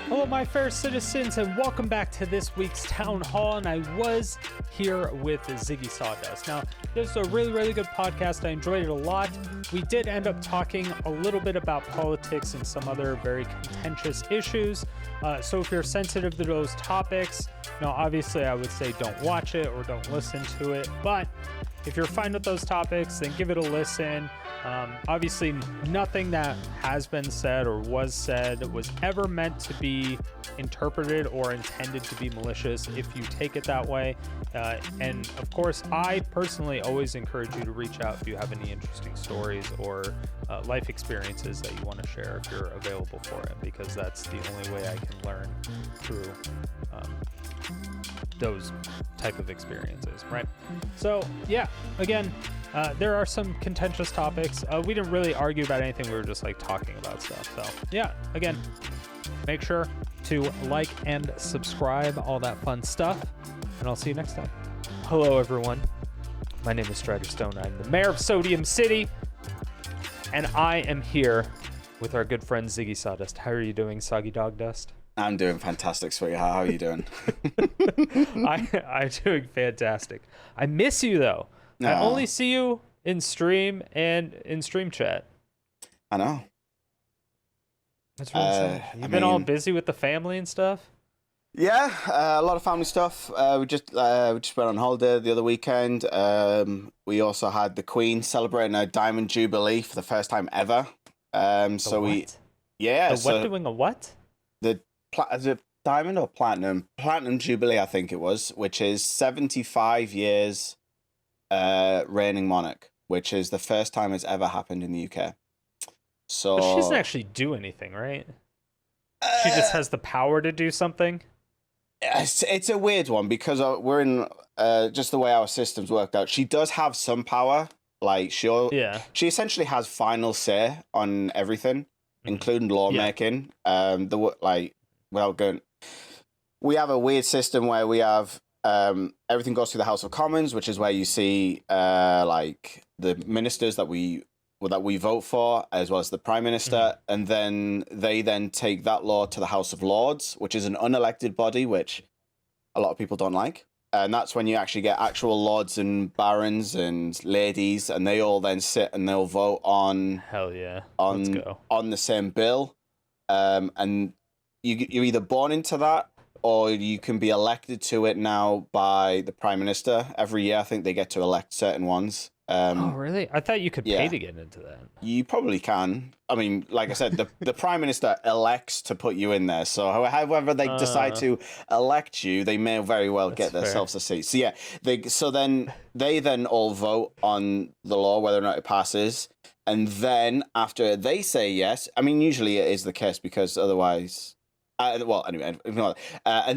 Hello, my fair citizens, and welcome back to this week's Town Hall. And I was here with ZiggySawdustt. Now, this is a really good podcast. I enjoyed it a lot. We did end up talking a little bit about politics and some other very contentious issues. So if you're sensitive to those topics, obviously I would say don't watch it or don't listen to it. But if you're fine with those topics, then give it a listen. Obviously, nothing that has been said or was said was ever meant to be interpreted or intended to be malicious if you take it that way. And of course, I personally always encourage you to reach out if you have any interesting stories or life experiences that you want to share if you're available for it, because that's the only way I can learn through those type of experiences, right? So yeah, again, there are some contentious topics. We didn't really argue about anything. We were just like talking about stuff. So yeah, again, make sure to like and subscribe, all that fun stuff, and I'll see you next time. Hello, everyone. My name is Strider Stone. I'm the mayor of Sodium City, and I am here with our good friend ZiggySawdustt. How are you doing, Soggy Dog Dust? I'm doing fantastic, sweetheart. How are you doing? I'm doing fantastic. I miss you, though. No. I only see you in stream and in stream chat. I know. That's really sad. You've been all busy with the family and stuff? Yeah, a lot of family stuff. We just went on holiday the other weekend. We also had the Queen celebrating her Diamond Jubilee for the first time ever. Doing a what? Is it Diamond or Platinum? Platinum Jubilee, I think it was, which is 75 years reigning monarch, which is the first time it's ever happened in the UK. So but she doesn't actually do anything, right? She just has the power to do something. It's a weird one because we're in just the way our systems worked out. She does have some power, like she essentially has final say on everything, including lawmaking. Without going, we have a weird system where we have everything goes through the House of Commons, which is where you see like the ministers that we vote for, as well as the Prime Minister, and then they take that law to the House of Lords, which is an unelected body, which a lot of people don't like. And that's when you actually get actual lords and barons and ladies, and they all then sit and they'll vote on on the same bill, and you're either born into that, or you can be elected to it now by the Prime Minister. Every year, I think they get to elect certain ones. Oh, really? I thought you could pay to get into that. You probably can. I mean, like I said, the Prime Minister elects to put you in there. So however they decide to elect you, they may very well get themselves a seat. So yeah, they then all vote on the law, whether or not it passes. And then after they say yes, I mean, usually it is the case because otherwise... and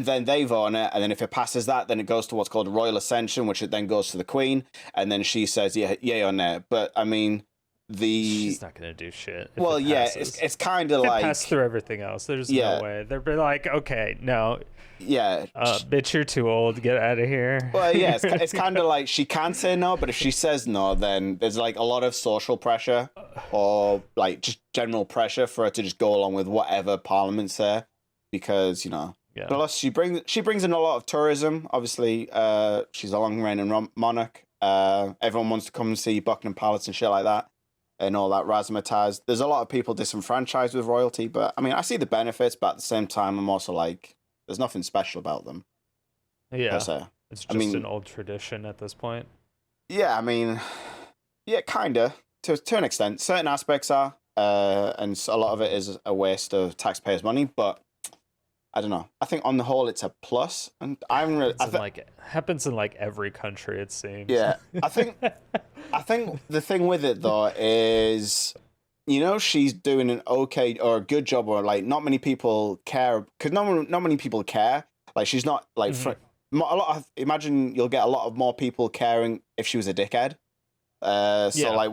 then they vote on it, and then if it passes that, then it goes to what's called royal ascension, which it then goes to the Queen, and then she says yay or nay. But I mean, she's not gonna do shit. Well, yeah, it's kind of like pass through everything else. There's no way they'd be like, okay, no, bitch, you're too old. Get out of here. Well, yeah, it's kind of like she can say no, but if she says no, then there's like a lot of social pressure or like just general pressure for her to just go along with whatever Parliament say. Because plus she brings in a lot of tourism. Obviously, she's a long reigning monarch. Everyone wants to come and see Buckingham Palace and shit like that, and all that razzmatazz. There's a lot of people disenfranchised with royalty, but I mean, I see the benefits, but at the same time, I'm also like, there's nothing special about them. Yeah, it's just an old tradition at this point. Yeah, I mean, kinda to an extent. Certain aspects are, and a lot of it is a waste of taxpayers' money, but. I don't know. I think on the whole it's a plus, and I'm really. It happens in like every country, it seems. Yeah, I think the thing with it though is, she's doing an okay or a good job, or like not many people care because not many people care. Like she's not like imagine you'll get a lot of more people caring if she was a dickhead. Like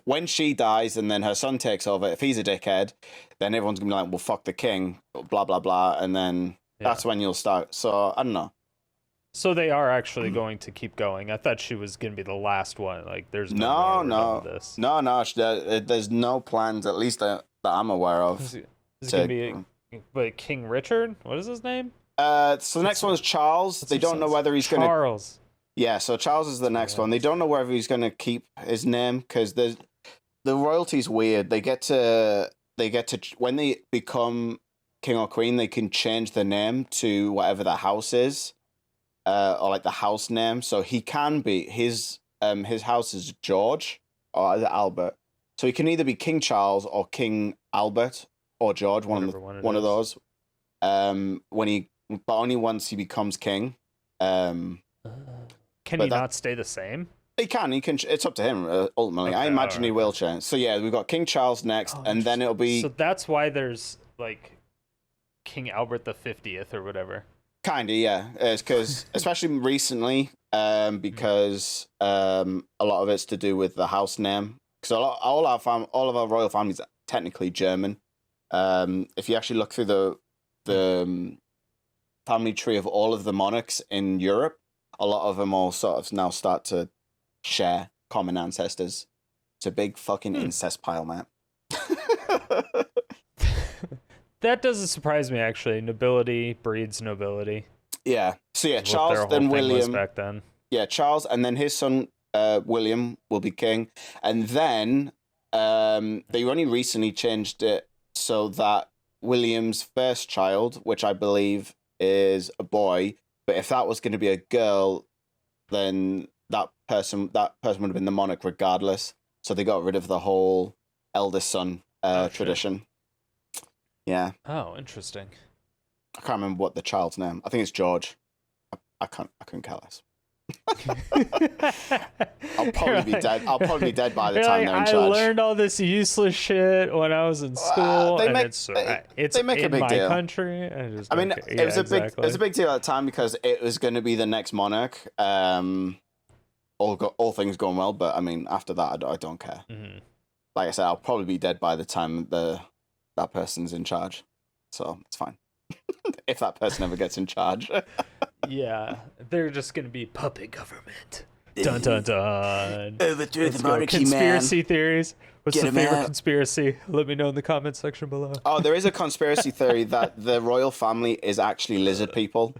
when she dies and then her son takes over, if he's a dickhead, then everyone's gonna be like, well, fuck the king, blah blah blah, and then that's when you'll start. So I don't know. So they are actually going to keep going. I thought she was going to be the last one. Like, there's no this. No. There's no plans, at least that I'm aware of. Is it going to be King Richard? What is his name? So the next one is Charles. They don't know whether he's going to... Charles. Yeah, so Charles is the next one. They don't know whether he's going to keep his name, because the royalty's weird. They get to when they become king or queen, they can change the name to whatever the house is, or like the house name. So he can be his house is George or is it Albert. So he can either be King Charles or King Albert or George, one of those. But only once he becomes king. Can he not stay the same? He can. It's up to him, ultimately. Okay, I imagine he will change. So, yeah, we've got King Charles next, and then it'll be... So that's why there's, like, King Albert the 50th or whatever. Kind of, yeah. It's because, especially recently, because a lot of it's to do with the house name. Because all of our royal families are technically German. If you actually look through the family tree of all of the monarchs in Europe, a lot of them all sort of now start to share common ancestors. It's a big fucking incest pile, man. That doesn't surprise me, actually. Nobility breeds nobility. Yeah. So yeah, Charles, then William. Back then. Yeah, Charles, and then his son William will be king, and then they only recently changed it so that William's first child, which I believe is a boy, but if that was going to be a girl, then that person would have been the monarch regardless. So they got rid of the whole eldest son tradition. Yeah. Oh, interesting. I can't remember what the child's name. I think it's George. I couldn't care less. I'll probably be dead. I'll probably be dead by the time they're in charge. I learned all this useless shit when I was in school, and it's they make a big my deal. Country. I mean, it was a big deal at the time because it was going to be the next monarch. All things going well, but I mean, after that, I don't care. Mm-hmm. Like I said, I'll probably be dead by the time that person's in charge, so it's fine. If that person ever gets in charge. Yeah, they're just gonna be puppet government. Dun dun dun. Overthrew the monarchy, conspiracy theories. What's the favorite conspiracy? Let me know in the comments section below. Oh, there is a conspiracy theory that the royal family is actually lizard people.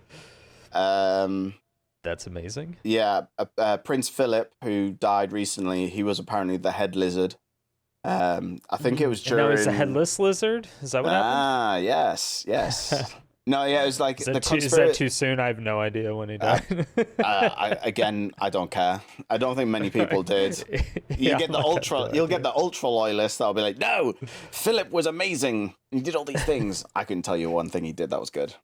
That's amazing. Yeah, Prince Philip, who died recently, he was apparently the head lizard. I think it was during... And now he's a headless lizard? Is that what happened? Ah, yes. No, yeah, it was like... Is that too soon? I have no idea when he died. I don't care. I don't think many people did. You'll get the ultra loyalists that'll be like, no, Philip was amazing. He did all these things. I couldn't tell you one thing he did that was good.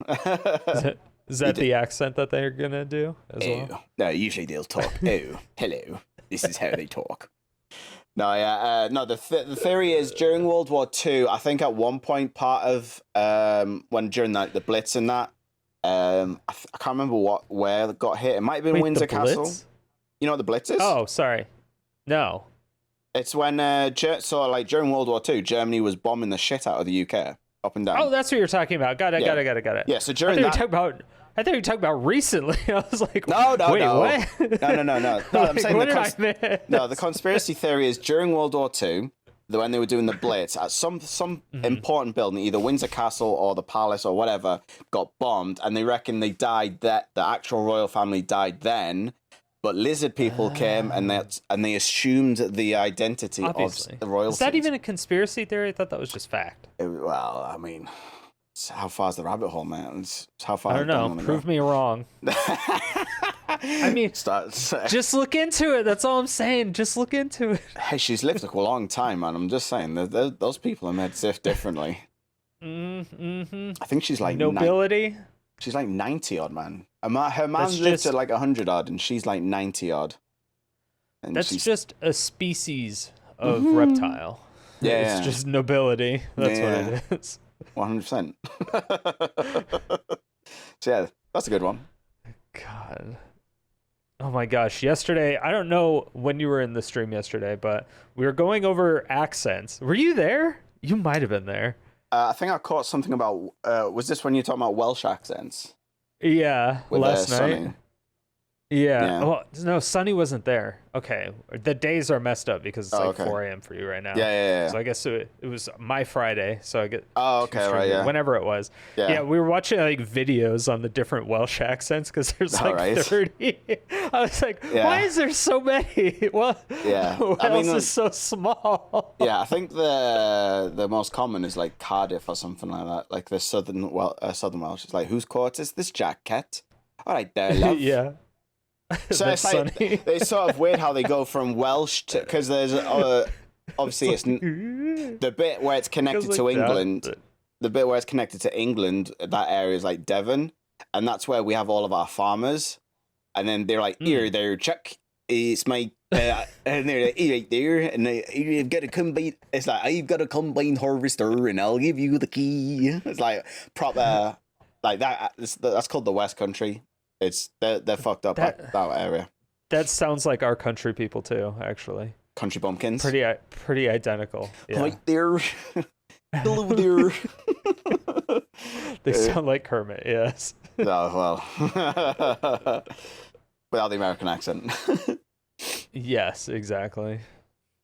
Is that the accent that they're going to do as well? No, usually they'll talk. Oh, hello. This is how they talk. No, yeah, the theory is during World War II, I think at one point part of when during the Blitz and that, I can't remember where it got hit. It might have been Windsor Castle. You know what the Blitz is? Oh, sorry, no. It's when during World War II, Germany was bombing the shit out of the UK up and down. Oh, that's what you're talking about. Got it. Yeah, so during I thought you were talking about recently. I was like, no. What? No. I'm saying the conspiracy theory is during World War II, when they were doing the Blitz, at some important building, either Windsor Castle or the Palace or whatever, got bombed, and they reckon they died. That the actual royal family died then, but lizard people came and they assumed the identity of the royalty. Is that even a conspiracy theory? I thought that was just fact. Well, I mean. How far's the rabbit hole, man? It's how far. I don't know. Prove me wrong. I mean, just look into it. That's all I'm saying. Just look into it. Hey, she's lived a long time, man. I'm just saying that those people are made sift differently. Mm-hmm. I think she's like nobility. She's like 90 odd, man. Her man's lived to like 100 odd, and she's like 90 odd. And that's just a species of reptile. Yeah, it's just nobility. That's what it is. 100%. So yeah, that's a good one. God. Oh my gosh. Yesterday, I don't know when you were in the stream yesterday, but we were going over accents. Were you there? You might have been there. I think I caught something about, was this when you were talking about Welsh accents? Yeah, last night. Yeah. Well, no, Sunny wasn't there. Okay. The days are messed up because it's 4 a.m. for you right now. Yeah. So I guess it was my Friday. So I get. Oh, okay, right, yeah. Whenever it was. Yeah. We were watching like videos on the different Welsh accents because there's like 30. I was like, why is there so many? Well, Wales is so small. Yeah, I think the most common is like Cardiff or something like that. Like the Southern Welsh. It's like, whose court is this jacket? All right, there, love. Yeah. So it's like it's sort of weird how they go from Welsh to, because there's obviously it's the bit where it's connected to England. The bit where it's connected to England, that area is like Devon, and that's where we have all of our farmers. And then they're like, "Here, there, Chuck, it's my," and they're like, "Right there," and you've got a combine. It's like, "I've got a combine harvester, and I'll give you the key." It's like proper, like that. That's called the West Country. They're fucked up that area. That sounds like our country people too, actually. Country bumpkins. Pretty identical. Yeah. Right there. Hello there. They sound like Kermit, yes. Oh, well. Without the American accent. Yes, exactly.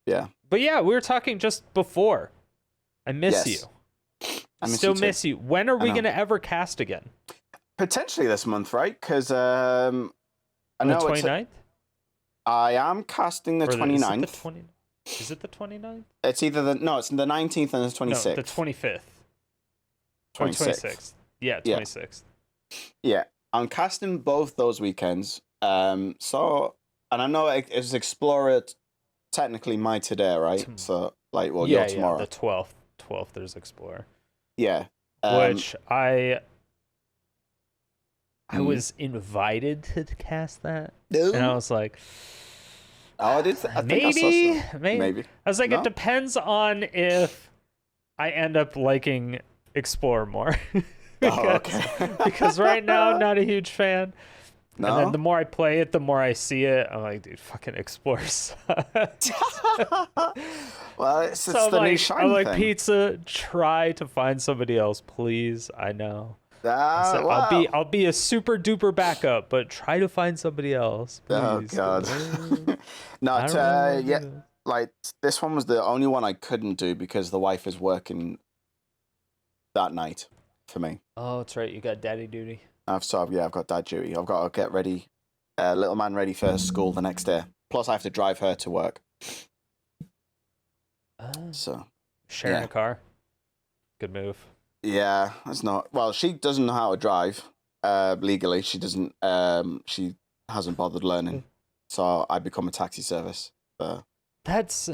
Yeah. But yeah, we were talking just before. I miss you. I still miss you. When are we going to ever cast again? Potentially this month, right? Because I know the 29th? I am casting the 29th. Is it the 29th? It's either it's the 19th and the 26th. No, the 25th. 26th. Yeah, 26th. Yeah, I'm casting both those weekends. So, and I know it's Explorer technically my today, right? So, like, well, you're tomorrow. Yeah, the 12th. 12th, there's Explorer. Yeah. Which I was invited to cast that, and I was like, "Oh, I think maybe." I was like, It depends on if I end up liking Explorer more, because right now I'm not a huge fan. No? And then the more I play it, the more I see it. I'm like, dude, fucking Explorer sucks. Well, it's the new shine I'm like, thing. Pizza, try to find somebody else, please. I know. Wow. I'll be a super duper backup, but try to find somebody else, please. Oh God. Like this one was the only one I couldn't do because the wife is working that night for me. Oh, that's right. You got daddy duty. I've got dad duty. I've got to get ready, little man ready for school the next day. Plus, I have to drive her to work. So sharing a car, good move. Yeah, that's not. Well, she doesn't know how to drive legally. She doesn't. She hasn't bothered learning. So I become a taxi service. That's.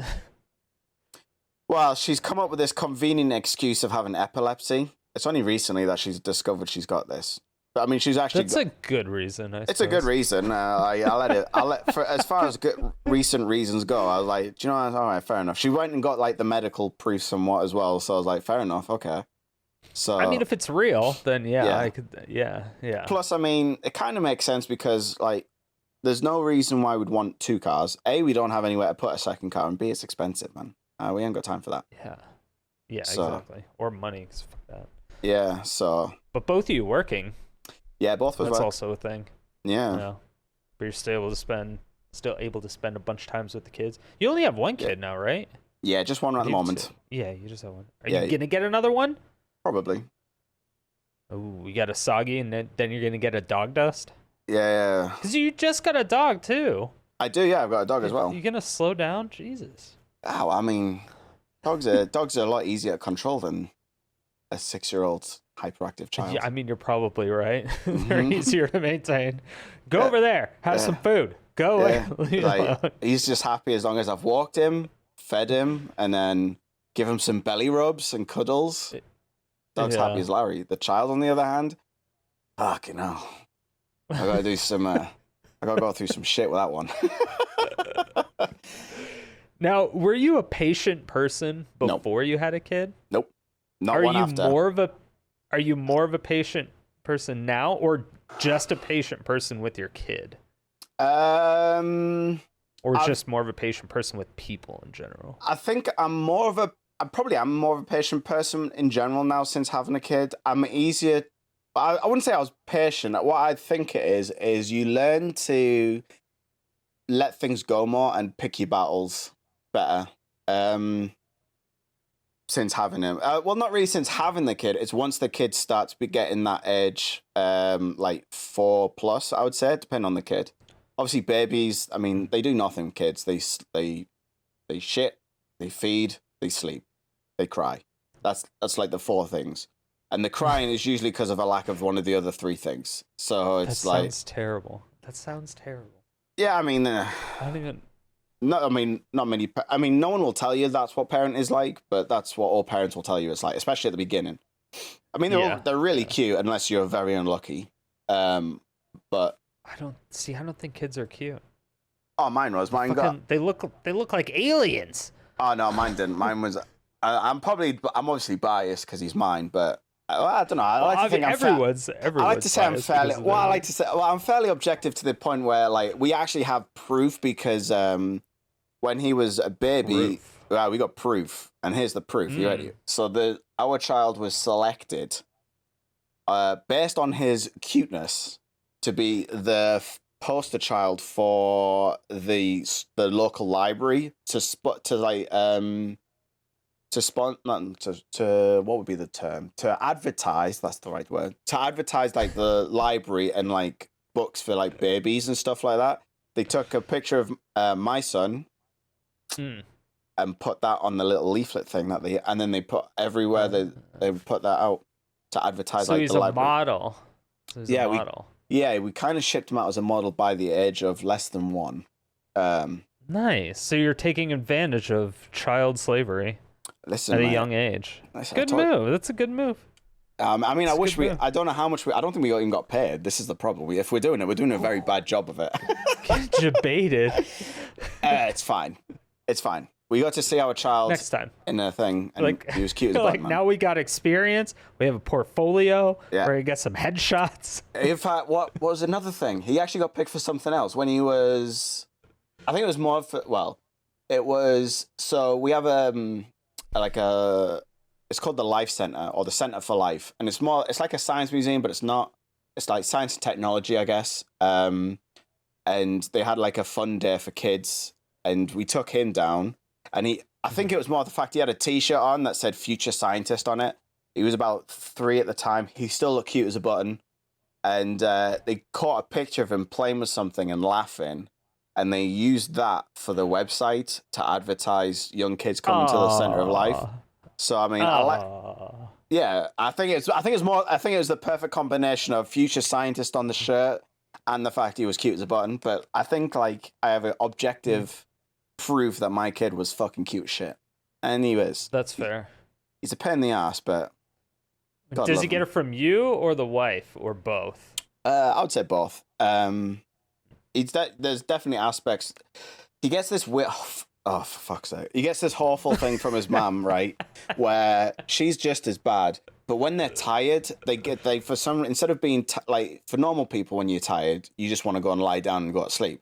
Well, she's come up with this convenient excuse of having epilepsy. It's only recently that she's discovered she's got this. But I mean, she's actually. That's a good reason. It's a good reason. For as far as good recent reasons go, I was like, do you know what? All right, fair enough. She went and got like the medical proof somewhat as well. So I was like, fair enough, okay. So I mean, if it's real, then I could. Yeah. Plus, I mean, it kind of makes sense because like, there's no reason why we'd want two cars. A, we don't have anywhere to put a second car, and B, it's expensive, man. We ain't got time for that. Yeah, exactly. Or money, 'cause fuck that. Yeah, so. But both of you working. Yeah, both of us. That's also a thing. Yeah. But you're still able to spend a bunch of times with the kids. You only have one kid now, right? Yeah, just one at the moment. Yeah, you just have one. Are you gonna get another one? Probably. Oh, you got a Soggy, and then you're gonna get a Dog Dust? Yeah. Because you just got a dog, too. I do, yeah. I've got a dog as well. You gonna slow down? Jesus. Oh, I mean, dogs are a lot easier to control than a 6-year-old hyperactive child. Yeah, I mean, you're probably right. They're easier to maintain. Go over there. Have some food. Go away. Like, he's just happy as long as I've walked him, fed him, and then give him some belly rubs and cuddles. Dog's happy as Larry. The child, on the other hand, fucking hell. I gotta do some. I gotta go through some shit with that one. Now, were you a patient person before you had a kid? Nope. Not one after. Are you more of a patient person now, or just a patient person with your kid? Or just more of a patient person with people in general? I think I'm more of a patient person in general now since having a kid. I'm easier I wouldn't say I was patient. What I think it is you learn to let things go more and pick your battles better. Since having him, well, not really since having the kid. It's once the kid starts getting that age, like 4+, I would say, depending on the kid. Obviously, babies, I mean, they do nothing. Kids, they shit, they feed, they sleep, they cry. That's like the 4 things, and the crying is usually because of a lack of one of the other 3 things. So it's that sounds terrible. That sounds terrible. Yeah, I mean, I don't even. No, I mean, not many. I mean, no one will tell you that's what parent is like, but that's what all parents will tell you it's like, especially at the beginning. I mean, they're really cute unless you're very unlucky. But I don't think kids are cute. Oh, mine was. Mine got. They look like aliens. Oh no, mine didn't. Mine was. I'm obviously biased because he's mine, but I don't know. I like to think everyone's. I like to say I'm fairly. Well, I like to say. Well, I'm fairly objective to the point where, like, we actually have proof because when he was a baby, we got proof, and here's the proof. You ready? So our child was selected, based on his cuteness, to be the poster child for the local library to what would be the term? To advertise, that's the right word. To advertise like the library and like books for like babies and stuff like that. They took a picture of my son and put that on the little leaflet thing and then they put everywhere they put that out to advertise like the library. So he's a model. We kind of shipped him out as a model by the age of less than 1. Nice. So you're taking advantage of child slavery. Listen, at a young age. Good move. That's a good move. I mean, I don't know how much I don't think we even got paid. This is the problem. If we're doing it, we're doing a very bad job of it. Debated. It's fine. It's fine. We got to see our child next time in a thing, and he was cute as a like now we got experience. We have a portfolio. We're gonna get some headshots. In fact, what was another thing? He actually got picked for something else when he was. I think it was more for. Well, it was. So we have it's called the Life Center or the Center for Life, and it's like a science museum, but it's not. It's like science and technology, I guess. And they had like a fun day for kids, and we took him down. And I think it was more the fact he had a T-shirt on that said "Future Scientist" on it. He was about 3 at the time. He still looked cute as a button. And they caught a picture of him playing with something and laughing. And they used that for the website to advertise young kids coming to the Center of Life. So I mean, I think it was the perfect combination of Future Scientist on the shirt and the fact he was cute as a button. But I think like I have an objective proof that my kid was fucking cute as shit. And he was. That's fair. He's a pain in the ass, but does he get it from you or the wife or both? I would say both. There's definitely aspects. He gets this for fuck's sake. He gets this awful thing from his mum, right? Where she's just as bad. But when they're tired, instead of being like for normal people, when you're tired, you just want to go and lie down and go to sleep.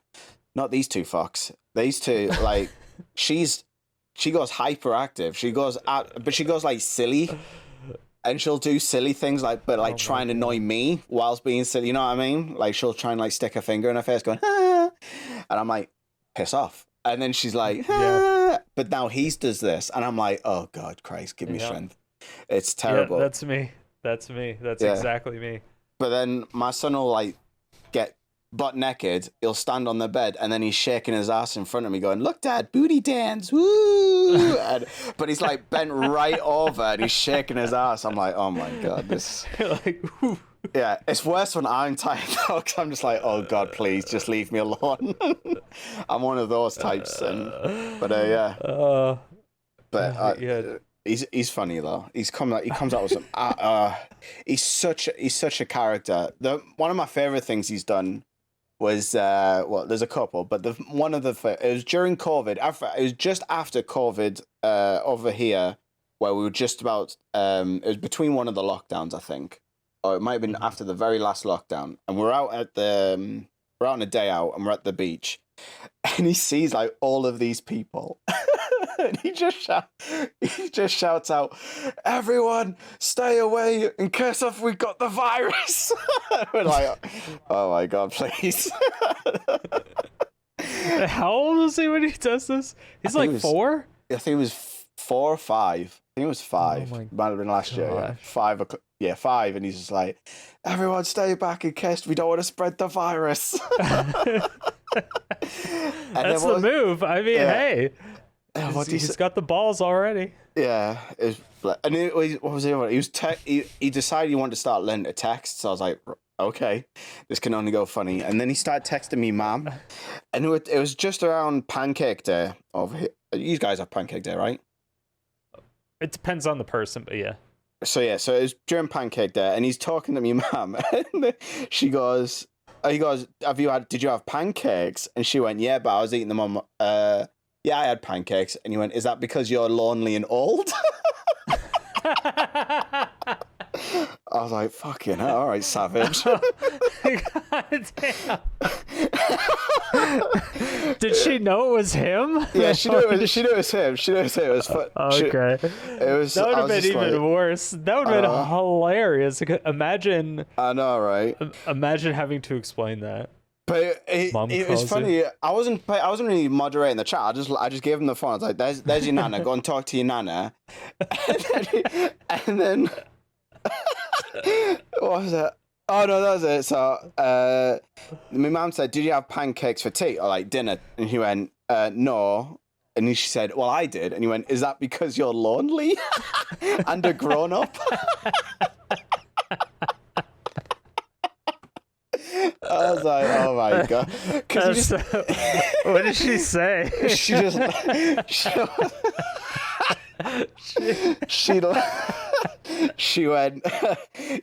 Not these two fucks. These two, like, she goes hyperactive. She goes like silly, and she'll do silly things try and annoy me whilst being silly. You know what I mean? Like she'll try and like stick her finger in her face, going, ah, and I'm like, piss off. And then she's like, ah. But now he does this, and I'm like, oh God, Christ, give me strength. It's terrible. Yeah, that's me. That's exactly me. But then my son will like get butt naked, he'll stand on the bed, and then he's shaking his ass in front of me going, look dad, booty dance, woo. But he's like bent right over and he's shaking his ass. I'm like, oh my God, this like, whoo. Yeah, it's worse when I'm tired though, because I'm just like, oh God, please just leave me alone. I'm one of those types. He's funny though. He comes out with some he's such a character. One of my favorite things he's done was there's a couple, but it was during COVID. It was just after COVID over here, where we were just about it was between one of the lockdowns, I think, or it might have been after the very last lockdown, and we're out on a day out, and we're at the beach, and he sees like all of these people, and he he just shouts out, "Everyone, stay away in case if we got the virus." We're like, "Oh my god, please!" How old is he when he does this? He's like 4. I think it was 4 or 5. I think it was 5. Oh Might have been last year. Yeah. 5. Yeah, 5, and he's just like, "Everyone, stay back in case we don't want to spread the virus." That's the move. I mean, hey, he's got the balls already. Yeah, what was the other one? He decided he wanted to start learning to text. So I was like, okay, this can only go funny. And then he started texting me, "Mom," and it was just around Pancake Day over here. You guys have Pancake Day, right? It depends on the person, but yeah. So it was during Pancake Day, and he's talking to me, Mom, and he goes, did you have pancakes? And she went, "Yeah, but I was eating them on, yeah, I had pancakes." And he went, "Is that because you're lonely and old?" I was like, "Fucking hell, all right, savage." God damn. Did she know it was him? Yeah, she knew it was him. She knew it was fun. Okay. That would have been even worse. That would have been hilarious. Imagine. I know, right? Imagine having to explain that. But it was funny. I wasn't really moderating the chat. I just gave him the phone. I was like, "There's your nana. Go and talk to your nana." And then what was it? Oh no, that was it. So my mum said, "Did you have pancakes for tea or like dinner?" And he went, "No." And then she said, "Well, I did." And he went, "Is that because you're lonely and a grown up?" I was like, "Oh my god!" What did she say? She went,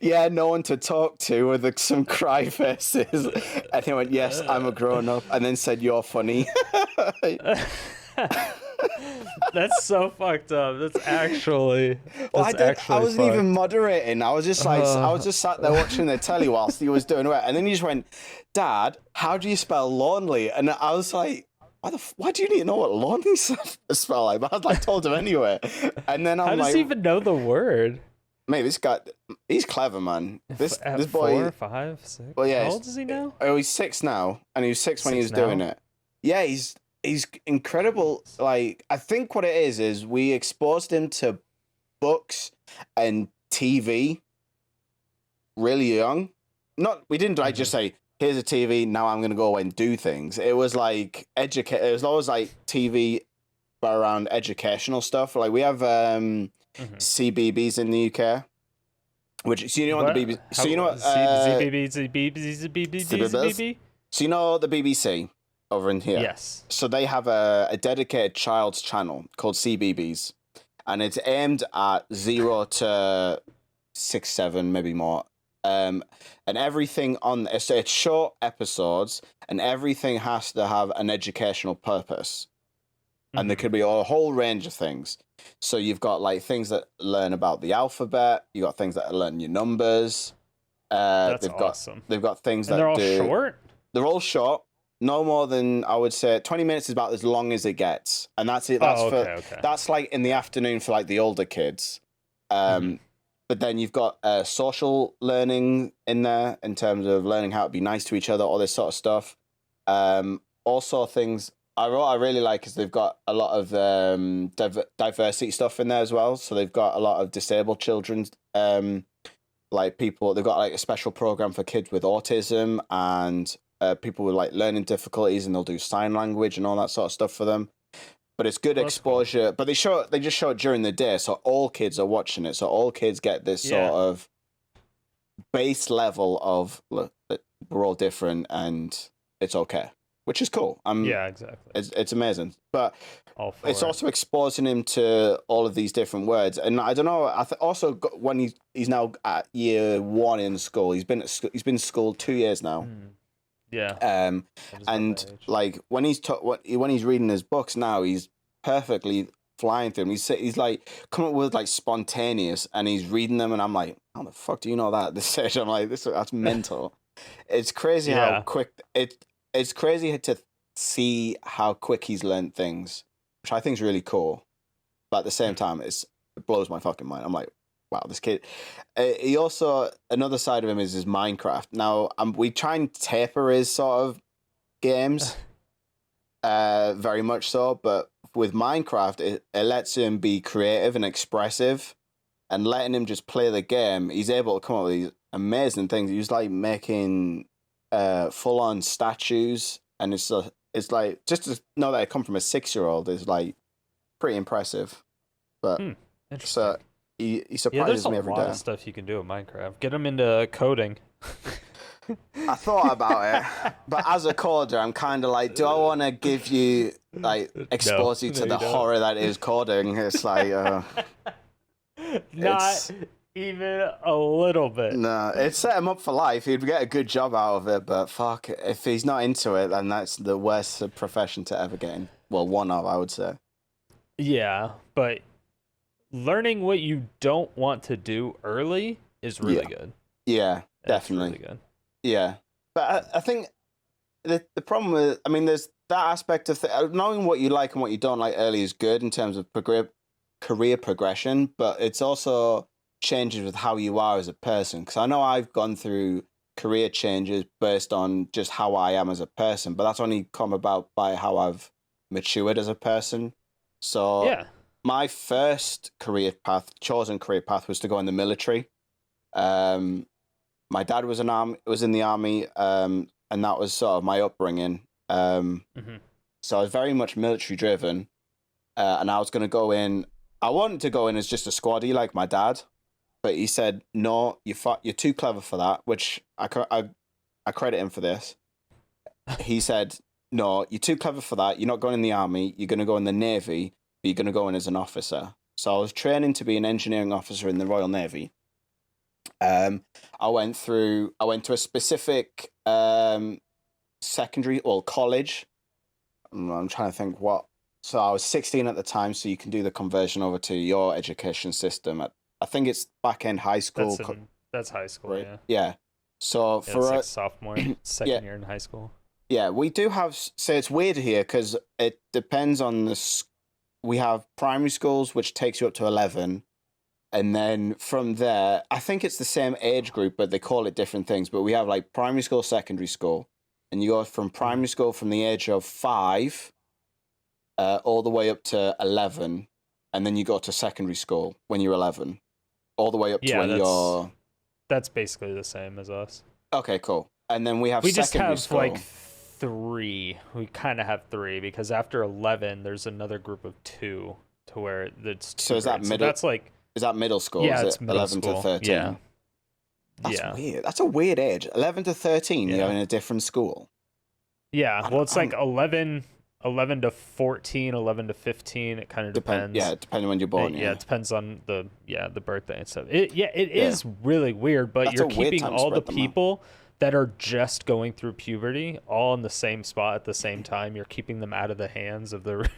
"Yeah, no one to talk to," with some cry faces. And he went, "Yes, I'm a grown up," and then said, "You're funny." That's so fucked up. That's actually. I wasn't even moderating. I was just like, I was just sat there watching the telly whilst he was doing it. And then he just went, "Dad, how do you spell lonely?" And I was like, why do you need to know what lonely spell like? But I was like, told him anyway. And then how does he even know the word? Mate, this guy, he's clever, man. This boy, 4, 5, 6. Well, yeah, how old is he now? Oh, he's 6 now, and he was 6 when he was doing it. Yeah, he's incredible. Like, I think what it is we exposed him to books and TV really young. We didn't like just say, "Here's a TV, now I'm gonna go away and do things." It was like it was always like TV but around educational stuff. Like we have CBBS in the UK. Which, so you know what the BBC, so you know what so you know the BBC over in here? Yes. So they have a dedicated child's channel called CBBS, and it's aimed at 0 to 6, 7, maybe more. And everything on it's short episodes, and everything has to have an educational purpose. And there could be a whole range of things. So you've got like things that learn about the alphabet. You got things that learn your numbers. That's awesome. They've got things that they're all short. They're all short. No more than, I would say, 20 minutes is about as long as it gets, and that's it. That's like in the afternoon for like the older kids. But then you've got social learning in there in terms of learning how to be nice to each other, all this sort of stuff. Also things. What I really like is they've got a lot of diversity stuff in there as well. So they've got a lot of disabled children, like people. They've got like a special program for kids with autism and people with like learning difficulties, and they'll do sign language and all that sort of stuff for them. But it's good exposure. Cool. But they just show it during the day, so all kids are watching it. So all kids get this sort of base level of, look, we're all different and it's okay. Which is cool. Yeah, exactly. It's amazing, but it's also exposing him to all of these different words. And I don't know. Also when he's now at year 1 in school, he's been in school 2 years now. Yeah. And like when he's reading his books now, he's perfectly flying through them. He's like coming up with like spontaneous, and he's reading them, and I'm like, how the fuck do you know that at this stage? I'm like, that's mental. It's crazy how quick It's crazy to see how quick he's learned things, which I think is really cool. but at the same time, it blows my fucking mind. I'm like, wow, this kid. He also, another side of him is his Minecraft. Now, we try and taper his sort of games, very much so, but with Minecraft, it lets him be creative and expressive, and letting him just play the game, he's able to come up with these amazing things. He was like making full-on statues, and it's like, just to know that it come from a 6-year-old is like pretty impressive. But so he surprises me every day. There's a lot of stuff you can do with Minecraft. Get him into coding. I thought about it, but as a coder, I'm kind of like, do I want to give you, like, expose you to the horror that is coding? It's like, not even a little bit. No, it set him up for life. He'd get a good job out of it, but fuck, if he's not into it, then that's the worst profession to ever get in. Well, one of, I would say. Yeah, but learning what you don't want to do early is really good. Yeah, definitely. Really good. Yeah, but I think the problem with, I mean, there's that aspect of knowing what you like and what you don't like early is good in terms of career progression, but it's also changes with how you are as a person. Because I know I've gone through career changes based on just how I am as a person, but that's only come about by how I've matured as a person. So yeah, my first chosen career path was to go in the military. My dad was in the army, and that was sort of my upbringing. So I was very much military driven, and I was going to go in. I wanted to go in as just a squaddy like my dad, but he said, "No, you're too clever for that." Which I credit him for this. He said, "No, you're too clever for that. You're not going in the army. You're going to go in the Navy, but you're going to go in as an officer." So I was training to be an engineering officer in the Royal Navy. I went to a specific secondary or college. I'm trying to think what. So I was 16 at the time, so you can do the conversion over to your education system. I think it's back end high school. That's high school, right? Yeah. Yeah. So for it's like sophomore, second year in high school. Yeah, we do have. So it's weird here because it depends on the. We have primary schools, which takes you up to 11. And then from there, I think it's the same age group, but they call it different things. But we have like primary school, secondary school. And you go from primary school from the age of 5 all the way up to 11. And then you go to secondary school when you're 11. All the way up to when you're... That's basically the same as us. Okay, cool. And then we have secondary school. Like 3. We kind of have 3 because after 11, there's another group of 2 to where it's 2 So is that grades. middle? So that's like... Is that middle school? Yeah, is it's it middle 11 school. to 13? Yeah. That's weird. That's a weird age. 11 to 13, you're in a different school. Yeah, well, it's like 11 to 14, 11 to 15. It kind of depends. Yeah, depending when you're born. Yeah, it depends on the birthday and stuff. It is really weird, but you're keeping all the people that are just going through puberty all in the same spot at the same time. You're keeping them out of the hands of the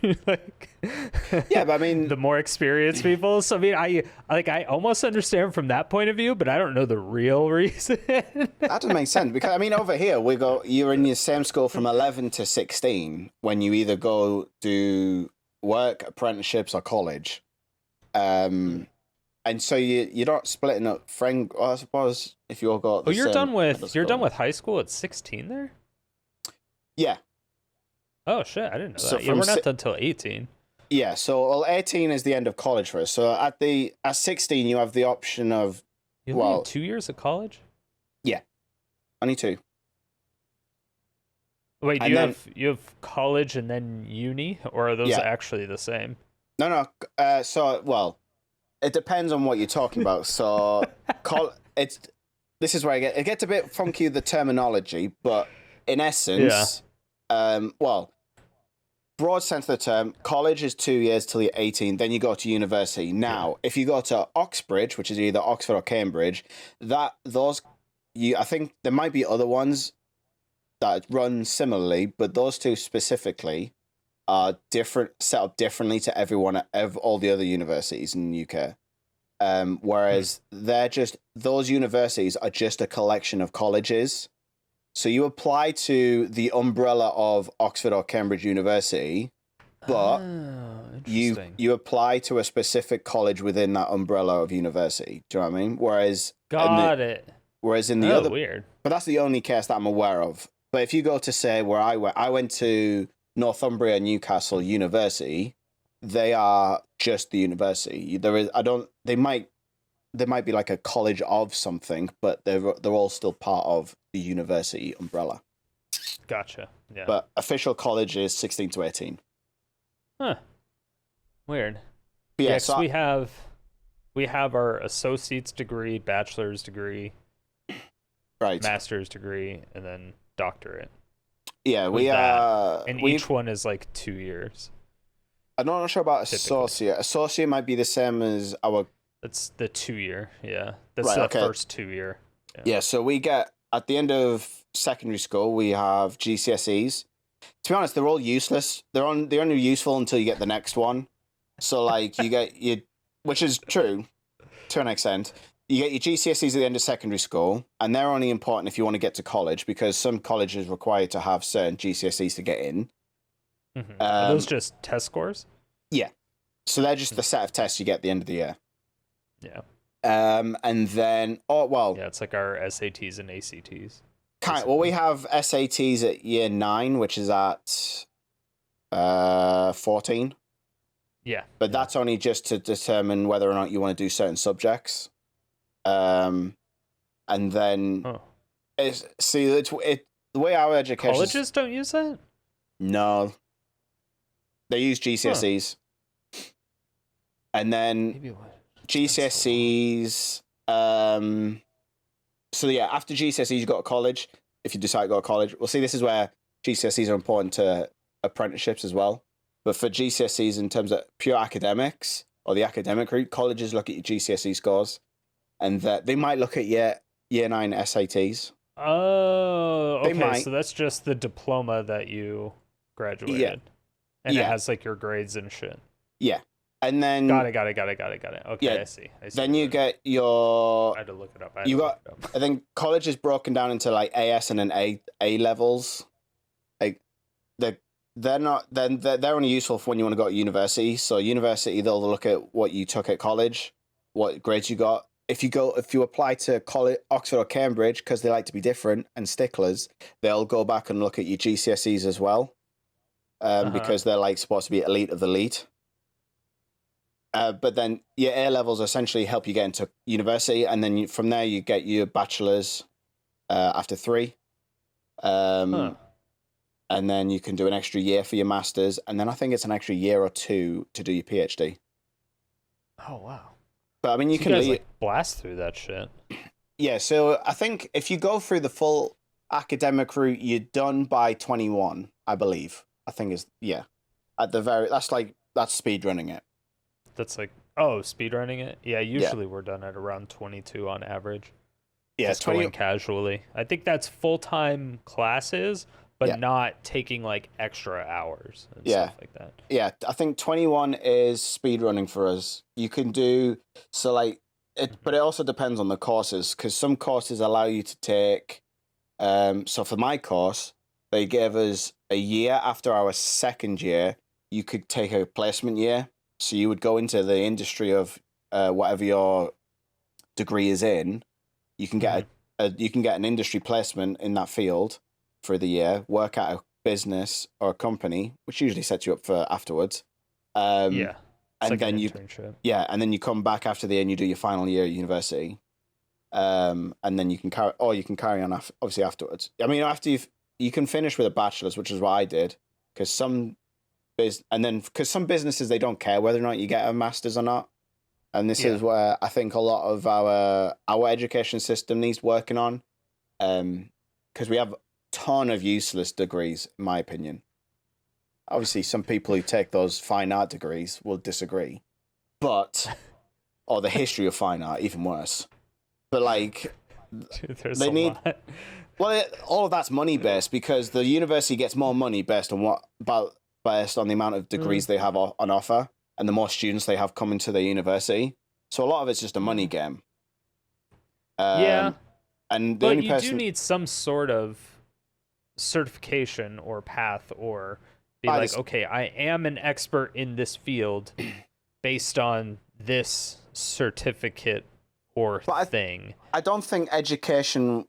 yeah, but I mean the more experienced people. So I mean, I almost understand from that point of view, but I don't know the real reason. That doesn't make sense because I mean over here you're in your same school from 11 to 16 when you either go do work, apprenticeships, or college. And so you're not splitting up friend. Well, I suppose if you all got. You're done with high school at 16 there. Yeah. Oh shit! I didn't know that. Yeah, we're not done until 18. Yeah, so 18 is the end of college for us. So at 16 you have the option of. You only have 2 years of college. Yeah, only 2. Wait, do you have college and then uni, or are those actually the same? No. It depends on what you're talking about. So, this is where it gets a bit funky, the terminology, but in essence, broad sense of the term, college is 2 years till you're 18, then you go to university. Now, if you go to Oxbridge, which is either Oxford or Cambridge, I think there might be other ones that run similarly, but those two specifically are set up differently to all the other universities in the UK. Whereas those universities are just a collection of colleges. So you apply to the umbrella of Oxford or Cambridge University, but interesting. you apply to a specific college within that umbrella of university. Do you know what I mean? Whereas in the other, weird. But that's the only case that I'm aware of. But if you go to say where I went to Northumbria Newcastle University, they are just the university. They might be like a college of something, but they're all still part of the university umbrella. Gotcha. Yeah. But official college is 16 to 18. Huh. Weird. But yeah, so we have our associate's degree, bachelor's degree, right, master's degree, and then doctorate. Yeah, we are. And each one is like 2 years. I'm not sure about associate. Associate might be the same as our. That's the 2 year. Yeah, that's the first 2 year. Yeah, so we get at the end of secondary school, we have GCSEs. To be honest, they're all useless. They're only useful until you get the next one. So like which is true to an extent. You get your GCSEs at the end of secondary school, and they're only important if you want to get to college, because some colleges require to have certain GCSEs to get in. Mm-hmm. Are those just test scores? Yeah. So they're just the set of tests you get at the end of the year. Yeah. And then, yeah, it's like our SATs and ACTs. Well, we have SATs at year 9, which is at 14. Yeah. But that's only just to determine whether or not you want to do certain subjects. And then the way our education colleges don't use that? No. They use GCSEs. And then GCSEs so yeah, after GCSEs you go to college, if you decide to go to college. Well, see, this is where GCSEs are important to apprenticeships as well. But for GCSEs, in terms of pure academics or the academic route, colleges look at your GCSE scores, and they might look at year 9 SATs. Oh, okay. So that's just the diploma that you graduated. Yeah. And it has like your grades and shit. Yeah. And then got it. Okay, yeah, I see. Then you get your. I had to look it up. I think college is broken down into like AS and then A levels. Like they're only useful for when you want to go to university. So university, they'll look at what you took at college, what grades you got. If you apply to college, Oxford or Cambridge, because they like to be different and sticklers, they'll go back and look at your GCSEs as well, because they're like supposed to be elite of the elite. But then your A levels essentially help you get into university, and then from there you get your bachelor's after 3. And then you can do an extra year for your master's, and then I think it's an extra year or 2 to do your PhD. Oh, wow. But I mean, you can guys, blast through that shit. Yeah, so I think if you go through the full academic route, you're done by 21, I believe. I think that's speed running it. That's like, speed running it? Yeah, usually we're done at around 22 on average. Yeah, just going casually. I think that's full-time classes, but not taking like extra hours and stuff like that. Yeah, I think 21 is speed running for us. You can do but it also depends on the courses, because some courses allow you to take. So for my course, they gave us a year after our second year. You could take a placement year, so you would go into the industry of whatever your degree is in. You can get you can get an industry placement in that field for the year, work at a business or a company, which usually sets you up for afterwards. It's and like then and then you come back after the year and you do your final year at university. And then you can carry on obviously afterwards. I mean, after you can finish with a bachelor's, which is what I did, because some businesses, they don't care whether or not you get a master's or not. And this is where I think a lot of our education system needs working on, because we have a ton of useless degrees, in my opinion. Obviously, some people who take those fine art degrees will disagree, or the history of fine art, even worse. But like, dude, they need. All of that's money based, because the university gets more money based on the amount of degrees they have on offer and the more students they have coming to the university. So a lot of it's just a money game. And but you do need some sort of certification or path or be like, okay, I am an expert in this field based on this certificate or thing. I don't think education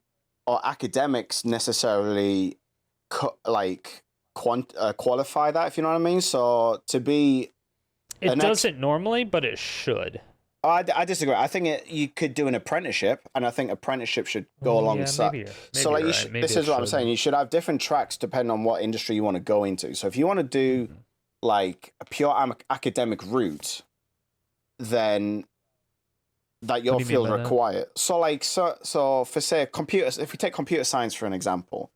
or academics necessarily qualify that, if you know what I mean. So to be, it doesn't normally, but it should. I disagree. I think you could do an apprenticeship, and I think apprenticeship should go alongside. Maybe so like, this is what I'm saying. You should have different tracks depending on what industry you want to go into. So if you want to do like a pure academic route, then that your field require. So like so for say computers, if we take computer science for an example,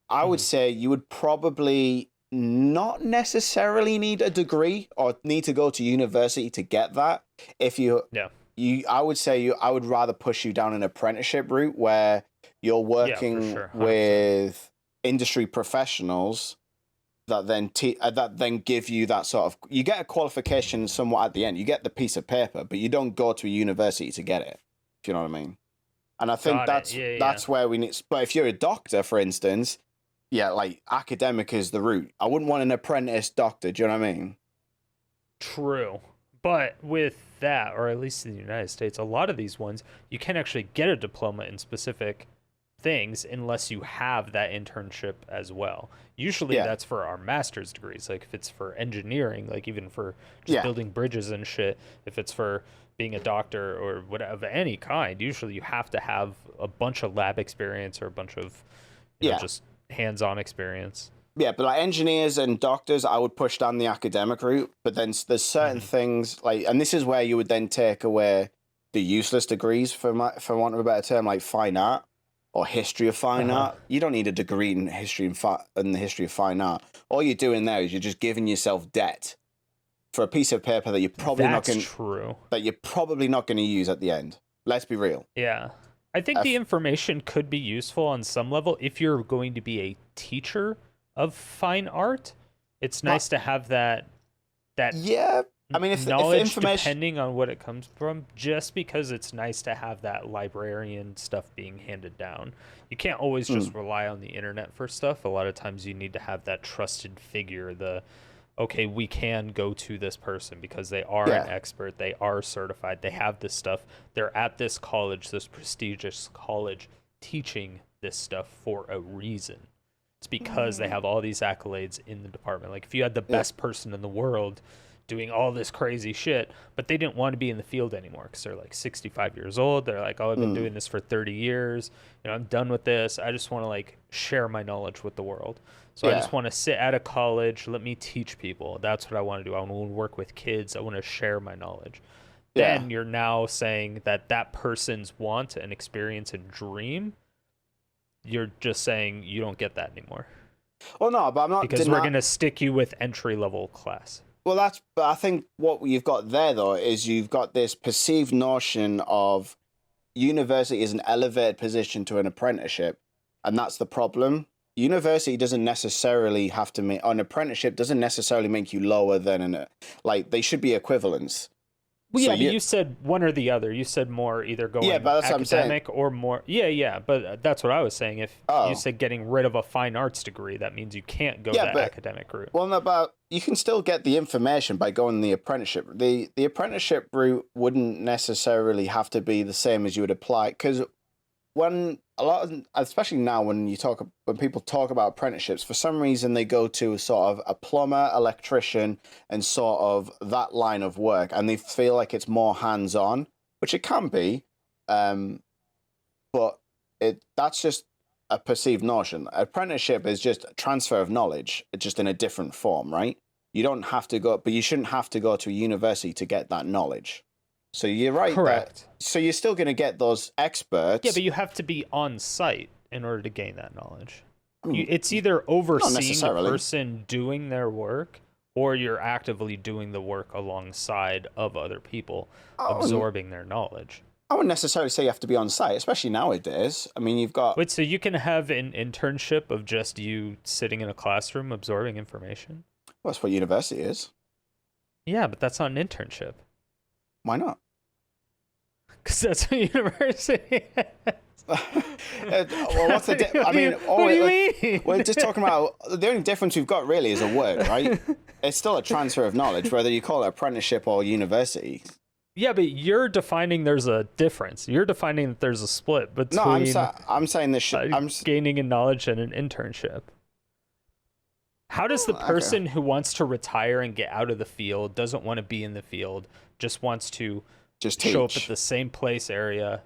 I would say you would probably not necessarily need a degree or need to go to university to get that. If I would say I would rather push you down an apprenticeship route where you're working with industry professionals that then give you that sort of, you get a qualification somewhat at the end. You get the piece of paper, but you don't go to a university to get it. If you know what I mean. And I think that's where we need. But if you're a doctor, for instance, like academic is the route. I wouldn't want an apprentice doctor. Do you know what I mean? True. But with that, or at least in the United States, a lot of these ones, you can actually get a diploma in specific things unless you have that internship as well. Usually that's for our master's degrees. Like if it's for engineering, like even for just building bridges and shit, if it's for being a doctor or whatever of any kind, usually you have to have a bunch of lab experience or a bunch of just hands-on experience. Yeah, but like engineers and doctors, I would push down the academic route. But then there's certain things like, and this is where you would then take away the useless degrees, for want of a better term, like fine art or history of fine art. You don't need a degree in history in the history of fine art. All you're doing there is you're just giving yourself debt for a piece of paper that you're probably not going to use at the end. Let's be real. Yeah. I think the information could be useful on some level if you're going to be a teacher of fine art. It's nice to have that I mean, if information, depending on what it comes from, just because it's nice to have that librarian stuff being handed down. You can't always just rely on the internet for stuff. A lot of times you need to have that trusted figure, okay, we can go to this person because they are an expert, they are certified, they have this stuff, they're at this college, this prestigious college, teaching this stuff for a reason. It's because they have all these accolades in the department. Like if you had the best person in the world doing all this crazy shit, but they didn't want to be in the field anymore because they're like 65 years old. They're like, I've been doing this for 30 years. I'm done with this. I just want to like share my knowledge with the world. So I just want to sit at a college. Let me teach people. That's what I want to do. I want to work with kids. I want to share my knowledge. Then you're now saying that person's want and experience and dream, you're just saying you don't get that anymore. Well, no, but I'm not, because we're going to stick you with entry-level class. Well, but I think what you've got there, though, is you've got this perceived notion of university is an elevated position to an apprenticeship, and that's the problem. University doesn't necessarily have to make, an apprenticeship doesn't necessarily make you lower than they should be equivalents. Well, but you said one or the other. You said more either going academic or more. Yeah, but that's what I was saying. If you said getting rid of a fine arts degree, that means you can't go that academic route. Well, no, but you can still get the information by going the apprenticeship. The apprenticeship route wouldn't necessarily have to be the same as you would apply, because especially now when people talk about apprenticeships, for some reason they go to sort of a plumber, electrician, and sort of that line of work, and they feel like it's more hands-on, which it can be, but that's just a perceived notion. Apprenticeship is just a transfer of knowledge, just in a different form, right? You don't have to go, but you shouldn't have to go to a university to get that knowledge. So you're right. Correct. So you're still going to get those experts. Yeah, but you have to be on site in order to gain that knowledge. It's either overseeing the person doing their work, or you're actively doing the work alongside of other people, absorbing their knowledge. I wouldn't necessarily say you have to be on site, especially nowadays. I mean, you've got... Wait, so you can have an internship of just you sitting in a classroom absorbing information? Well, that's what university is. Yeah, but that's not an internship. Why not? Because that's what university is. Well, what's the I mean, what do you mean? We're just talking about the only difference we've got really is a word, right? It's still a transfer of knowledge, whether you call it apprenticeship or university. Yeah, but you're defining there's a difference. You're defining that there's a split between. No, I'm saying this. I'm gaining in knowledge and an internship. How does the person who wants to retire and get out of the field, doesn't want to be in the field, just wants to show up at the same place area?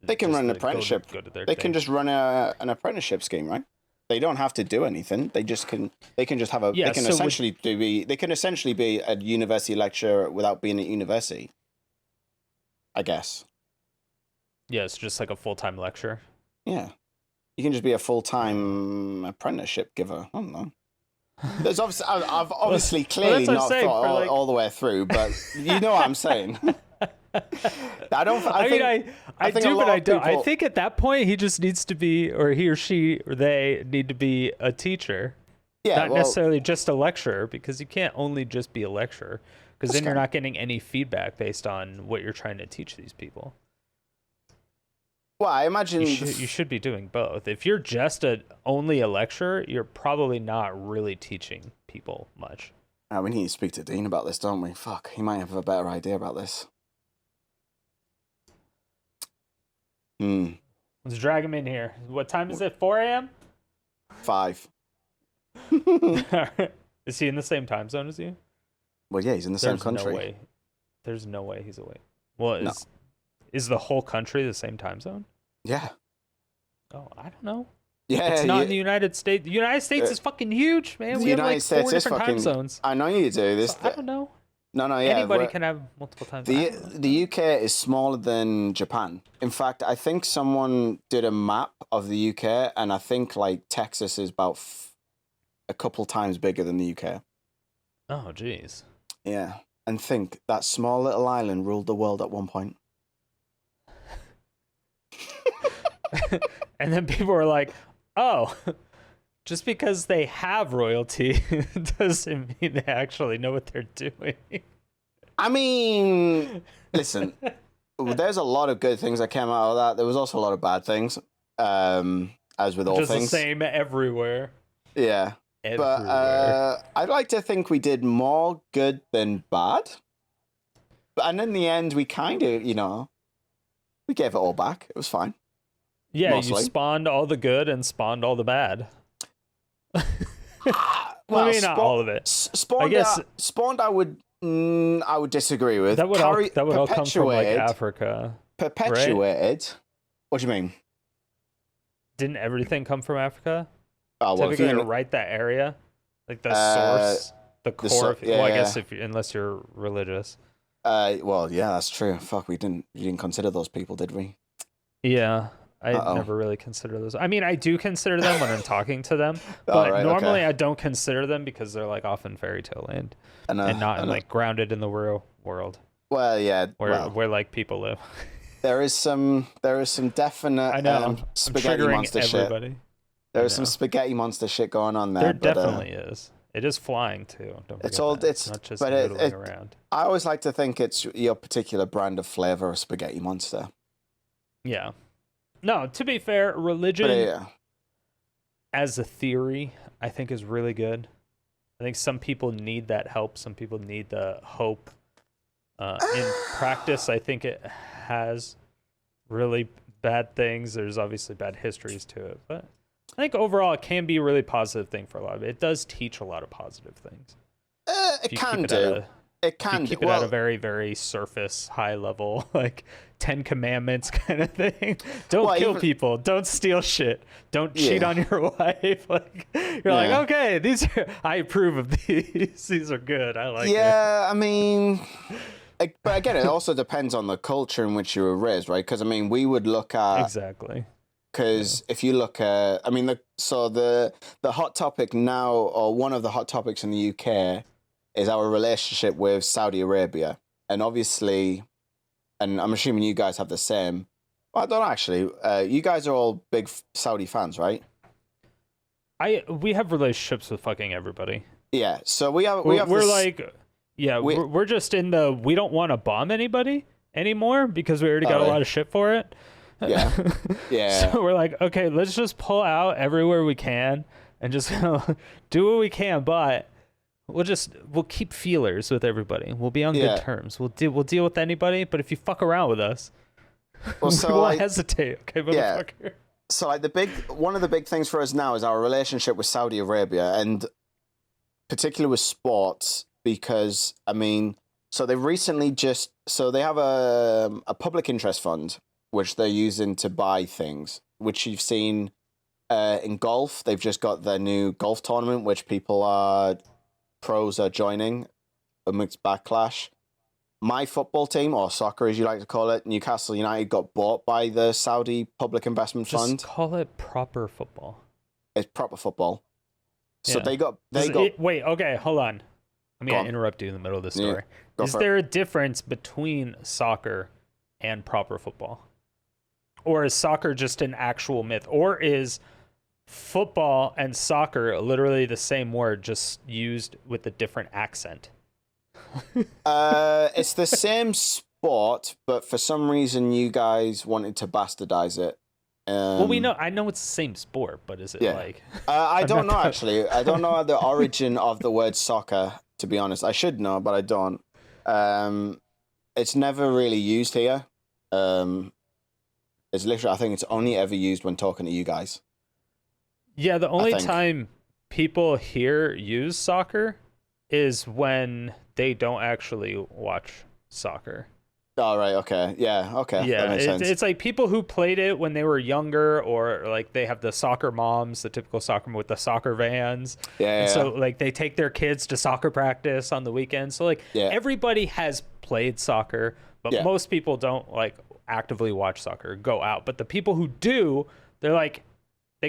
They can run an apprenticeship. They can just run an apprenticeship scheme, right? They don't have to do anything. They just can. They can just have a. Yeah, they can essentially be. They can essentially be a university lecturer without being at university. I guess. Yeah, it's just like a full-time lecturer. Yeah, you can just be a full-time apprenticeship giver. I don't know. There's obviously, I've obviously clearly not thought all the way through, but you know what I'm saying. I don't. I do, but I don't. I think at that point he just needs to be, or he or she or they need to be a teacher. Yeah, not necessarily just a lecturer, because you can't only just be a lecturer, because then you're not getting any feedback based on what you're trying to teach these people. Well, I imagine you should be doing both. If you're just only a lecturer, you're probably not really teaching people much. We need to speak to Dean about this, don't we? Fuck, he might have a better idea about this. Let's drag him in here. What time is it? 4 a.m.? 5. Is he in the same time zone as you? Well, yeah, he's in the same country. No way. There's no way he's awake. Well, is the whole country the same time zone? Yeah. Oh, I don't know. Yeah, it's not in the United States. The United States is fucking huge, man. We have like 4 different time zones. I know you do. This. So, I don't know. No, yeah. Anybody can have multiple time zones. The UK is smaller than Japan. In fact, I think someone did a map of the UK, and I think like Texas is about a couple times bigger than the UK. Oh, jeez. Yeah, and think that small little island ruled the world at one point. And then people were like, oh, just because they have royalty doesn't mean they actually know what they're doing. I mean, listen, there's a lot of good things that came out of that. There was also a lot of bad things, as with all things. Just the same everywhere. Yeah. Everywhere. But I'd like to think we did more good than bad. And in the end, we kind of, we gave it all back. It was fine. Yeah, mostly. You spawned all the good and spawned all the bad. Well, not all of it. Spawned. I would disagree with. That would all come from like Africa. Perpetuated. Right? What do you mean? Didn't everything come from Africa? Oh, well, typically, right that area, like the source, the core. I guess unless you're religious. Well, yeah, that's true. Fuck, we didn't consider those people, did we? Yeah. I never really consider those. I mean, I do consider them when I'm talking to them, but normally I don't consider them because they're like off in fairy tale land and not like grounded in the real world. Well, yeah, where like people live. There is some definite spaghetti monster everybody. Shit. There is some spaghetti monster shit going on there. There definitely is. It is flying too. Don't forget it's not just noodling around. I always like to think it's your particular brand of flavor of spaghetti monster. Yeah. No, to be fair, religion as a theory, I think is really good. I think some people need that help. Some people need the hope. In practice, I think it has really bad things. There's obviously bad histories to it, but I think overall it can be a really positive thing for a lot of it. It does teach a lot of positive things. It can do. It can keep it at a very, very surface, high level, like 10 Commandments kind of thing. Don't kill people. Don't steal shit. Don't cheat on your wife. Like you're like, okay, I approve of these. These are good. I like it. Yeah, I mean, but again, it also depends on the culture in which you were raised, right? Because I mean, we would look at exactly. Because if you look at, I mean, the hot topic now, or one of the hot topics in the UK, is our relationship with Saudi Arabia. And obviously, and I'm assuming you guys have the same. Well, I don't actually. You guys are all big Saudi fans, right? We have relationships with fucking everybody. Yeah, so we're just in the we don't want to bomb anybody, anymore because we already got a lot of shit for it. Yeah. Yeah. So we're like, okay, let's just pull out everywhere we can and just do what we can, but we'll keep feelers with everybody. We'll be on good terms. We'll deal with anybody, but if you fuck around with us, we won't hesitate. Okay, motherfucker. Yeah. So like one of the big things for us now is our relationship with Saudi Arabia, and particularly with sports, because I mean, so they recently they have a public interest fund which they're using to buy things, which you've seen in golf. They've just got their new golf tournament, which pros are joining amidst backlash. My football team, or soccer as you like to call it, Newcastle United, got bought by the Saudi Public Investment Fund. Just call it proper football. It's proper football. So yeah. Wait, okay, hold on. Let me interrupt you in the middle of the story. Yeah, is there a difference between soccer and proper football? Or is soccer just an actual myth? Or is football and soccer literally the same word, just used with a different accent? It's the same sport, but for some reason you guys wanted to bastardize it. Well, I know it's the same sport, but is it like... I don't know, actually. I don't know the origin of the word soccer, to be honest. I should know, but I don't. It's never really used here. It's literally, I think it's only ever used when talking to you guys. Yeah, the only time people here use soccer is when they don't actually watch soccer. Oh, right, okay. Yeah, okay. Yeah, that makes sense. It's like people who played it when they were younger, or like they have the soccer moms, the typical soccer with the soccer vans. Yeah, and so like they take their kids to soccer practice on the weekends. So like everybody has played soccer, but most people don't like actively watch soccer, go out. But the people who do, they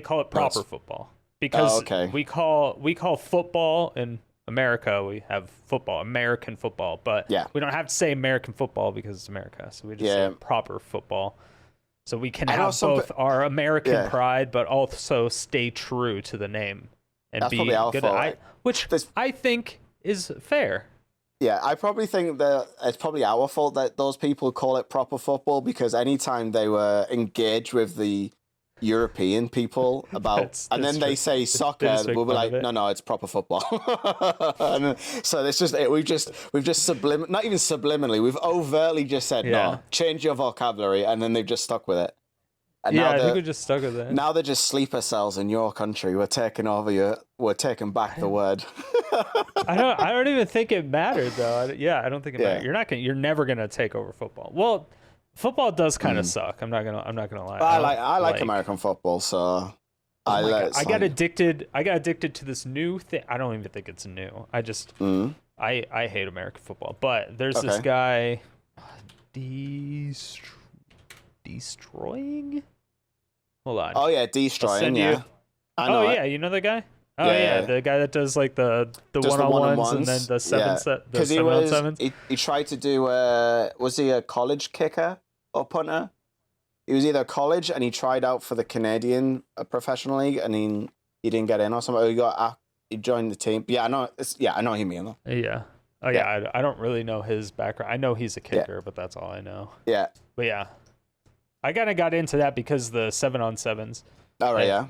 call it proper football, because we call football in America, we have American football, but we don't have to say American football because it's America, so we just say proper football, so we can have both our American pride but also stay true to the name and be good at which I think is fair. Yeah, I probably think that it's probably our fault that those people call it proper football, because anytime they were engaged with the European people about, and then they say soccer, we'll be like, no, it's proper football. So it's just we've just not even subliminally, we've overtly just said no, change your vocabulary, and then they've just stuck with it. And I think we just stuck with it. Now they're just sleeper cells in your country. We're taking over we're taking back the word. I don't even think it mattered though. I don't think it mattered. You're never gonna take over football. Well, football does kind of suck. I'm not gonna lie. I like American football, so I got addicted to this new thing. I don't even think it's new. I just I hate American football. But there's this guy destroying. Hold on. Oh yeah, destroying. Yeah. You know that guy. Oh yeah, the guy that does like the one-on-ones and then the set. Because he tried to do was he a college kicker or punter? He was either college and he tried out for the Canadian professional league and he didn't get in or something. He joined the team. Yeah, I know. I know him. You know. Yeah. Oh yeah. I don't really know his background. I know he's a kicker, but that's all I know. Yeah. But yeah, I kind of got into that because the 7-on-7s. All right.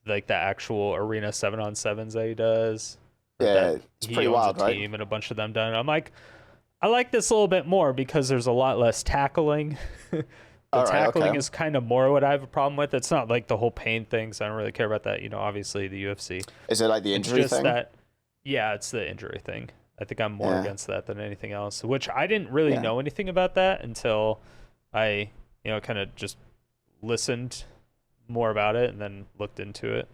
Like the actual arena 7-on-7s that he does. Yeah, it's pretty wild, right? Team and a bunch of them done. I'm like, I like this a little bit more because there's a lot less tackling. Tackling is kind of more what I have a problem with. It's not like the whole pain thing, so I don't really care about that. Obviously the UFC. Is it like the injury thing? It's the injury thing. I think I'm more against that than anything else, which I didn't really know anything about that until I, kind of just listened more about it and then looked into it.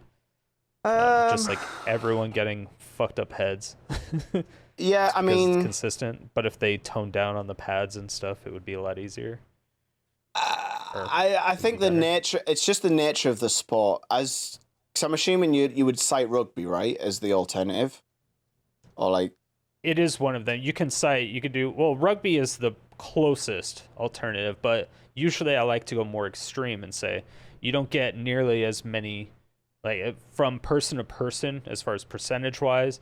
Just like everyone getting fucked up heads. Yeah, I mean, it's consistent, but if they toned down on the pads and stuff, it would be a lot easier. I think it's just the nature of the sport. Because I'm assuming you would cite rugby, right, as the alternative, or like. It is one of them. You could do, rugby is the closest alternative, but usually I like to go more extreme and say you don't get nearly as many, like from person to person, as far as percentage wise,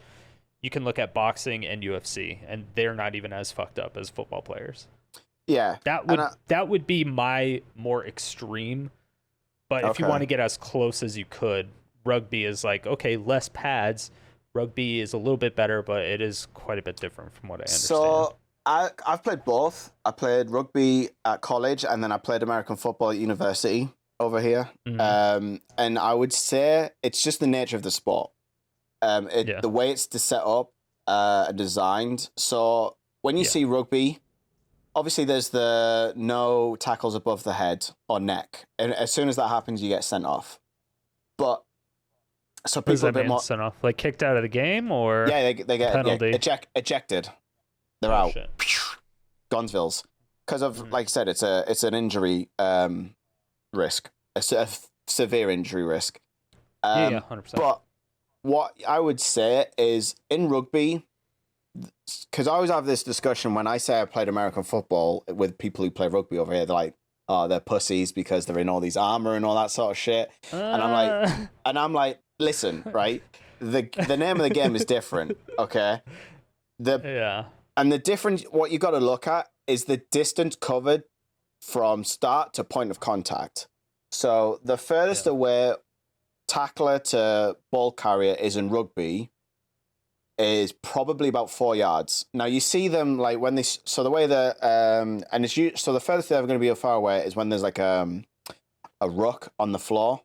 you can look at boxing and UFC and they're not even as fucked up as football players. Yeah. That would be my more extreme. But if you want to get as close as you could, rugby is like, okay, less pads. Rugby is a little bit better, but it is quite a bit different from what I understand. So I've played both. I played rugby at college, and then I played American football at university over here. Mm-hmm. And I would say it's just the nature of the sport. The way it's set up and designed. So when you see rugby, obviously there's the no tackles above the head or neck. And as soon as that happens, you get sent off. But so people what does that mean, sent off? Like kicked out of the game, or they get penalty? Ejected. They're out. Shit. Gonzvilles. Because of, like I said, it's an injury risk, a severe injury risk. 100%. But what I would say is in rugby, because I always have this discussion when I say I played American football with people who play rugby over here. They're like, "Oh, they're pussies because they're in all these armor and all that sort of shit." And I'm like, listen, right? The name of the game is different, okay? And the difference, what you got to look at is the distance covered from start to point of contact. So the furthest away tackler to ball carrier is in rugby is probably about 4 yards. Now you see them like when they, so the way that, and it's so the furthest they're ever going to be far away is when there's like a ruck on the floor.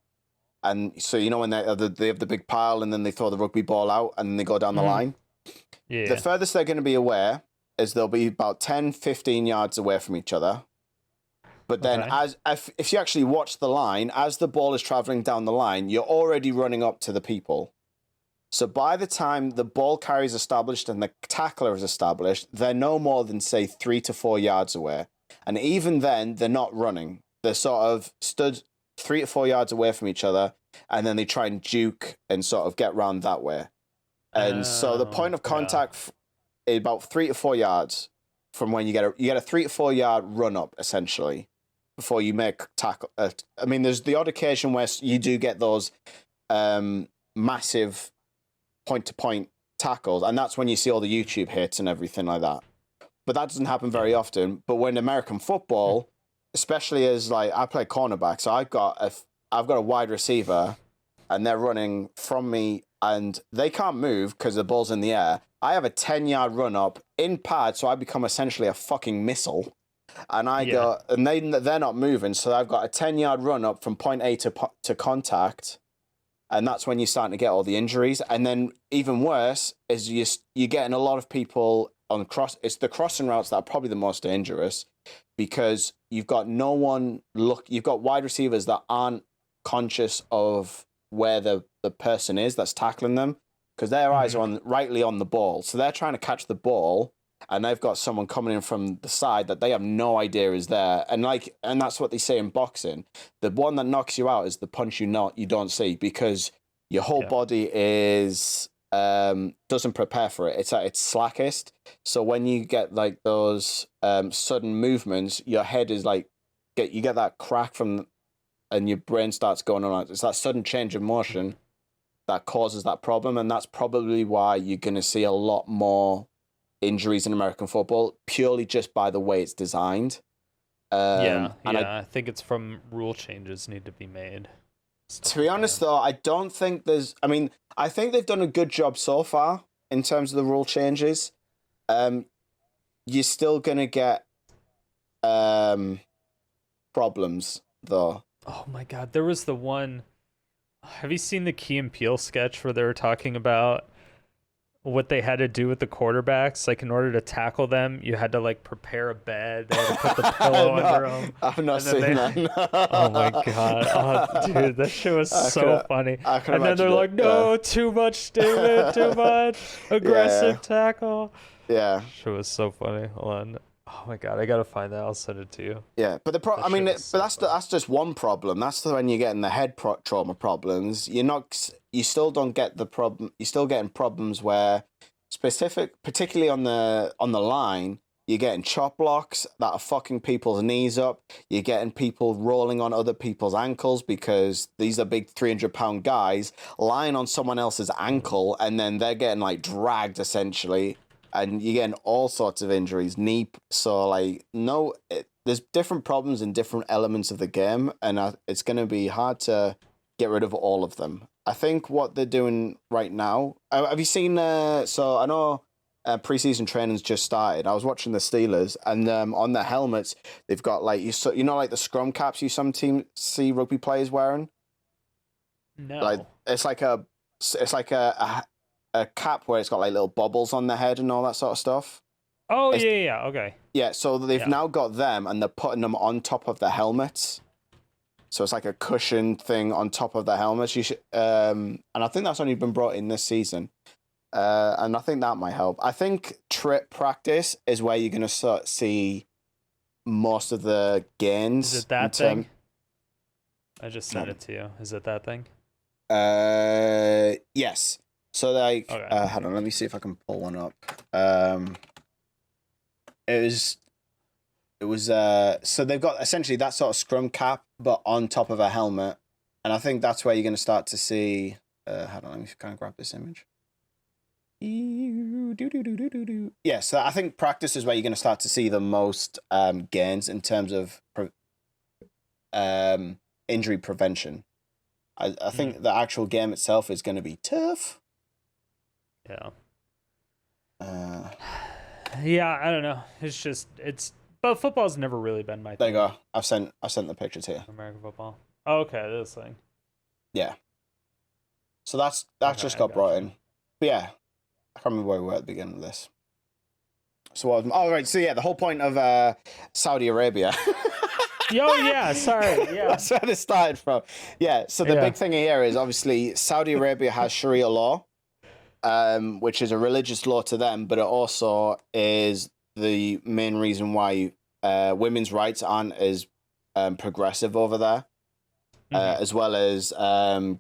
And so, you know, when they have the big pile and then they throw the rugby ball out and then they go down the line. Yeah. The furthest they're going to be away is they'll be about 10, 15 yards away from each other. But then if you actually watch the line, as the ball is traveling down the line, you're already running up to the people. So by the time the ball carrier is established and the tackler is established, they're no more than, say, 3 to 4 yards away. And even then, they're not running. They're sort of stood 3 to 4 yards away from each other, and then they try and juke and sort of get round that way. And so the point of contact is about 3 to 4 yards from when you get a 3 to 4 yard run up, essentially, before you make tackle. I mean, there's the odd occasion where you do get those massive point-to-point tackles, and that's when you see all the YouTube hits and everything like that. But that doesn't happen very often. But when American football, especially as like I play cornerback, so I've got a wide receiver, and they're running from me, and they can't move because the ball's in the air. I have a 10-yard run up in pad, so I become essentially a fucking missile. And I go, and they're not moving, so I've got a 10-yard run up from point A to contact, and that's when you're starting to get all the injuries. And then even worse is you're getting a lot of people on it's the crossing routes that are probably the most dangerous, because you've got you've got wide receivers that aren't conscious of where the person is that's tackling them, because their eyes are rightly on the ball. So they're trying to catch the ball, and they've got someone coming in from the side that they have no idea is there. And that's what they say in boxing. The one that knocks you out is the punch you don't see, because your whole body is doesn't prepare for it. It's at its slackest. So when you get like those sudden movements, your head is like you get that crack and your brain starts going on. It's that sudden change of motion that causes that problem, and that's probably why you're going to see a lot more injuries in American football, purely just by the way it's designed. I think it's from rule changes need to be made. To be honest, though, I don't think I think they've done a good job so far in terms of the rule changes. You're still going to get problems, though. Oh my God, there was the one. Have you seen the Key and Peele sketch where they were talking about what they had to do with the quarterbacks? Like, in order to tackle them, you had to like prepare a bed. They had to put the pillow under them. I've not seen that. No. Oh my God, dude, that shit was so funny. And then they're like, "No, too much, David, too much aggressive tackle." Yeah, shit was so funny. Hold on. Oh my God, I gotta find that. I'll send it to you. Yeah, but that's just one problem. That's when you're getting the head trauma problems. You still don't get the problem. You're still getting problems where particularly on the line, you're getting chop blocks that are fucking people's knees up. You're getting people rolling on other people's ankles because these are big 300-pound guys lying on someone else's ankle, and then they're getting like dragged essentially. and you're getting all sorts of injuries, knee. So like, no, there's different problems in different elements of the game, and it's going to be hard to get rid of all of them. I think what they're doing right now. Have you seen? So I know preseason training's just started. I was watching the Steelers, and on their helmets they've got like you know like the scrum caps you some team see rugby players wearing. No, like it's like a cap where it's got like little bubbles on the head and all that sort of stuff. Oh, yeah, okay. Yeah, so they've now got them, and they're putting them on top of the helmets. So it's like a cushion thing on top of the helmets. You should, and I think that's only been brought in this season. And I think that might help. I think trip practice is where you're going to see most of the gains. Is it that thing? I just sent it to you. Is it that thing? Yes. So like, okay. Hold on, let me see if I can pull one up. It was so they've got essentially that sort of scrum cap, but on top of a helmet, and I think that's where you're going to start to see. Hold on, let me kind of grab this image. Yeah, so I think practice is where you're going to start to see the most gains in terms of injury prevention. I think the actual game itself is going to be tough. Yeah. Yeah, I don't know. But football's never really been my thing. There you go. I've sent the picture to you. American football. Oh, okay, this thing. Yeah. So that's just got brought in. But yeah, I can't remember where we were at the beginning of this. So right. So yeah, the whole point of Saudi Arabia. Oh yeah, sorry. Yeah, that's where this started from. Yeah. So the big thing here is obviously Saudi Arabia has Sharia law, which is a religious law to them, but it also is the main reason why women's rights aren't as progressive over there, as well as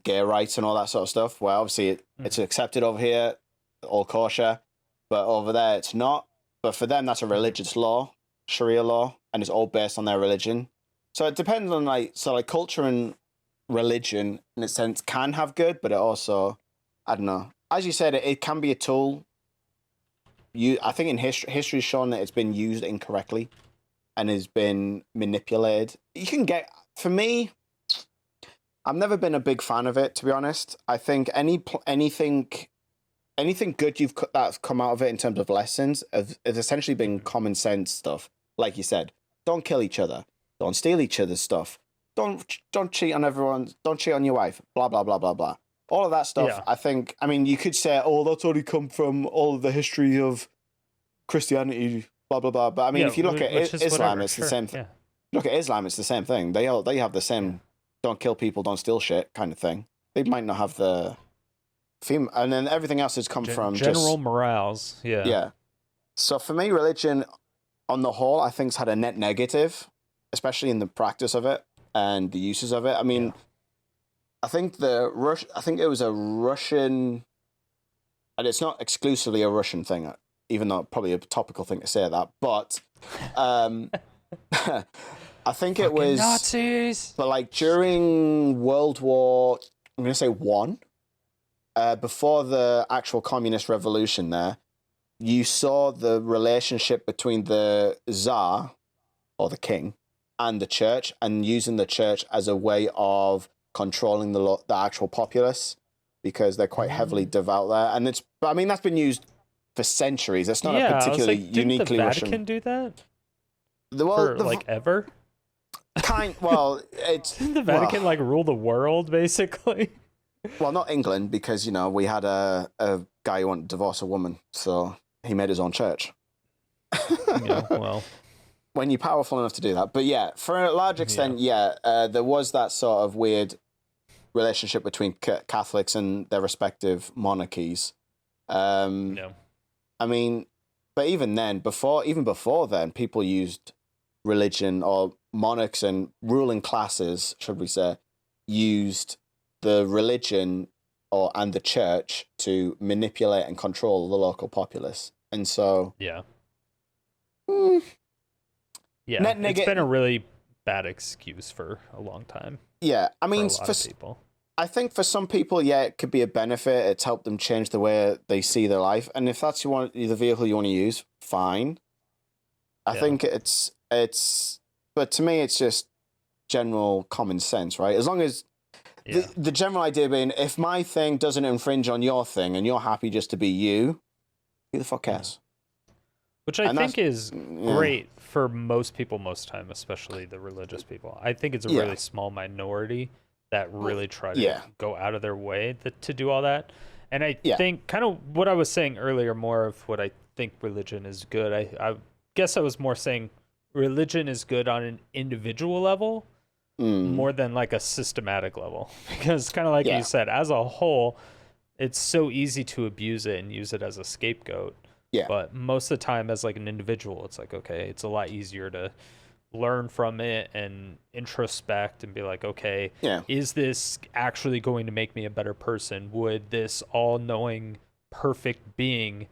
gay rights and all that sort of stuff. Well, obviously it's accepted over here, all kosher, but over there it's not. But for them, that's a religious law, Sharia law, and it's all based on their religion. So it depends on like culture and religion in a sense can have good, but it also, I don't know. As you said, it can be a tool. I think in history has shown that it's been used incorrectly and has been manipulated. You can get, for me, I've never been a big fan of it, to be honest. I think anything good that's come out of it in terms of lessons has essentially been common sense stuff. Like you said, don't kill each other, don't steal each other's stuff, don't cheat on everyone, don't cheat on your wife, blah blah blah blah blah. All of that stuff, I mean, you could say, oh, that's only come from all of the history of Christianity, blah, blah, blah. But I mean, if you look at Islam, it's the same thing. Look at Islam, it's the same thing. They have the same don't kill people, don't steal shit kind of thing. They might not have the theme. And then everything else has come from general morals. Yeah. Yeah. So for me, religion on the whole, I think, has had a net negative, especially in the practice of it and the uses of it. I mean, I think it was a Russian, and it's not exclusively a Russian thing, even though probably a topical thing to say that, but I think it was Nazis. But like during World War, I'm going to say one, before the actual communist revolution there, you saw the relationship between the Tsar, or the king, and the church, and using the church as a way of controlling the actual populace, because they're quite heavily devout there, and that's been used for centuries. It's not a particularly uniquely Russian. Didn't the Vatican do that? Well, ever? It's didn't the Vatican rule the world basically? Well, not England, because we had a guy who wanted to divorce a woman, so he made his own church. Well. When you're powerful enough to do that. But yeah, for a large extent, there was that sort of weird relationship between Catholics and their respective monarchies. I mean, but even before then, people used religion, or monarchs and ruling classes, should we say, used the religion and the church to manipulate and control the local populace. And so... Yeah. Yeah, it's been a really bad excuse for a long time. Yeah, I mean, for a lot of people. I think for some people, yeah, it could be a benefit. It's helped them change the way they see their life. And if that's the vehicle you want to use, fine. I think but to me, it's just general common sense, right? As long as the general idea being, if my thing doesn't infringe on your thing and you're happy just to be you, who the fuck cares? Which I think is great for most people most time, especially the religious people. I think it's a really small minority that really try to go out of their way to do all that. And I think kind of what I was saying earlier, more of what I think religion is good. I guess I was more saying religion is good on an individual level more than like a systematic level. Because kind of like you said, as a whole, it's so easy to abuse it and use it as a scapegoat. Yeah. But most of the time as like an individual, it's like, okay, it's a lot easier to learn from it and introspect and be like, okay, is this actually going to make me a better person? Would this all-knowing, perfect being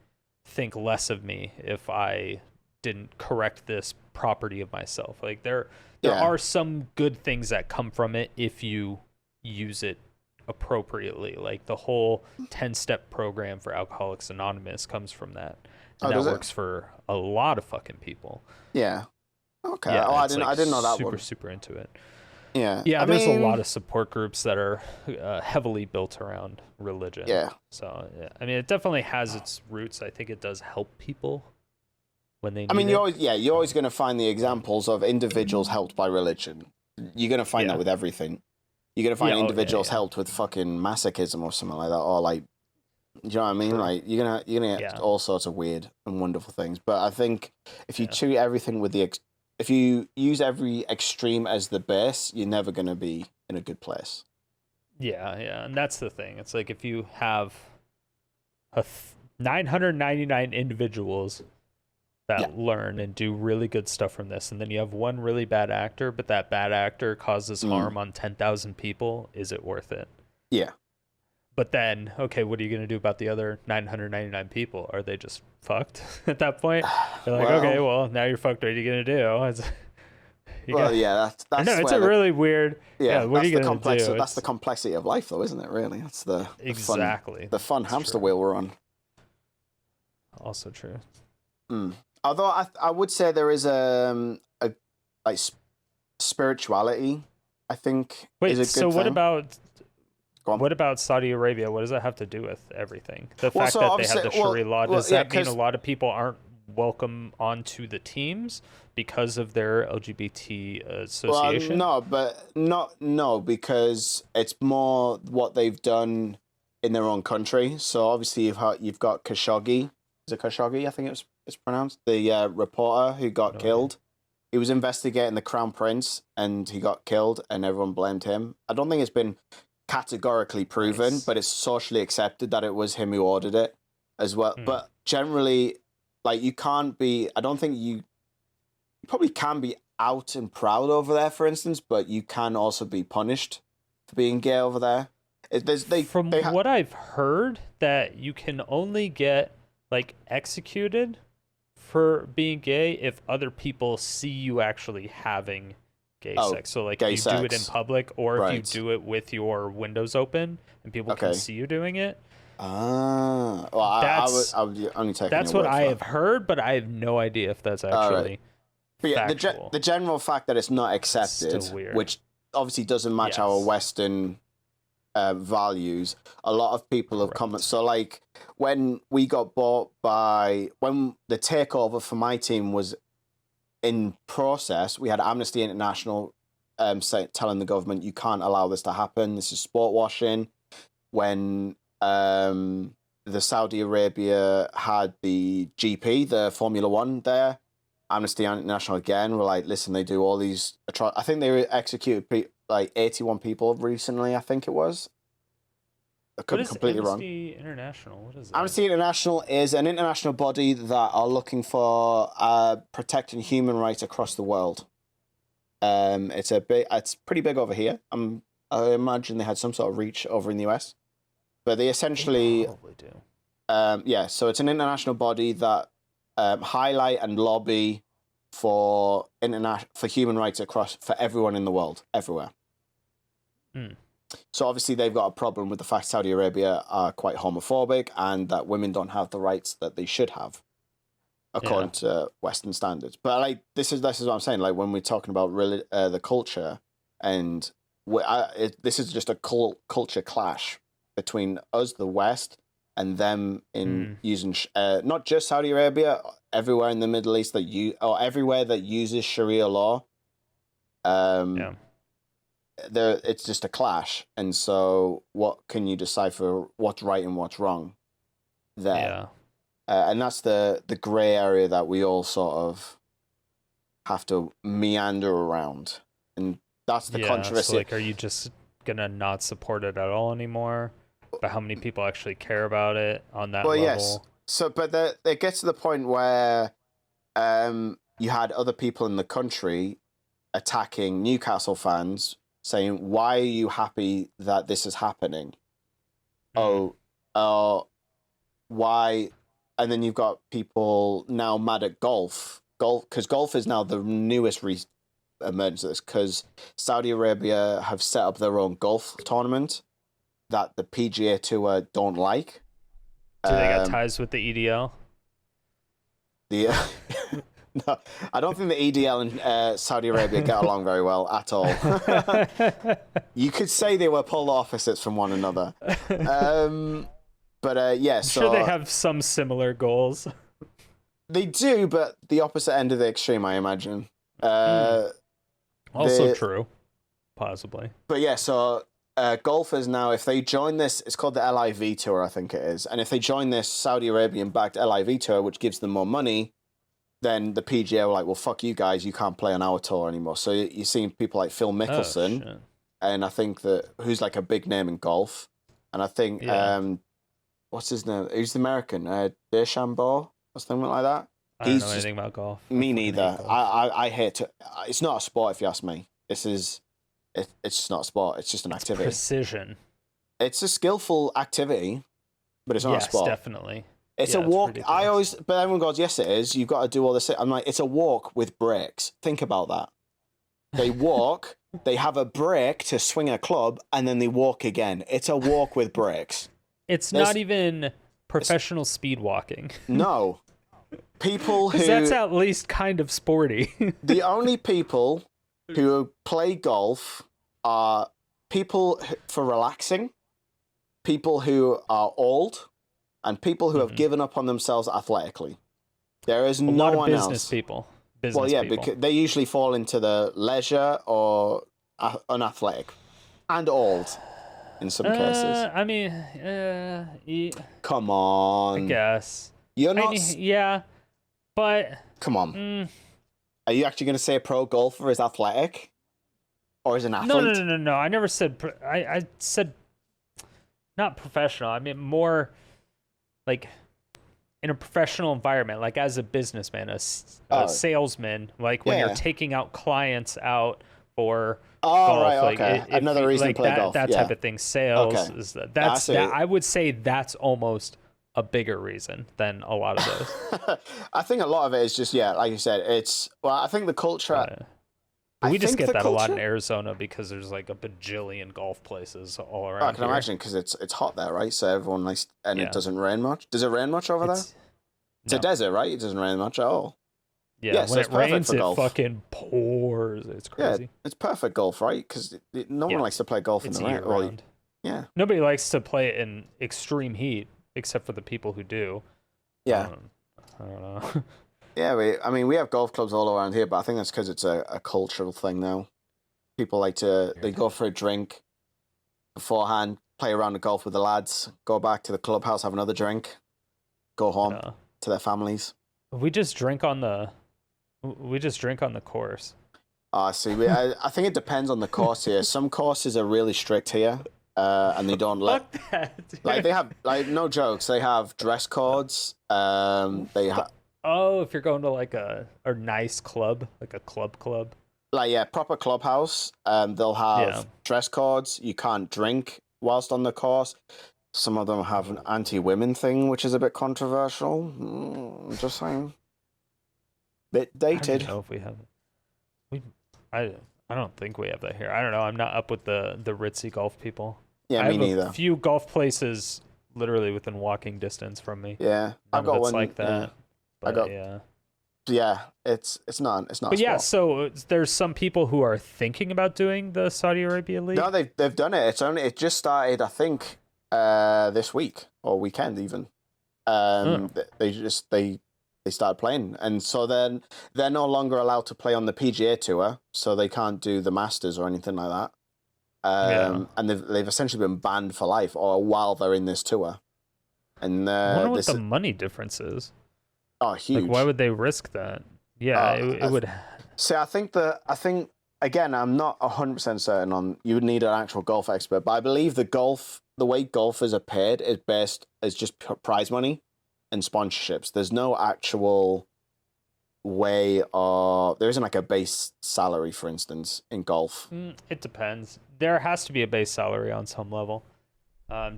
think less of me if I didn't correct this property of myself? Like there are some good things that come from it if you use it appropriately. Like the whole 10-step program for Alcoholics Anonymous comes from that. And that works for a lot of fucking people. Yeah. Okay. Yeah, I didn't know that one. Super into it. Yeah. Yeah, there's a lot of support groups that are heavily built around religion. Yeah. So, I mean, it definitely has its roots. I think it does help people when they need you're always going to find the examples of individuals helped by religion. You're going to find that with everything. You're going to find individuals helped with fucking masochism or something like that, or like, do you know what I mean? Like you're gonna get all sorts of weird and wonderful things. But I think if you treat everything with if you use every extreme as the base, you're never gonna be in a good place. Yeah, and that's the thing. It's like if you have 999 individuals that learn and do really good stuff from this, and then you have one really bad actor, but that bad actor causes harm on 10,000 people, is it worth it? Yeah. But then, okay, what are you going to do about the other 999 people? Are they just fucked at that point? They're like, okay, well, now you're fucked. What are you going to do? That's no, it's a really weird. Yeah, what are you going to do? That's the complexity of life, though, isn't it? Really, that's the fun that's hamster true. wheel we're on. Also true. Although I would say there is a like spirituality, I think. Wait, is a good so thing. What about Saudi Arabia? What does that have to do with everything? The fact that they have the Sharia law, does that mean a lot of people aren't welcome onto the teams because of their LGBT association? No, because it's more what they've done in their own country. So obviously you've got Khashoggi. Is it Khashoggi? I think it's pronounced. The reporter who got killed. He was investigating the Crown Prince and he got killed and everyone blamed him. I don't think it's been categorically proven, but it's socially accepted that it was him who ordered it as well. But generally, like you can't be, I don't think you probably can be out and proud over there, for instance, but you can also be punished for being gay over there. What I've heard, that you can only get like executed for being gay if other people see you actually having gay sex. So like if you do it in public, or if you do it with your windows open and people can see you doing it. Well, I would only take. That's what I have heard, but I have no idea if that's actually. But yeah, the general fact that it's not accepted, which obviously doesn't match our Western values. A lot of people have commented. So like when we got bought when the takeover for my team was in process, we had Amnesty International telling the government, you can't allow this to happen. This is sport washing. When the Saudi Arabia had the GP, the Formula One there, Amnesty International again were like, listen, they do all these. I think they executed like 81 people recently. I think it was. I could be completely wrong. Amnesty International? What is that? Amnesty International is an international body that are looking for protecting human rights across the world. It's pretty big over here. I imagine they had some sort of reach over in the US, but they essentially probably do. So it's an international body that highlight and lobby for human rights for everyone in the world, everywhere. So obviously they've got a problem with the fact Saudi Arabia are quite homophobic and that women don't have the rights that they should have, according to Western standards. But like this is what I'm saying. Like when we're talking about really the culture, and this is just a culture clash between us, the West, and them in using not just Saudi Arabia, everywhere in the Middle East everywhere that uses Sharia law. It's just a clash, and so what can you decipher what's right and what's wrong there? And that's the gray area that we all sort of have to meander around, and that's the controversy. So like, are you just gonna not support it at all anymore? But how many people actually care about it on that level? Yes. So, but it gets to the point where you had other people in the country attacking Newcastle fans, saying, "Why are you happy that this is happening? Why?" And then you've got people now mad at golf, because golf is now the newest emergence of this, because Saudi Arabia have set up their own golf tournament that the PGA Tour don't like. Do they got ties with the EDL? No, I don't think the EDL and Saudi Arabia get along very well at all. You could say they were polar opposites from one another. But yeah, so I'm sure they have some similar goals. They do, but the opposite end of the extreme, I imagine. Also true, possibly. But yeah, so golfers now, if they join this, it's called the LIV Tour, I think it is. And if they join this Saudi Arabian-backed LIV Tour, which gives them more money, then the PGA were like, well, fuck you guys, you can't play on our tour anymore. So you're seeing people like Phil Mickelson, and I think who's like a big name in golf. And I think, what's his name? Who's the American? DeChambeau or something like that? I don't know anything about golf. Me neither. I hate it. It's not a sport, if you ask me. It's just not a sport. It's just an activity. Precision. It's a skillful activity, but it's not a sport. Yes, definitely. It's a walk. But everyone goes, yes, it is. You've got to do all this. I'm like, it's a walk with breaks. Think about that. They walk, they have a break to swing a club, and then they walk again. It's a walk with breaks. It's not even professional speed walking. No. People who... That's at least kind of sporty. The only people who play golf are people for relaxing, people who are old, and people who have given up on themselves athletically. There is no one else. Business people. Because they usually fall into the leisure or unathletic and old in some cases. I mean, come on. I guess. You're not. But come on. Are you actually going to say a pro golfer is athletic, or is an athlete? No. I never said. I said not professional. I mean more like in a professional environment, like as a businessman, a salesman, like when you're taking out clients out for golf. Right, like okay. Another reason to play golf. That type of thing. Sales is that. I would say that's almost a bigger reason than a lot of those. I think a lot of it is just, like you said, I think the culture... we just get that a lot in Arizona because there's like a bajillion golf places all around. I can imagine because it's hot there, right? So everyone likes, and it doesn't rain much. Does it rain much over there? It's a desert, right? It doesn't rain much at all. Yeah, when it rains, it fucking pours. It's crazy. Yeah, it's perfect golf, right? Because no one likes to play golf in the rain. Well, nobody likes to play it in extreme heat, except for the people who do. Yeah. I don't know. Yeah, we have golf clubs all around here, but I think that's because it's a cultural thing now. People they go for a drink beforehand, play around the golf with the lads, go back to the clubhouse, have another drink, go home to their families. We just drink on the course. See, I think it depends on the course here. Some courses are really strict here. And they don't let like they have no jokes. They have dress codes. They have. Oh, if you're going to like a nice club, like a club. Like proper clubhouse. They'll have dress codes. You can't drink whilst on the course. Some of them have an anti-women thing, which is a bit controversial. Just saying. Bit dated. I don't know if we have. I don't think we have that here. I don't know. I'm not up with the ritzy golf people. Yeah, me neither. I have a few golf places literally within walking distance from me. Yeah, I've got one like that. Yeah. But yeah, it's not. But yeah, so there's some people who are thinking about doing the Saudi Arabia League. No, they've done it. It just started, I think, this week or weekend even. They started playing, and so then they're no longer allowed to play on the PGA Tour, so they can't do the Masters or anything like that. And they've essentially been banned for life, or while they're in this tour. And I wonder what the money difference is. Oh, huge! Like, why would they risk that? Yeah, it would. See, I think again, I'm not 100% certain on. You would need an actual golf expert, but I believe the way golfers are paid is just prize money and sponsorships. There's no actual way, or there isn't like a base salary, for instance, in golf. It depends. There has to be a base salary on some level,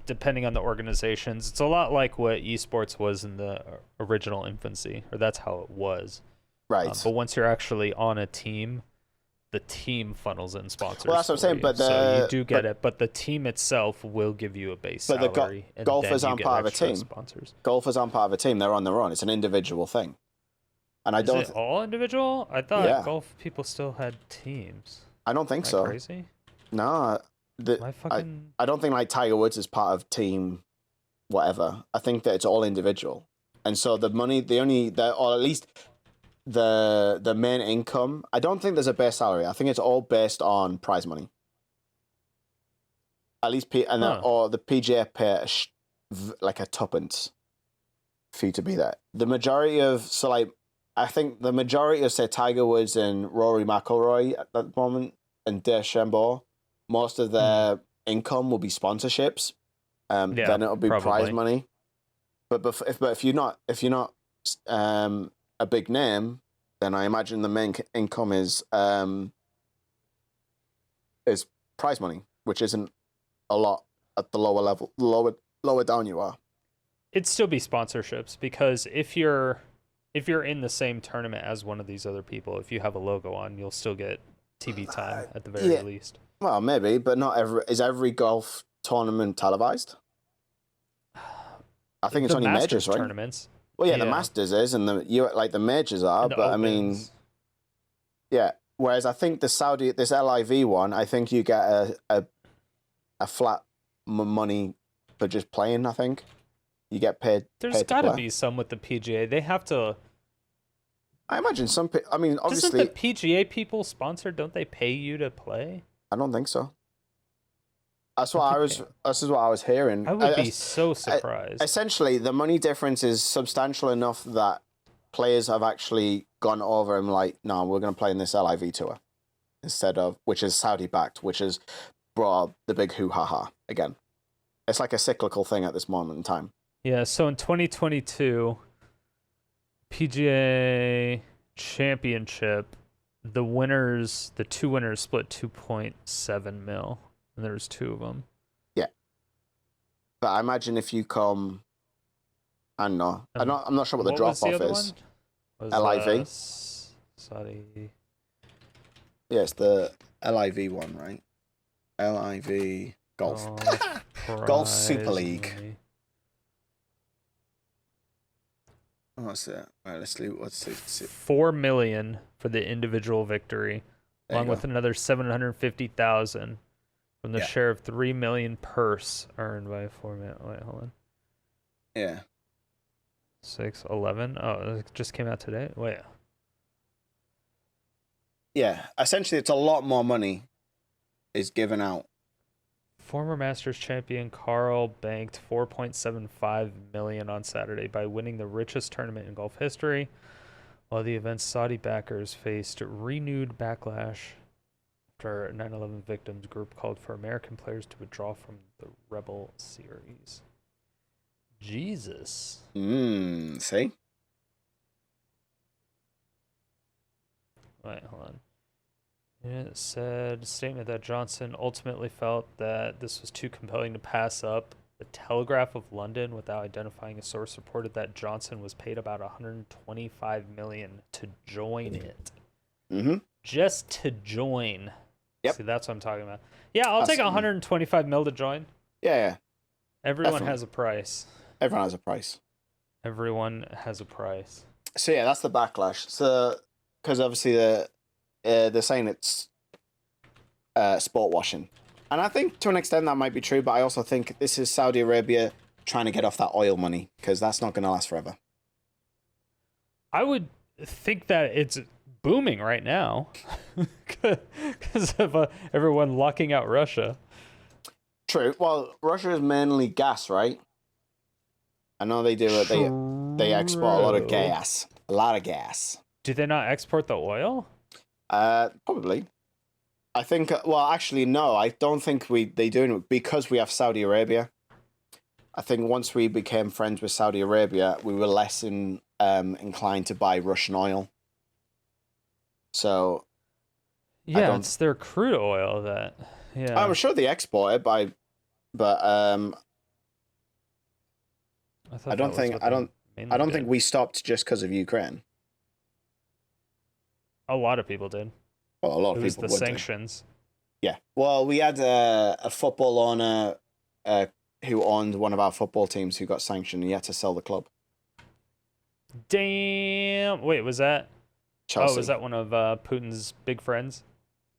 depending on the organizations. It's a lot like what esports was in the original infancy, or that's how it was. Right. But once you're actually on a team, the team funnels in sponsors. Well, that's what I'm saying. But so you do get it. But the team itself will give you a base salary. But golfers aren't part of a team. Sponsors. Golfers aren't part of a team. They're on their own. It's an individual thing. And I don't. Is it all individual? I thought golf people still had teams. I don't think so. Crazy. No, I don't think like Tiger Woods is part of team, whatever. I think that it's all individual, and so the money, or at least the main income. I don't think there's a base salary. I think it's all based on prize money. At least, or the PGA pay like a tuppence for you to be there. The majority of I think the majority of, say, Tiger Woods and Rory McIlroy at that moment, and DeChambeau, most of their income will be sponsorships. Then it'll be prize money. But if you're not a big name, then I imagine the main income is prize money, which isn't a lot at the lower level. Lower down you are. It'd still be sponsorships, because if you're in the same tournament as one of these other people, if you have a logo on, you'll still get TV time at the very least. Well, maybe, but not every. Is every golf tournament televised? I think it's only majors, right? Tournaments. Well, the Masters is, and the majors are, but Opens. I mean, yeah. Whereas I think this LIV one, I think you get a flat money for just playing. I think you get paid. There's got to be some with the PGA. They have to. I imagine some. I mean, obviously, doesn't the PGA people sponsor? Don't they pay you to play? I don't think so. This is what I was hearing. I would be so surprised. Essentially, the money difference is substantial enough that players have actually gone over and like, no, we're going to play in this LIV tour instead of, which is Saudi backed, which has brought the big hoo-ha-ha again. It's like a cyclical thing at this moment in time. Yeah, so in 2022, PGA Championship, the two winners split 2.7 mil, and there was two of them. Yeah, but I imagine if you come, I don't know. I'm not sure what the drop off is. LIV. Saudi. Yeah, it's the LIV one, right? LIV Golf. Golf Super League. Money. What's it? All right, let's see. What's it? 4 million for the individual victory, along with another 750,000 from the share of 3 million purse earned by 4 million. Wait, hold on. Yeah. 6/11. Oh, it just came out today. Wait. Yeah, essentially, it's a lot more money is given out. Former Masters champion Carl banked 4.75 million on Saturday by winning the richest tournament in golf history, while the event's Saudi backers faced renewed backlash after 9/11 victims group called for American players to withdraw from the Rebel Series. Jesus. See? Wait, hold on. It said, statement that Johnson ultimately felt that this was too compelling to pass up. The Telegraph of London, without identifying a source, reported that Johnson was paid about $125 million to join it. Mm-hmm. Just to join. Yep. See, that's what I'm talking about. Yeah, I'll take $125 million to join. Yeah. Everyone definitely. has a price. Everyone has a price. Everyone has a price. So yeah, that's the backlash. So because obviously they're saying it's sport washing, and I think to an extent that might be true. But I also think this is Saudi Arabia trying to get off that oil money because that's not going to last forever. I would think that it's booming right now because of everyone locking out Russia. True. Well, Russia is mainly gas, right? I know they do it. They export a lot of gas. A lot of gas. Do they not export the oil? Probably. I think. Well, actually, no. I don't think they do it because we have Saudi Arabia. I think once we became friends with Saudi Arabia, we were less inclined to buy Russian oil. So. Yeah, it's their crude oil that. Yeah. I'm sure they export it but I don't think we stopped just because of Ukraine. A lot of people did. Well, a lot of people would. The sanctions. Yeah. Well, we had a football owner who owned one of our football teams who got sanctioned and he had to sell the club. Damn. Wait, was that? Chelsea. Oh, was that one of Putin's big friends?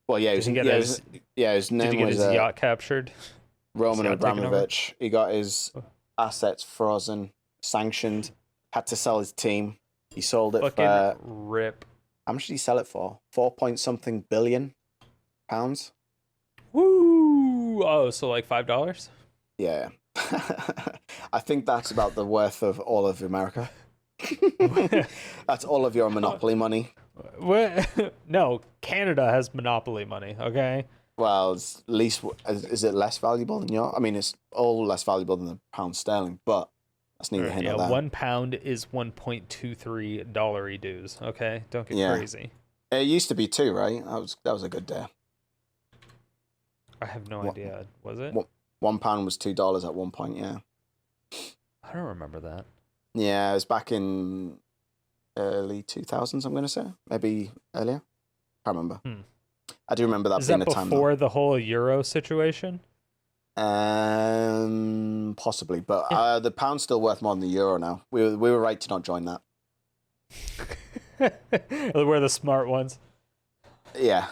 Well, yeah, his name did he get was his yacht captured? Roman Abramovich. He got his assets frozen, sanctioned, had to sell his team. He sold it for rip. How much did he sell it for? 4-point-something billion pounds. Woo! Oh, so like $5? Yeah. I think that's about the worth of all of America. That's all of your monopoly money. No, Canada has monopoly money, okay? Well, it's least is it less valuable than your? I mean, it's all less valuable than the pound sterling, but that's neither here nor there. 1 pound is $1.23 dues. Okay, don't get crazy. It used to be 2, right? That was a good day. I have no idea. Was it? £1 was $2 at one point. Yeah. I don't remember that. Yeah, it was back in early 2000s. I'm going to say maybe earlier. I can't remember. I do remember that being a time. Is that before the whole euro situation? Possibly, but the pound's still worth more than the euro now. We were right to not join that. We're the smart ones. Yeah,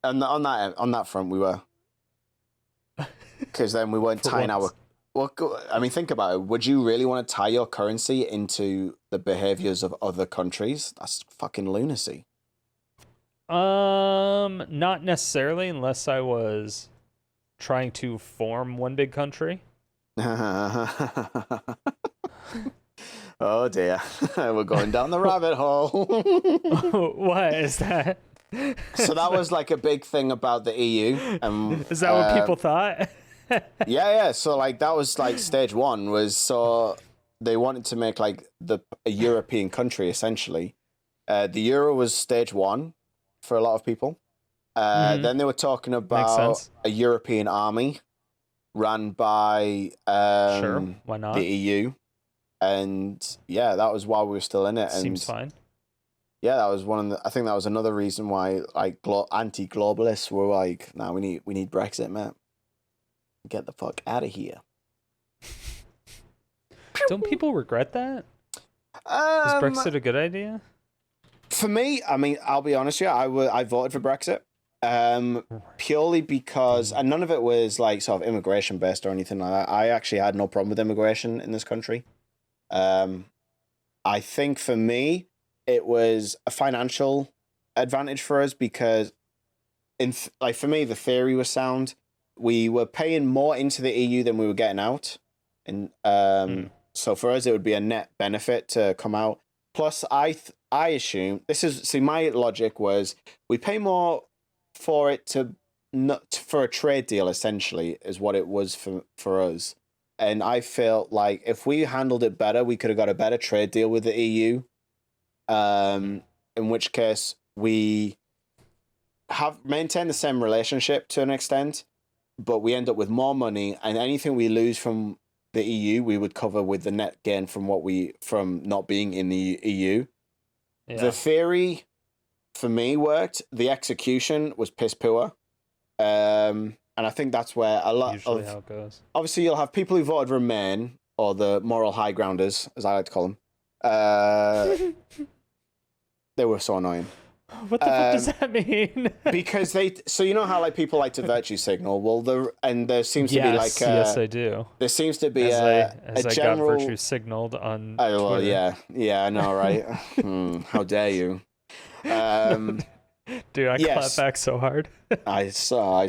and on that front, we were, because then we weren't tying our. Well, I mean, think about it. Would you really want to tie your currency into the behaviors of other countries? That's fucking lunacy. Not necessarily, unless I was trying to form one big country. Oh dear, we're going down the rabbit hole. What is that? So that was like a big thing about the EU. Is that what people thought? Yeah. So like that was like stage one was so they wanted to make like a European country essentially. The euro was stage one for a lot of people. Then they were talking about a European army run by sure, why not? the EU. And yeah, that was while we were still in it. And seems fine. Yeah, that was I think that was another reason why like anti-globalists were like, "Nah, we need Brexit, man. Get the fuck out of here." Don't people regret that? Is Brexit a good idea? For me, I mean, I'll be honest with you, I voted for Brexit. Purely because, and none of it was like sort of immigration based or anything like that. I actually had no problem with immigration in this country. I think for me, it was a financial advantage for us because, for me, the theory was sound. We were paying more into the EU than we were getting out, and so for us, it would be a net benefit to come out. Plus, I assume my logic was we pay more for it for a trade deal, essentially, is what it was for us. And I felt like if we handled it better, we could have got a better trade deal with the EU. In which case we have maintained the same relationship to an extent, but we end up with more money, and anything we lose from the EU, we would cover with the net gain from not being in the EU. Yeah. The theory for me worked. The execution was piss poor. And I think that's where a lot usually how it goes. Obviously, you'll have people who voted Remain, or the moral high grounders, as I like to call them. They were so annoying. What the fuck does that mean? Because so you know how like people like to virtue signal. Well, there seems to be like yes, I do. There seems to be as a I general got virtue signaled on. Oh well, Twitter. yeah, I know, right? How dare you? Dude, I clapped back so hard. I saw.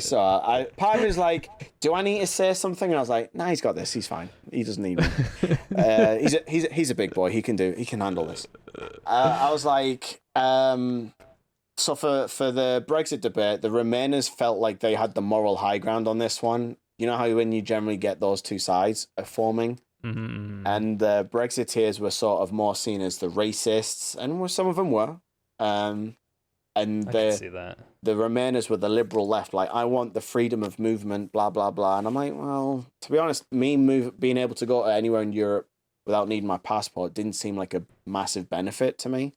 Part of me was like, do I need to say something? And I was like, nah, he's got this. He's fine. He doesn't need me. He's a big boy. He can handle this. I was like, so for the Brexit debate, the Remainers felt like they had the moral high ground on this one. You know how when you generally get those two sides forming? Mm-hmm. And the Brexiteers were sort of more seen as the racists, and some of them were. And I can see that. The Remainers were the liberal left, like, I want the freedom of movement, blah, blah, blah. And I'm like, well, to be honest, being able to go anywhere in Europe without needing my passport didn't seem like a massive benefit to me.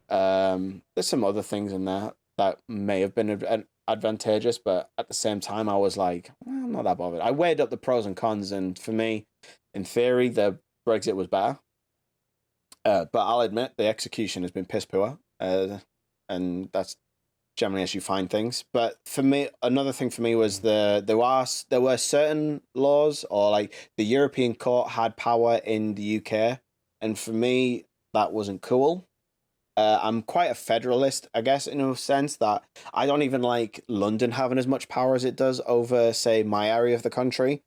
There's some other things in there that may have been advantageous, but at the same time, I was like, well, I'm not that bothered. I weighed up the pros and cons, and for me, in theory, the Brexit was better. But I'll admit, the execution has been piss poor. And that's generally as you find things. But for me, another thing for me was there were certain laws, or like the European Court had power in the UK, and for me that wasn't cool. I'm quite a federalist, I guess, in a sense that I don't even like London having as much power as it does over, say, my area of the country.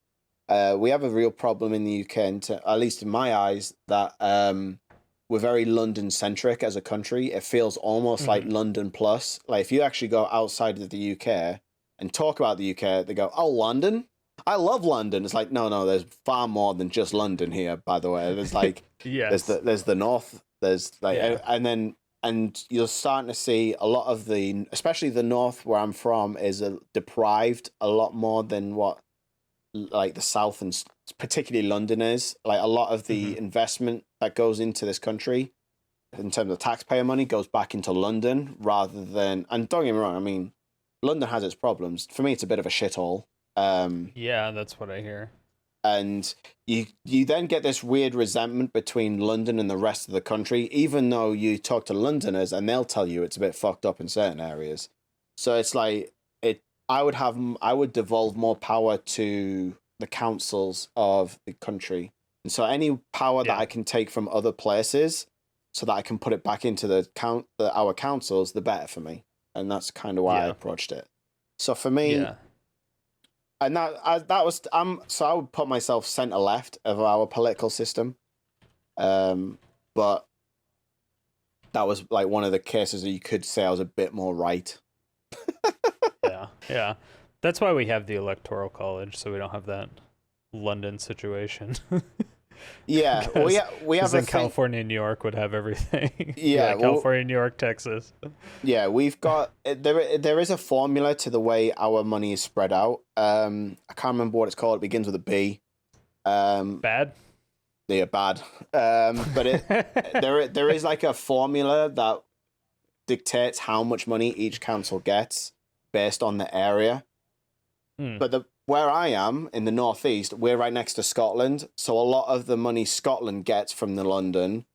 We have a real problem in the UK, and at least in my eyes, that we're very London-centric as a country. It feels almost like London plus. Like, if you actually go outside of the UK and talk about the UK, they go, oh, London? I love London. It's like, no, there's far more than just London here, by the way. There's like, there's the north, there's like, and you're starting to see a lot of especially the north where I'm from is deprived a lot more than what like the south and particularly London is. Like, a lot of the investment that goes into this country in terms of taxpayer money goes back into London rather than, and don't get me wrong, I mean, London has its problems. For me, it's a bit of a shithole. Yeah, that's what I hear. And you then get this weird resentment between London and the rest of the country, even though you talk to Londoners and they'll tell you it's a bit fucked up in certain areas. So it's like, I would devolve more power to the councils of the country. And so any power that I can take from other places so that I can put it back into our councils, the better for me. And that's kind of why I approached it. So for me, and so I would put myself center left of our political system. But that was like one of the cases that you could say I was a bit more right. Yeah. That's why we have the Electoral College, so we don't have that London situation. Yeah, we have in California and New York would have everything. Yeah, California, New York, Texas. Yeah, we've got there is a formula to the way our money is spread out. I can't remember what it's called. It begins with a B. Bad. Yeah, bad. But there is like a formula that dictates how much money each council gets based on the area. But where I am in the northeast, we're right next to Scotland, so a lot of the money Scotland gets from the London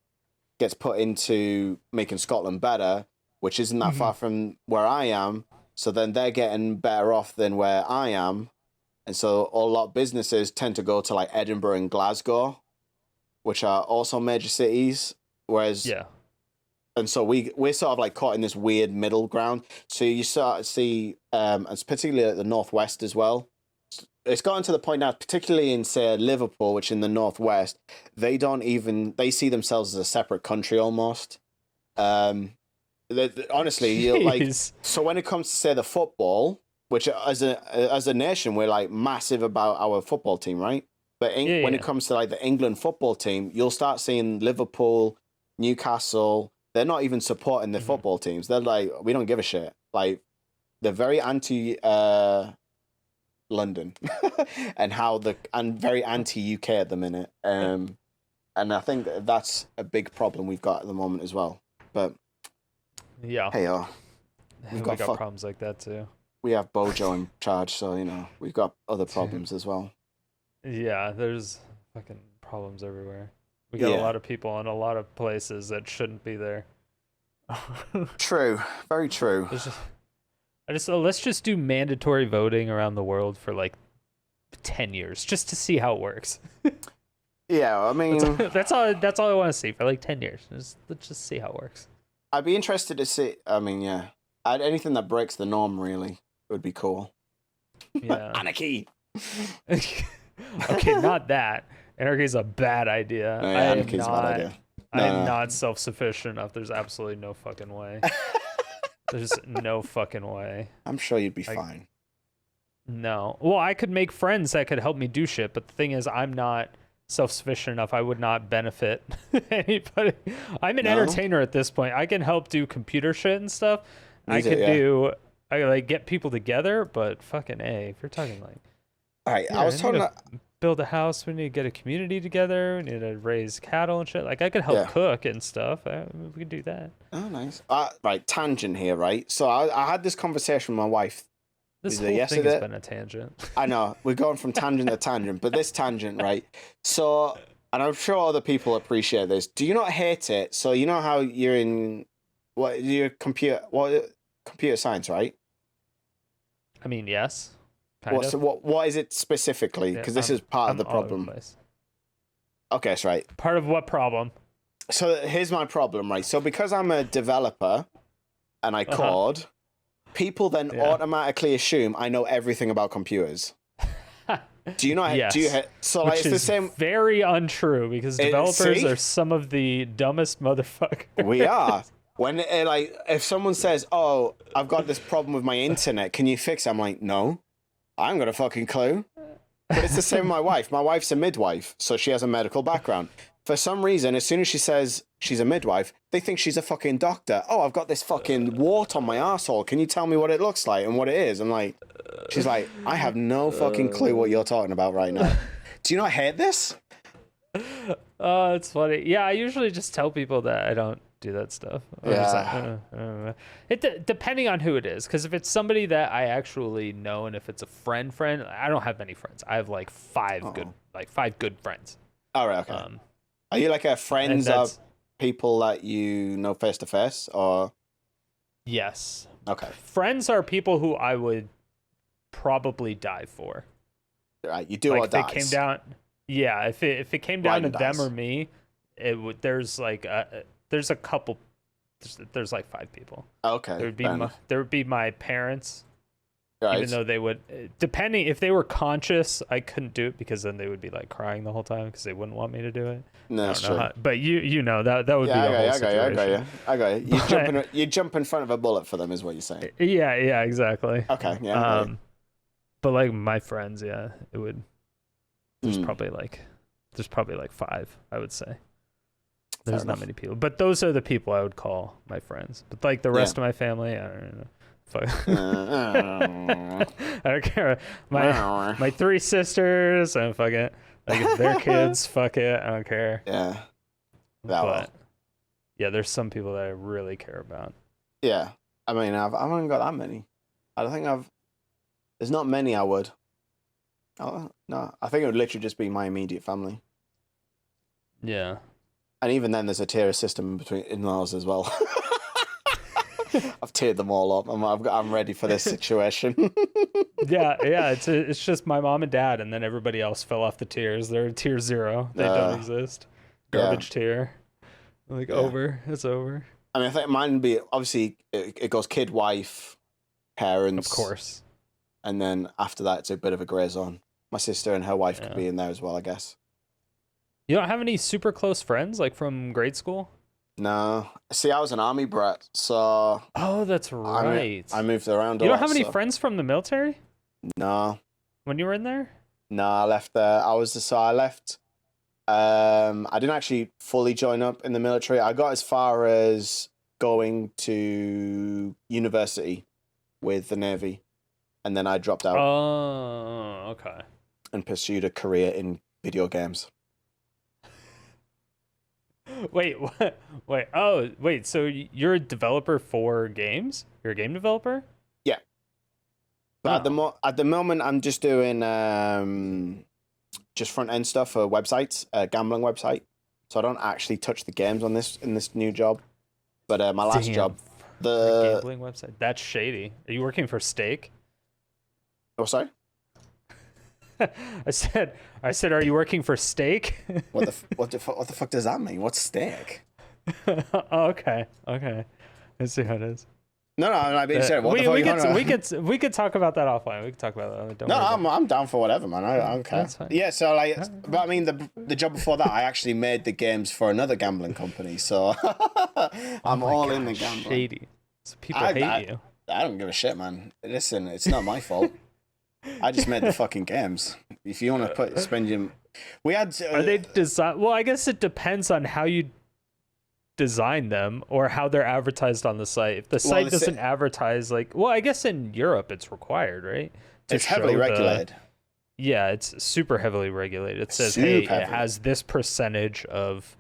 gets put into making Scotland better, which isn't that far from where I am. So then they're getting better off than where I am, and so a lot of businesses tend to go to like Edinburgh and Glasgow, which are also major cities. Whereas and so we're sort of like caught in this weird middle ground. So you sort of see, it's particularly at the northwest as well. It's gotten to the point now, particularly in, say, Liverpool, which in the northwest, they see themselves as a separate country almost. Honestly, you're like, so when it comes to, say, the football, which as a nation, we're like massive about our football team, right? But when it comes to like the England football team, you'll start seeing Liverpool, Newcastle. They're not even supporting the football teams. They're like, we don't give a shit. Like, they're very anti London and very anti UK at the minute. And I think that's a big problem we've got at the moment as well. But hey, we've got problems like that too. we have Bojo in charge, so we've got other problems as well. Yeah, there's fucking problems everywhere. We got a lot of people in a lot of places that shouldn't be there. True, very true. Let's just do mandatory voting around the world for like 10 years just to see how it works. Yeah, I mean, that's all I want to see for like 10 years. Let's just see how it works. I'd be interested to see. I mean, yeah, anything that breaks the norm really would be cool. Yeah, anarchy. Okay, not that. Anarchy is a bad idea. No, yeah, anarchy is a bad idea. I am not self-sufficient enough. There's absolutely no fucking way. There's no fucking way. I'm sure you'd be fine. No. Well, I could make friends that could help me do shit, but the thing is, I'm not self-sufficient enough. I would not benefit anybody. I'm an entertainer at this point. I can help do computer shit and stuff. I like get people together, but fucking A, if you're talking like, all right, I was talking about build a house. We need to get a community together. We need to raise cattle and shit. Like I could help cook and stuff. We could do that. Oh, nice. Right, tangent here, right? So I had this conversation with my wife. This whole thing has been a tangent. I know. We're going from tangent to tangent, but this tangent, right? So, and I'm sure other people appreciate this. Do you not hate it? So you know how you're in computer science, right? I mean, yes. So what is it specifically? Because this is part of the problem. Okay, that's right. Part of what problem? So here's my problem, right? So because I'm a developer and I code, people then automatically assume I know everything about computers. Do you know? Yes. So like, it's the same. Very untrue because developers are some of the dumbest motherfuckers. We are. When if someone says, "Oh, I've got this problem with my internet, can you fix it?" I'm like, "No, I haven't got a fucking clue." But it's the same with my wife. My wife's a midwife, so she has a medical background. For some reason, as soon as she says she's a midwife, they think she's a fucking doctor. Oh, I've got this fucking wart on my arsehole. Can you tell me what it looks like and what it is? I'm like, she's like, I have no fucking clue what you're talking about right now. Do you not hate this? Oh, it's funny. Yeah, I usually just tell people that I don't do that stuff. Depending on who it is, because if it's somebody that I actually know, and if it's a friend, I don't have many friends. I have like five good friends. All right, okay. Are you like a friends of people that you know face to face, or? Yes. Okay. Friends are people who I would probably die for. Right, you do or die. If it came down, if it came down to them or me, it would. There's like there's a couple. There's like 5 people. Okay. There would be my parents. Right. Even though they would, depending if they were conscious, I couldn't do it because then they would be like crying the whole time because they wouldn't want me to do it. No, that's true. But you know that would be the whole situation. I got you. You jump in front of a bullet for them, is what you're saying. Yeah, exactly. Okay, yeah. But like my friends, it would. There's probably like 5, I would say. There's not many people, but those are the people I would call my friends. But like the rest of my family, I don't know. I don't care. My 3 sisters and fuck it. Like their kids, fuck it. I don't care. Yeah. There's some people that I really care about. Yeah. I mean, I haven't got that many. I don't think there's not many I would. Oh, no. I think it would literally just be my immediate family. Yeah. And even then, there's a tier system between in-laws as well. I've tiered them all up. I'm ready for this situation. yeah. It's just my mom and dad, and then everybody else fell off the tiers. They're tier 0. They don't exist. Garbage tier. Over. It's over. I mean, I think mine would be obviously it goes kid, wife, parents, of course, and then after that, it's a bit of a grey zone. My sister and her wife could be in there as well, I guess. You don't have any super close friends like from grade school? No. See, I was an army brat, so... Oh, that's right. I moved around a lot. You don't have any friends from the military? No. When you were in there? No, I left there. I left... I didn't actually fully join up in the military. I got as far as going to university with the Navy, and then I dropped out. Oh, okay. And pursued a career in video games. Wait, what? Wait, so you're a developer for games? You're a game developer? Yeah. But at the moment, I'm just doing just front end stuff for websites, gambling website. So I don't actually touch the games on in this new job. But my last job, the gambling website, that's shady. Are you working for Steak? Oh, sorry. I said, are you working for Steak? What the fuck does that mean? What's Steak? Oh, okay. Let's see how it is. No, I mean, we could talk about that offline. We can talk about that. I'm down for whatever, man. I don't care. Yeah, so but I mean, the job before that, I actually made the games for another gambling company, so I'm all in the gambling. Shady. So people hate you. I don't give a shit, man. Listen, it's not my fault. I just made the fucking games. If you want to spend your, we had. Are they designed? Well, I guess it depends on how you design them or how they're advertised on the site. If the site doesn't advertise I guess in Europe it's required, right? It's heavily regulated. Yeah, it's super heavily regulated. It says, it has this percentage of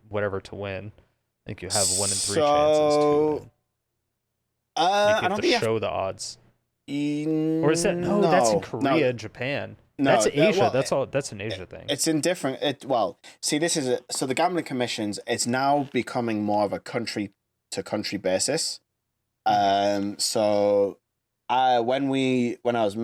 whatever to win. I think you have 1 in 3 chances to win. I don't think you have to show the odds. Or is that that's in Korea, Japan. No, that's Asia. That's an Asia thing. It's in different. See, this is so the gambling commissions. It's now becoming more of a country to country basis. So, when I was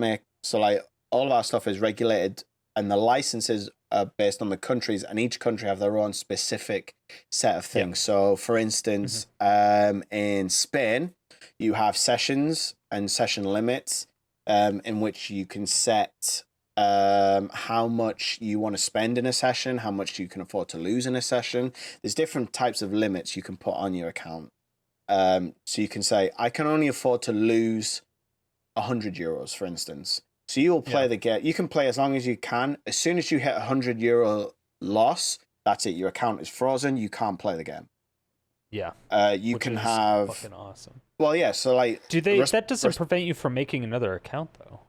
all of our stuff is regulated, and the licenses are based on the countries, and each country have their own specific set of things. Yeah. So, for instance, in Spain, you have sessions and session limits, in which you can set how much you want to spend in a session, how much you can afford to lose in a session. There's different types of limits you can put on your account. So you can say, I can only afford to lose €100, for instance. So you will play the game. You can play as long as you can. As soon as you hit €100 loss, that's it. Your account is frozen. You can't play the game. Yeah. You can have fucking awesome. Well, yeah. So that doesn't prevent you from making another account though.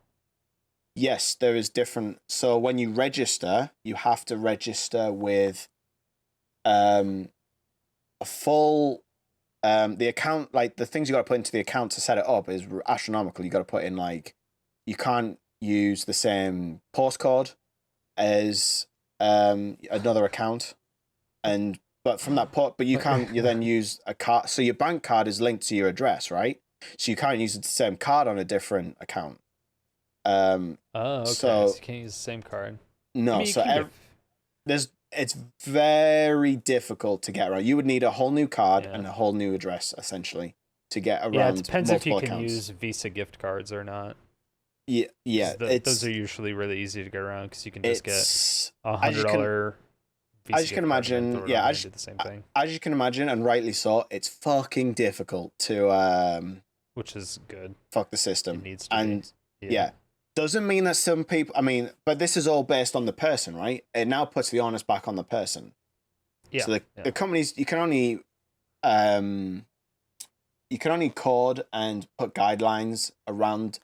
Yes, there is different. So when you register, you have to register with a full the account. Like the things you got to put into the account to set it up is astronomical. You got to put in you can't use the same postcode as another account, but from that but you can't. You then use a card. So your bank card is linked to your address, right? So you can't use the same card on a different account. Okay. So you can't use the same card. No, it's very difficult to get around. You would need a whole new card and a whole new address essentially to get around. Yeah, it depends if you can accounts. use Visa gift cards or not. Yeah. Those are usually really easy to get around because you can just get $100. I just can imagine. Yeah, I just do the same thing. As you can imagine, and rightly so, it's fucking difficult to which is good. Fuck the system. It needs to be. Yeah. Doesn't mean that some people. I mean, but this is all based on the person, right? It now puts the onus back on the person. Yeah. So the companies, you can only code and put guidelines around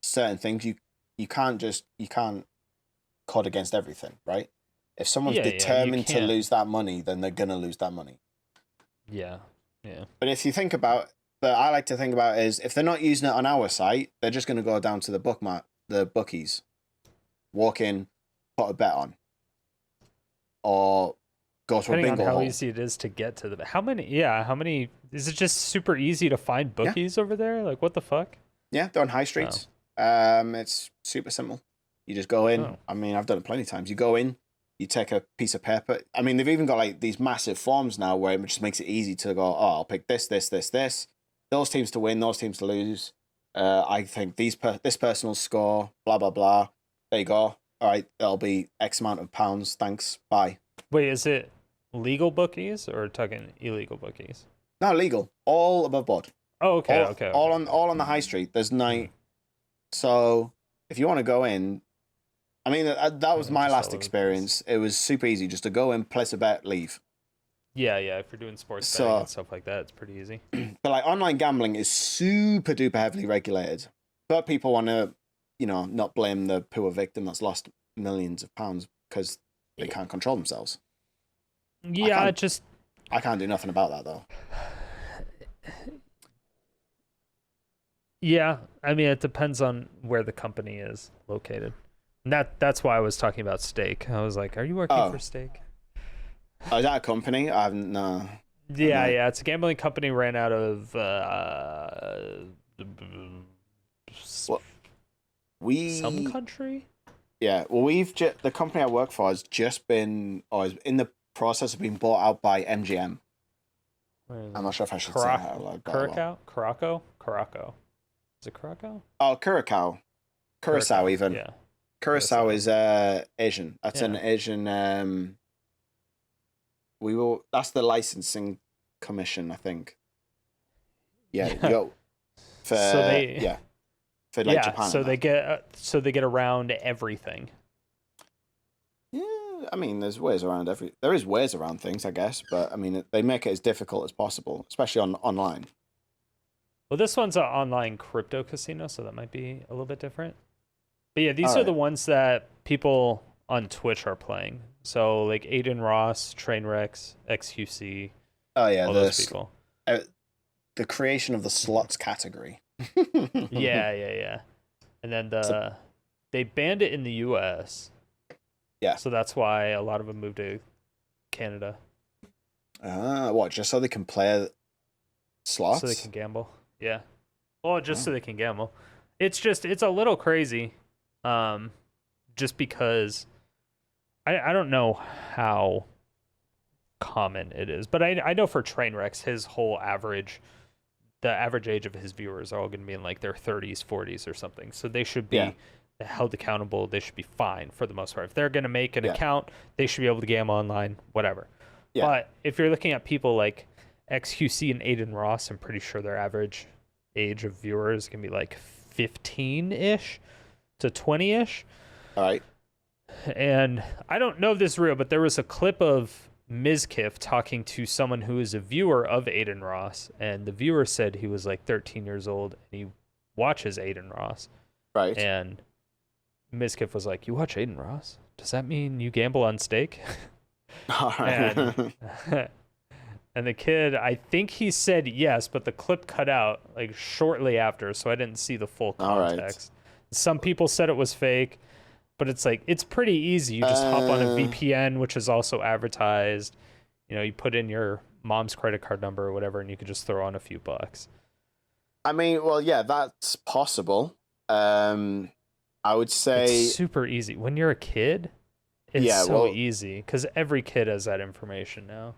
certain things. You can't code against everything, right? If someone's determined to lose that money, then they're gonna lose that money. Yeah. But if you think about, but I like to think about is if they're not using it on our site, they're just gonna go down to the bookies, walk in, put a bet on, or go to a bingo hall. How easy it is to get to the how many is it just super easy to find bookies over there? Like what the fuck? Yeah, they're on high streets. It's super simple. You just go in. I mean, I've done it plenty of times. You go in, you take a piece of paper. I mean, they've even got these massive forms now where it just makes it easy to go, I'll pick this. Those teams to win, those teams to lose. I think this person will score, blah, blah, blah. There you go. All right, that'll be X amount of pounds. Thanks. Bye. Wait, is it legal bookies or talking illegal bookies? No, legal. All above board. Oh, okay, All on the high street. There's no... So, if you want to go in... I mean, that was my last experience. It was super easy just to go in, place a bet, leave. Yeah, if you're doing sports betting and stuff like that, it's pretty easy. But online gambling is super duper heavily regulated. But people want to, not blame the poor victim that's lost millions of pounds because they can't control themselves. Yeah, I can't do nothing about that though. Yeah, I mean, it depends on where the company is located. And that's why I was talking about Stake. I was like, "Are you working for Stake?" Oh, is that a company? I haven't. No. Yeah, it's a gambling company ran out of. Well, some country. Yeah, well, the company I work for has just been, or is in the process of being bought out by MGM. I'm not sure if I should say that out loud. Caraco. Is it Caraco? Oh, Curacao even. Yeah. Curacao is Asian. That's an Asian. That's the licensing commission, I think. Yeah. For Japan. So they get around everything. Yeah, I mean, there is ways around things, I guess, but I mean, they make it as difficult as possible, especially online. Well, this one's an online crypto casino, so that might be a little bit different. But yeah, these are the ones that people on Twitch are playing. So like Aiden Ross, Trainwrecks, XQC. Oh yeah, all those people. The creation of the slots category. yeah. And then they banned it in the US. Yeah. So that's why a lot of them moved to Canada. What? Just so they can play slots? So they can gamble. Yeah. Well, just so they can gamble. It's a little crazy. Just because I don't know how common it is, but I know for Trainwrecks, the average age of his viewers are all going to be in like their 30s, 40s or something. So they should be held accountable. They should be fine for the most part. If they're going to make an account, they should be able to gamble online, whatever. Yeah. But if you're looking at people like XQC and Aiden Ross, I'm pretty sure their average age of viewers can be like 15-ish to 20-ish. All right. And I don't know if this is real, but there was a clip of Mizkif talking to someone who is a viewer of Aiden Ross, and the viewer said he was like 13 years old and he watches Aiden Ross. Right. And Mizkif was like, "You watch Aiden Ross? Does that mean you gamble on Stake?" All right. And the kid, I think he said yes, but the clip cut out like shortly after, so I didn't see the full context. Some people said it was fake, but it's like, it's pretty easy. You just hop on a VPN, which is also advertised. You know, you put in your mom's credit card number or whatever, and you could just throw on a few bucks. I mean, well, yeah, that's possible. I would say it's super easy. When you're a kid, it's easy because every kid has that information now.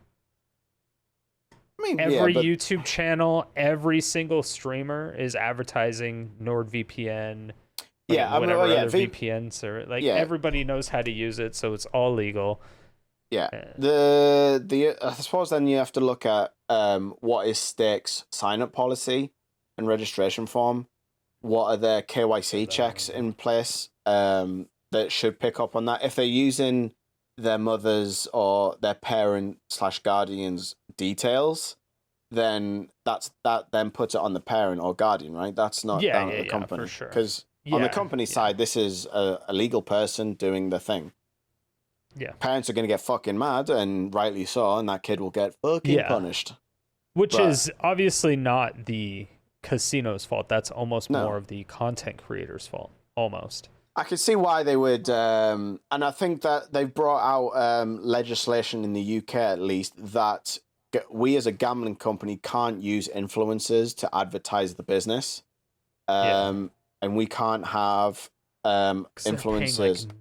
I mean, every YouTube channel, every single streamer is advertising NordVPN. Whatever other VPNs are like. Everybody knows how to use it, so it's all legal. Yeah. The I suppose then you have to look at what is Stake's sign-up policy and registration form. What are their KYC checks in place that should pick up on that? If they're using their mother's or their parent/guardian's details, then that then puts it on the parent or guardian, right? That's not down at the company, for sure. Because on the company side, this is a legal person doing the thing. Yeah, parents are going to get fucking mad, and rightly so, and that kid will get fucking punished. Which is obviously not the casino's fault. That's almost more of the content creator's fault. Almost. I could see why they would, and I think that they've brought out legislation in the UK at least that we as a gambling company can't use influencers to advertise the business, and we can't have influencers. Like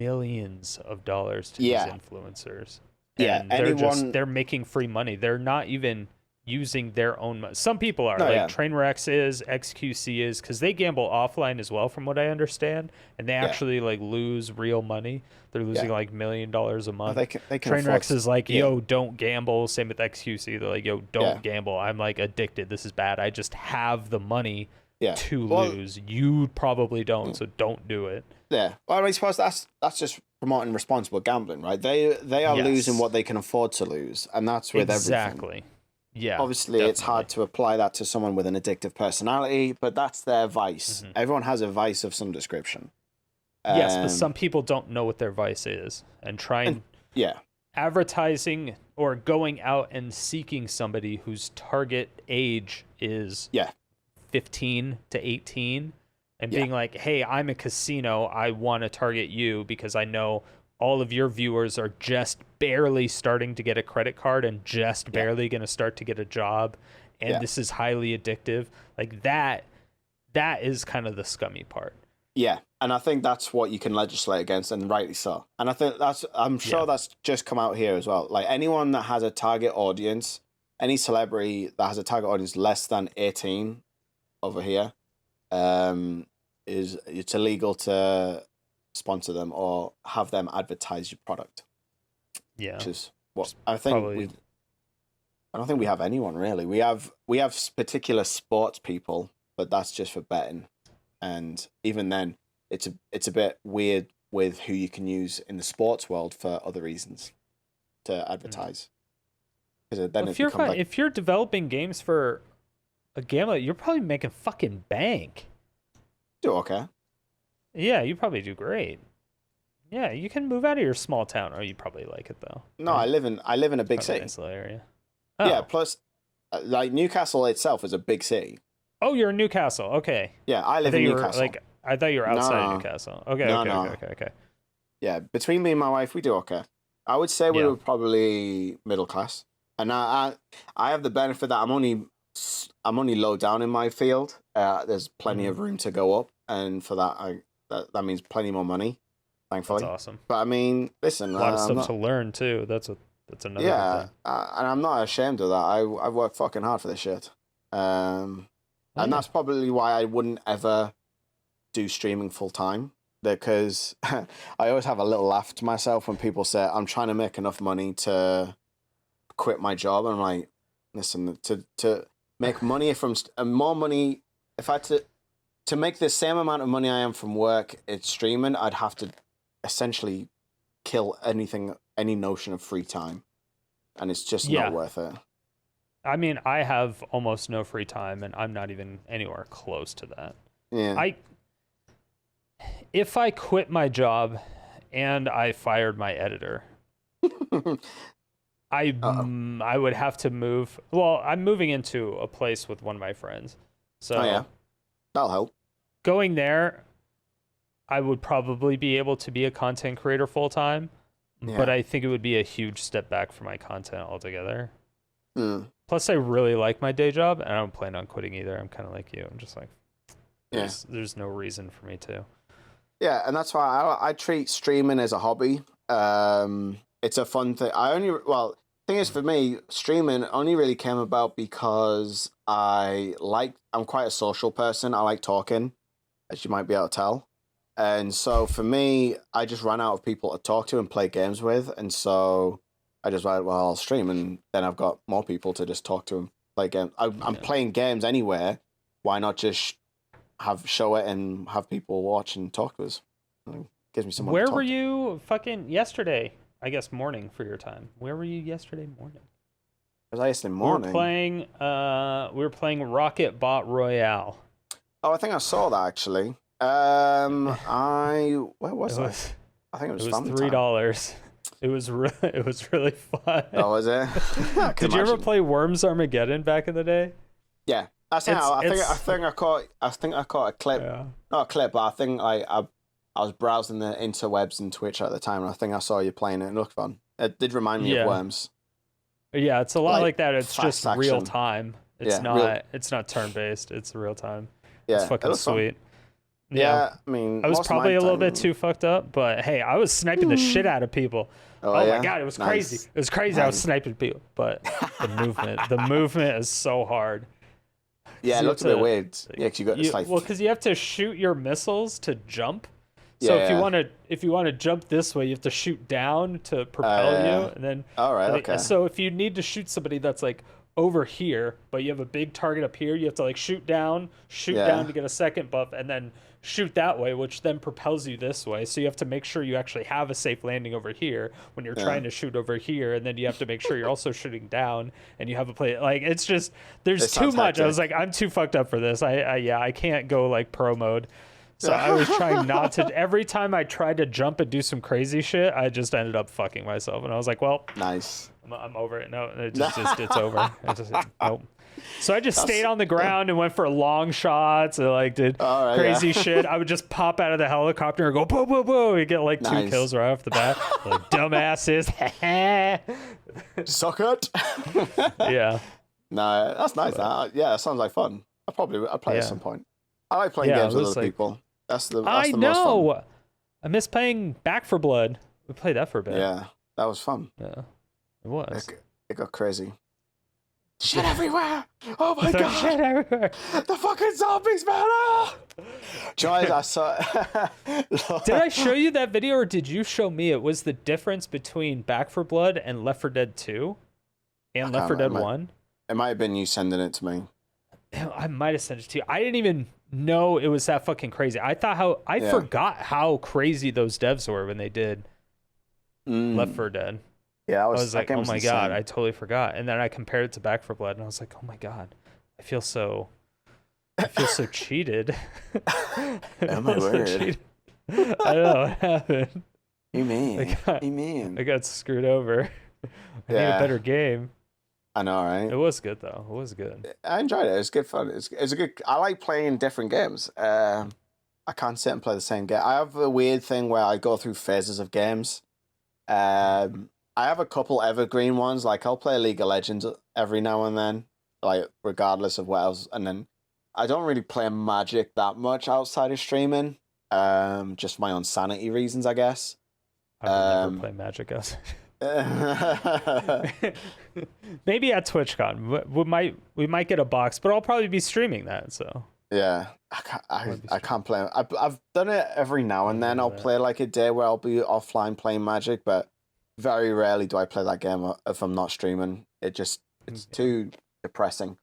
millions of dollars to these influencers. And they're making free money. They're not even using their own money. Some people are, Trainwrecks is, XQC is, because they gamble offline as well, from what I understand, and they actually like lose real money. They're losing like $1 million a month. They can Trainwrecks is like, yo, don't gamble. Same with XQC. They're like, yo, don't gamble. I'm like addicted. This is bad. I just have the money to lose. You probably don't, so don't do it. Yeah. Well, I suppose that's just promoting responsible gambling, right? They are losing what they can afford to lose, and that's with everything. Exactly. Yeah. Obviously, it's hard to apply that to someone with an addictive personality, but that's their vice. Mm-hmm. Everyone has a vice of some description. Yes, but some people don't know what their vice is, and advertising or going out and seeking somebody whose target age is 15 to 18 and being like, hey, I'm a casino. I want to target you because I know all of your viewers are just barely starting to get a credit card and just barely going to start to get a job. And this is highly addictive. Like that is kind of the scummy part. Yeah. And I think that's what you can legislate against, and rightly so. And I think I'm sure that's just come out here as well. Like anyone that has a target audience, any celebrity that has a target audience less than 18 over here, it's illegal to sponsor them or have them advertise your product. Yeah. Which is what I think I don't think we have anyone really. We have particular sports people, but that's just for betting. And even then, it's a bit weird with who you can use in the sports world for other reasons to advertise. Because then if you're developing games for a gambler, you're probably making fucking bank. Do okay. Yeah, you probably do great. Yeah, you can move out of your small town. Oh, you probably like it though. No, right? I live in a big city. Nice little area. Oh. Yeah, plus, like Newcastle itself is a big city. Oh, you're in Newcastle. Okay. Yeah, I live in Newcastle. I thought you were outside of Newcastle. Okay, okay. Yeah, between me and my wife, we do okay. I would say we were probably middle class, and I have the benefit that I'm only low down in my field. There's plenty of room to go up, and for that, that means plenty more money. Thankfully, that's awesome. But I mean, listen, a lot of stuff to learn too. That's another. Yeah, thing. And I'm not ashamed of that. I've worked fucking hard for this shit. And that's probably why I wouldn't ever do streaming full time, because I always have a little laugh to myself when people say I'm trying to make enough money to quit my job. And I'm like, listen, to make money from more money, if I had to make the same amount of money I am from work, it's streaming, I'd have to essentially kill any notion of free time, and it's just not worth it. I mean, I have almost no free time, and I'm not even anywhere close to that. Yeah. If I quit my job and I fired my editor, I would have to move. Well, I'm moving into a place with one of my friends, so that'll help. Going there, I would probably be able to be a content creator full time, but I think it would be a huge step back for my content altogether. Plus, I really like my day job, and I don't plan on quitting either. I'm kind of like you. I'm just like, there's no reason for me to. Yeah, and that's why I treat streaming as a hobby. It's a fun thing. Thing is, for me, streaming only really came about because I'm quite a social person. I like talking, as you might be able to tell. And so for me, I just ran out of people to talk to and play games with. And so I just went, well, I'll stream. And then I've got more people to just talk to and play games. I'm playing games anywhere. Why not just show it and have people watch and talk to us? It gives me someone. Where were you fucking yesterday? I guess morning for your time. Where were you yesterday morning? Was I yesterday morning? We were playing Rocket Bot Royale. Oh, I think I saw that actually. Where was it? I think it was $3. It was really fun. Oh, was it? Did you ever play Worms Armageddon back in the day? Yeah, I think I caught a clip. Yeah. Not a clip, but I think I was browsing the interwebs and Twitch at the time, and I think I saw you playing it. It looked fun. It did remind me of Worms. Yeah, it's a lot like that. It's just action. Real time. It's not turn based. It's real time. Yeah, it's fucking sweet. Fun. Yeah, I mean, I was probably a little bit too fucked up, but hey, I was sniping the shit out of people. Oh my god, it was crazy. It was crazy. Nice. I was sniping people, but the movement is so hard. Yeah, it looks a bit weird. Yeah, because you have to shoot your missiles to jump. So if you want to jump this way, you have to shoot down to propel you, and then. All right. Okay. So if you need to shoot somebody that's like over here, but you have a big target up here, you have to like shoot down to get a second buff, and then shoot that way, which then propels you this way. So you have to make sure you actually have a safe landing over here when you're trying to shoot over here, and then you have to make sure you're also shooting down, and you have a play. Like it's just there's too much. Hectic. I was like, I'm too fucked up for this. I can't go like pro mode. So I was trying not to. Every time I tried to jump and do some crazy shit, I just ended up fucking myself. And I was like, well, nice. I'm over it. No, it's over. Nope. So I just stayed on the ground and went for long shots and like did crazy shit. I would just pop out of the helicopter and go boom, boom, boom. You get like 2 kills right off the bat. Like dumbasses. Suck it. Yeah. No, that's nice. Yeah, that sounds like fun. I'll play at some point. I like playing games with other people. That's the most fun. I miss playing Back 4 Blood. We played that for a bit. Yeah, that was fun. Yeah, it was. It got crazy. Shit everywhere! Oh my god! Shit everywhere! The fucking zombies, man! Joyce, I saw. Did I show you that video, or did you show me? It was the difference between Back 4 Blood and Left 4 Dead 2 and Left 4 Dead 1. It might have been you sending it to me. I might have sent it to you. I didn't even know it was that fucking crazy. I forgot how crazy those devs were when they did Left 4 Dead. Yeah, I was like, oh my god, I totally forgot. And then I compared it to Back 4 Blood, and I was like, oh my god, I feel so cheated. Am I weird? I don't know what happened. You mean? I got screwed over. I need a better game. I know, right? It was good though. It was good. I enjoyed it. It was good fun. It's a good. I like playing different games. I can't sit and play the same game. I have a weird thing where I go through phases of games. I have a couple evergreen ones. Like I'll play League of Legends every now and then, like regardless of what else. And then I don't really play Magic that much outside of streaming. Just my own sanity reasons, I guess. I would never play Magic outside. Maybe at TwitchCon we might get a box, but I'll probably be streaming that. So yeah, I can't play. I've done it every now and then. I'll play like a day where I'll be offline playing Magic, but very rarely do I play that game if I'm not streaming. It's too depressing.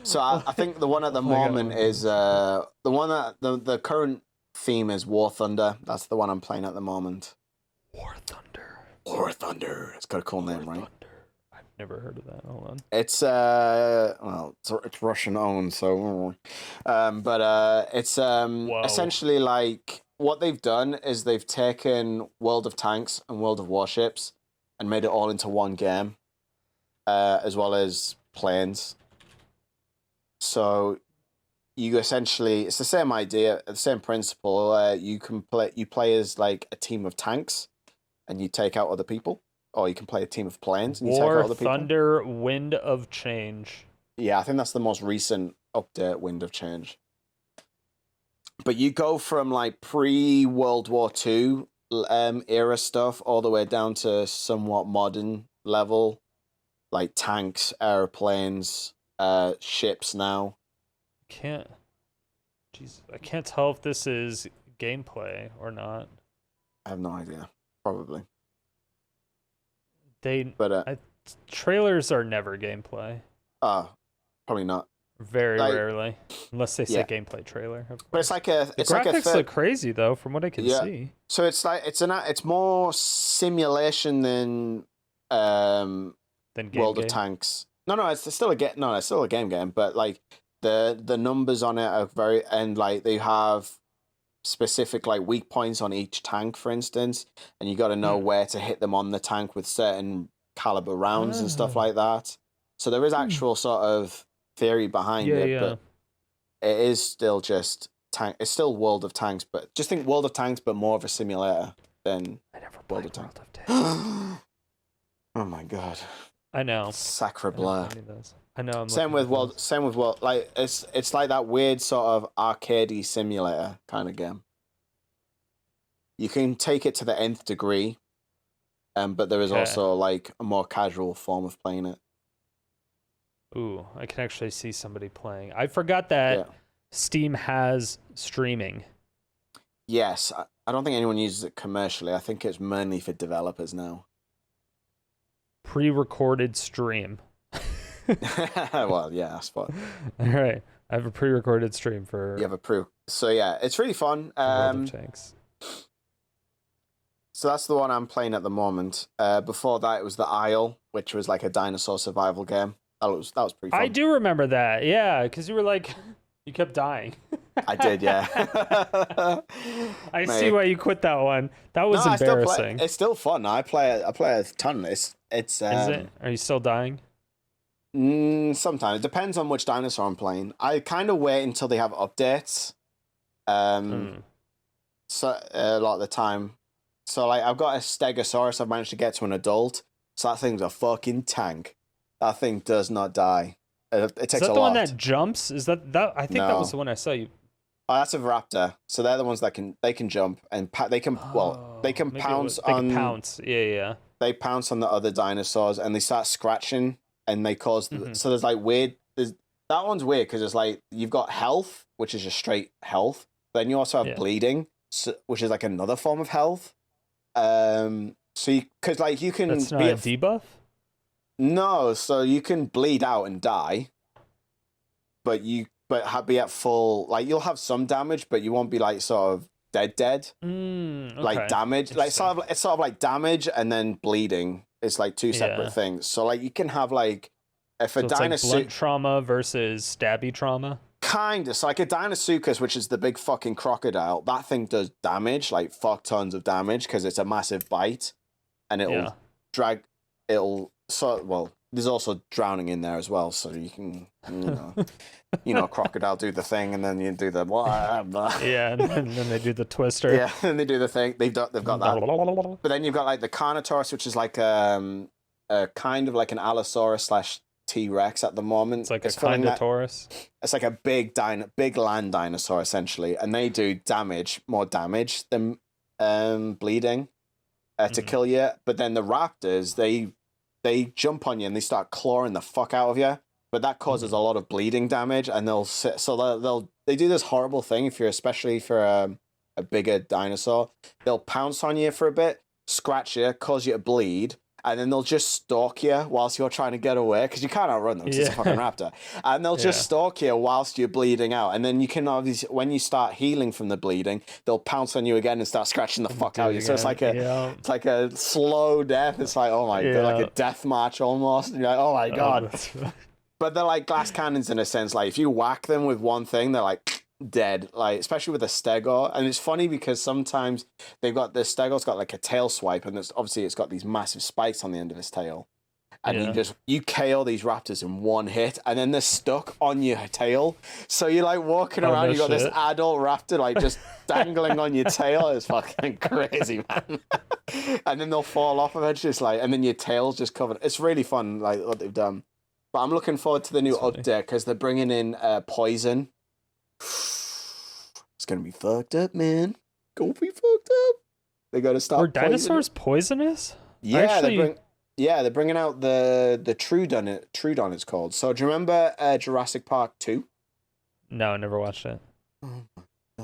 So I think the one at the moment is the one that the current theme is War Thunder. That's the one I'm playing at the moment. War Thunder. It's got a cool name, right? I've never heard of that. Hold on. It's it's Russian owned, so but it's essentially like what they've done is they've taken World of Tanks and World of Warships and made it all into one game, as well as planes. So you essentially, it's the same idea, the same principle. You play as like a team of tanks, and you take out other people, or you can play a team of planes and you take out other people. War Thunder, Wind of Change. Yeah, I think that's the most recent update, Wind of Change. But you go from like pre-World War II era stuff all the way down to somewhat modern level, like tanks, airplanes, ships now. I can't tell if this is gameplay or not. I have no idea. Probably. Trailers are never gameplay. Probably not. Very rarely, unless they say gameplay trailer. But it's like a. It's graphics like a look crazy though, from what I can see. So it's like it's more simulation than World of Tanks. No, it's still a game. No, it's still a game. But like the numbers on it are very, and like they have specific like weak points on each tank, for instance, and you got to know where to hit them on the tank with certain caliber rounds and stuff like that. So there is actual sort of theory behind it, but it is still just tank. It's still World of Tanks, but just think World of Tanks, but more of a simulator than World of Tanks. Oh my god! I know. Sacre bleu. I know. Same with World. Like it's like that weird sort of arcadey simulator kind of game. You can take it to the nth degree, but there is also like a more casual form of playing it. Ooh, I can actually see somebody playing. I forgot that Steam has streaming. Yes, I don't think anyone uses it commercially. I think it's mainly for developers now. Pre-recorded stream. Well, yeah, that's fun. All right, I have a pre-recorded stream for. You have a pre. So yeah, it's really fun. Tanks. So that's the one I'm playing at the moment. Before that, it was the Isle, which was like a dinosaur survival game. That was pretty fun. I do remember that, yeah, because you You kept dying. I did, yeah. I see why you quit that one. That was embarrassing. It's still fun. I play a ton. It's Is it? Are you still dying? Sometimes. It depends on which dinosaur I'm playing. I kind of wait until they have updates. So a lot of the time. So like I've got a Stegosaurus I've managed to get to an adult. So that thing's a fucking tank. That thing does not die. It takes a lot. Is that the one that jumps? Is that? I think that was the one I saw you. Oh, that's a raptor. So they're the ones that can jump and they can pounce on. They can pounce. Yeah. They pounce on the other dinosaurs and they start scratching and they cause. So there's like weird. That one's weird because it's like you've got health, which is just straight health. Then you also have bleeding, which is like another form of health. So because like you can. That's not a debuff. No, so you can bleed out and die, but be at full. Like you'll have some damage, but you won't be like sort of dead. Okay. Like damage, like it's sort of like damage and then bleeding. It's like two separate things. So like you can have like if a dinosaur like blunt trauma versus stabby trauma. Kind of. So like a Deinosuchus, which is the big fucking crocodile, that thing does damage, like fuck tons of damage because it's a massive bite, and it'll drag. There's also drowning in there as well, so you can, crocodile do the thing, and then you do the and then they do the twister. Yeah, and they do the thing. They've got that. But then you've got like the Carnotaurus, which is like a kind of like an Allosaurus / T-Rex at the moment. It's like a Carnotaurus. It's like a big land dinosaur essentially, and they do more damage than bleeding to kill you. But then the raptors, they jump on you and they start clawing the fuck out of you, but that causes a lot of bleeding damage, and they do this horrible thing especially for a bigger dinosaur. They'll pounce on you for a bit, scratch you, cause you to bleed, and then they'll just stalk you whilst you're trying to get away because you can't outrun them because it's a fucking raptor, and they'll just stalk you whilst you're bleeding out, and then you can obviously when you start healing from the bleeding, they'll pounce on you again and start scratching the fuck out of you. So it's like a slow death. It's like, oh my god, like a death march almost. And you're like, oh my god. But they're like glass cannons in a sense. Like if you whack them with one thing, they're like dead. Like especially with a stego, and it's funny because sometimes the stego's got like a tail swipe, and it's got these massive spikes on the end of his tail, and you KO these raptors in one hit, and then they're stuck on your tail. So you're like walking around, you got this adult raptor like just dangling on your tail. It's fucking crazy, man. And then they'll fall off eventually. It's like, and then your tail's just covered. It's really fun, like what they've done. But I'm looking forward to the new update because they're bringing in poison. It's gonna be fucked up, man. Gonna be fucked up. They gotta stop. Were dinosaurs poisonous? Yeah, they're bringing out the Troodon. Troodon, it's called. So do you remember Jurassic Park 2? No, I never watched it.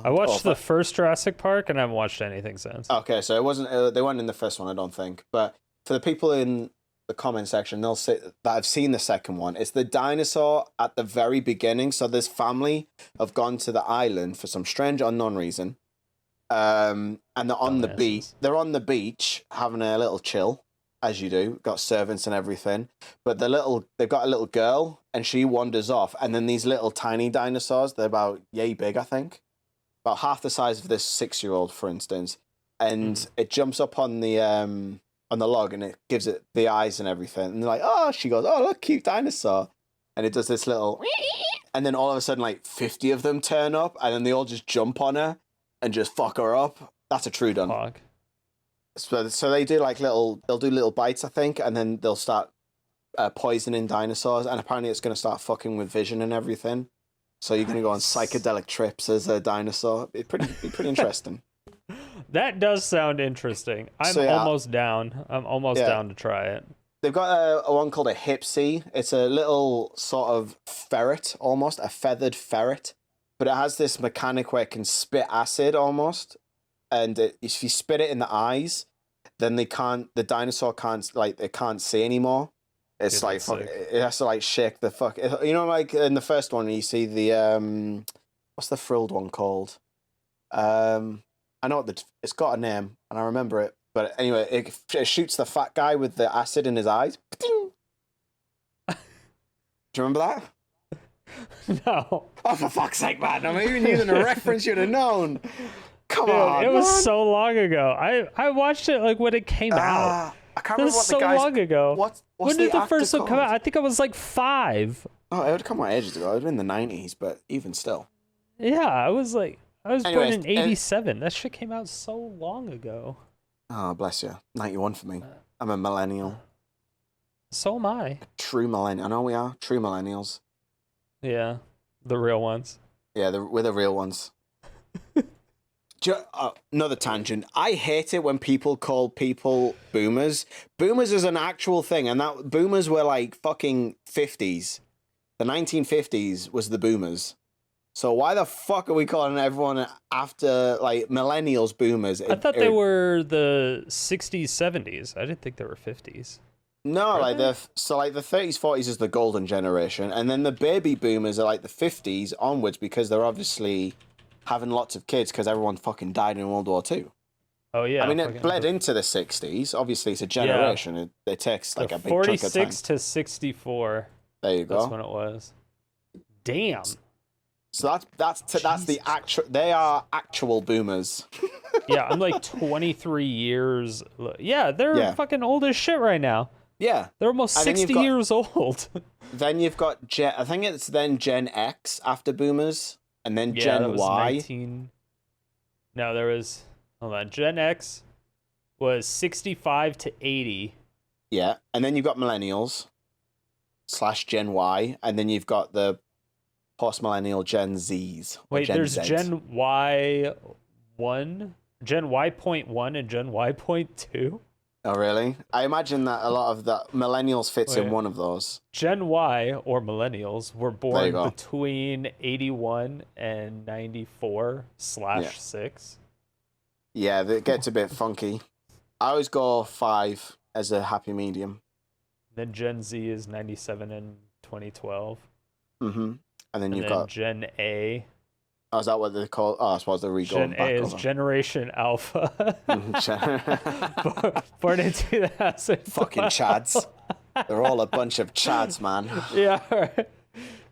I watched the first Jurassic Park, and I haven't watched anything since. Okay, so it wasn't. They weren't in the first one, I don't think. But for the people in the comment section, they'll say that I've seen the second one. It's the dinosaur at the very beginning. So this family have gone to the island for some strange unknown reason, and they're on the beach. They're on the beach having a little chill, as you do. Got servants and everything, but they've got a little girl, and she wanders off, and then these little tiny dinosaurs. They're about yay big, I think, about half the size of this 6-year-old, for instance, and it jumps up on the log, and it gives it the eyes and everything, and they're like, oh, she goes, oh, look, cute dinosaur, and it does this little, and then all of a sudden like 50 of them turn up, and then they all just jump on her and just fuck her up. That's a Troodon. So they do like they'll do little bites, I think, and then they'll start poisoning dinosaurs, and apparently it's going to start fucking with vision and everything, so you're going to go on psychedelic trips as a dinosaur. It'd be pretty interesting. That does sound interesting. I'm almost down. I'm almost down to try it. They've got a one called a Hipsy. It's a little sort of ferret, almost a feathered ferret, but it has this mechanic where it can spit acid almost, and if you spit it in the eyes, then the dinosaur can't see anymore. It's like it has to like shake the fuck. Like in the first one, you see the what's the frilled one called? I know it's got a name, and I remember it. But anyway, it shoots the fat guy with the acid in his eyes. Do you remember that? No. Oh, for fuck's sake, man! I'm even using a reference you'd have known. Come on, it was so long ago. I watched it like when it came out. I can't remember what so long ago. What's when did the first one come out? I think I was like 5. Oh, it would come out ages ago. It would have been the 90s, but even still. Yeah, I was born in 87. That shit came out so long ago. Oh, bless you. 91 for me. I'm a millennial. So am I. A true millennial. I know we are. True millennials. Yeah, the real ones. Yeah, we're the real ones. Another tangent. I hate it when people call people boomers. Boomers is an actual thing, and that boomers were like fucking 50s. The 1950s was the boomers. So why the fuck are we calling everyone after like millennials boomers? I thought they were the 60s, 70s. I didn't think they were 50s. No, like the 30s, 40s is the golden generation, and then the baby boomers are like the 50s onwards because they're obviously having lots of kids because everyone fucking died in World War II. Oh yeah. I mean, it bled into the 60s. Obviously, it's a generation. Yeah. It takes like a big chunk of time. 46 to 64. There you go. That's when it was. Damn. So that's the actual. They are actual boomers. Yeah, I'm like 23 years. Yeah, they're fucking old as shit right now. Yeah, they're almost 60 years old. Then you've got I think it's then Gen X after boomers, and then Gen Y. No, there was. Hold on. Gen X was 65 to 80. Yeah, and then you've got millennials / Gen Y, and then you've got the post-millennial Gen Zs. Wait, there's Gen Y1, Gen Y.1, and Gen Y.2? Oh, really? I imagine that a lot of the millennials fits in one of those. Gen Y, or millennials, were born between 81 and 94/6. Yeah, it gets a bit funky. I always go 5 as a happy medium. Then Gen Z is 97 and 2012. Mm-hmm. And then you've got Gen A. Oh, is that what they call? Oh, I suppose they're re-going back. Gen A is Generation Alpha. Born in 2000. Fucking chads. They're all a bunch of chads, man. Yeah, all right.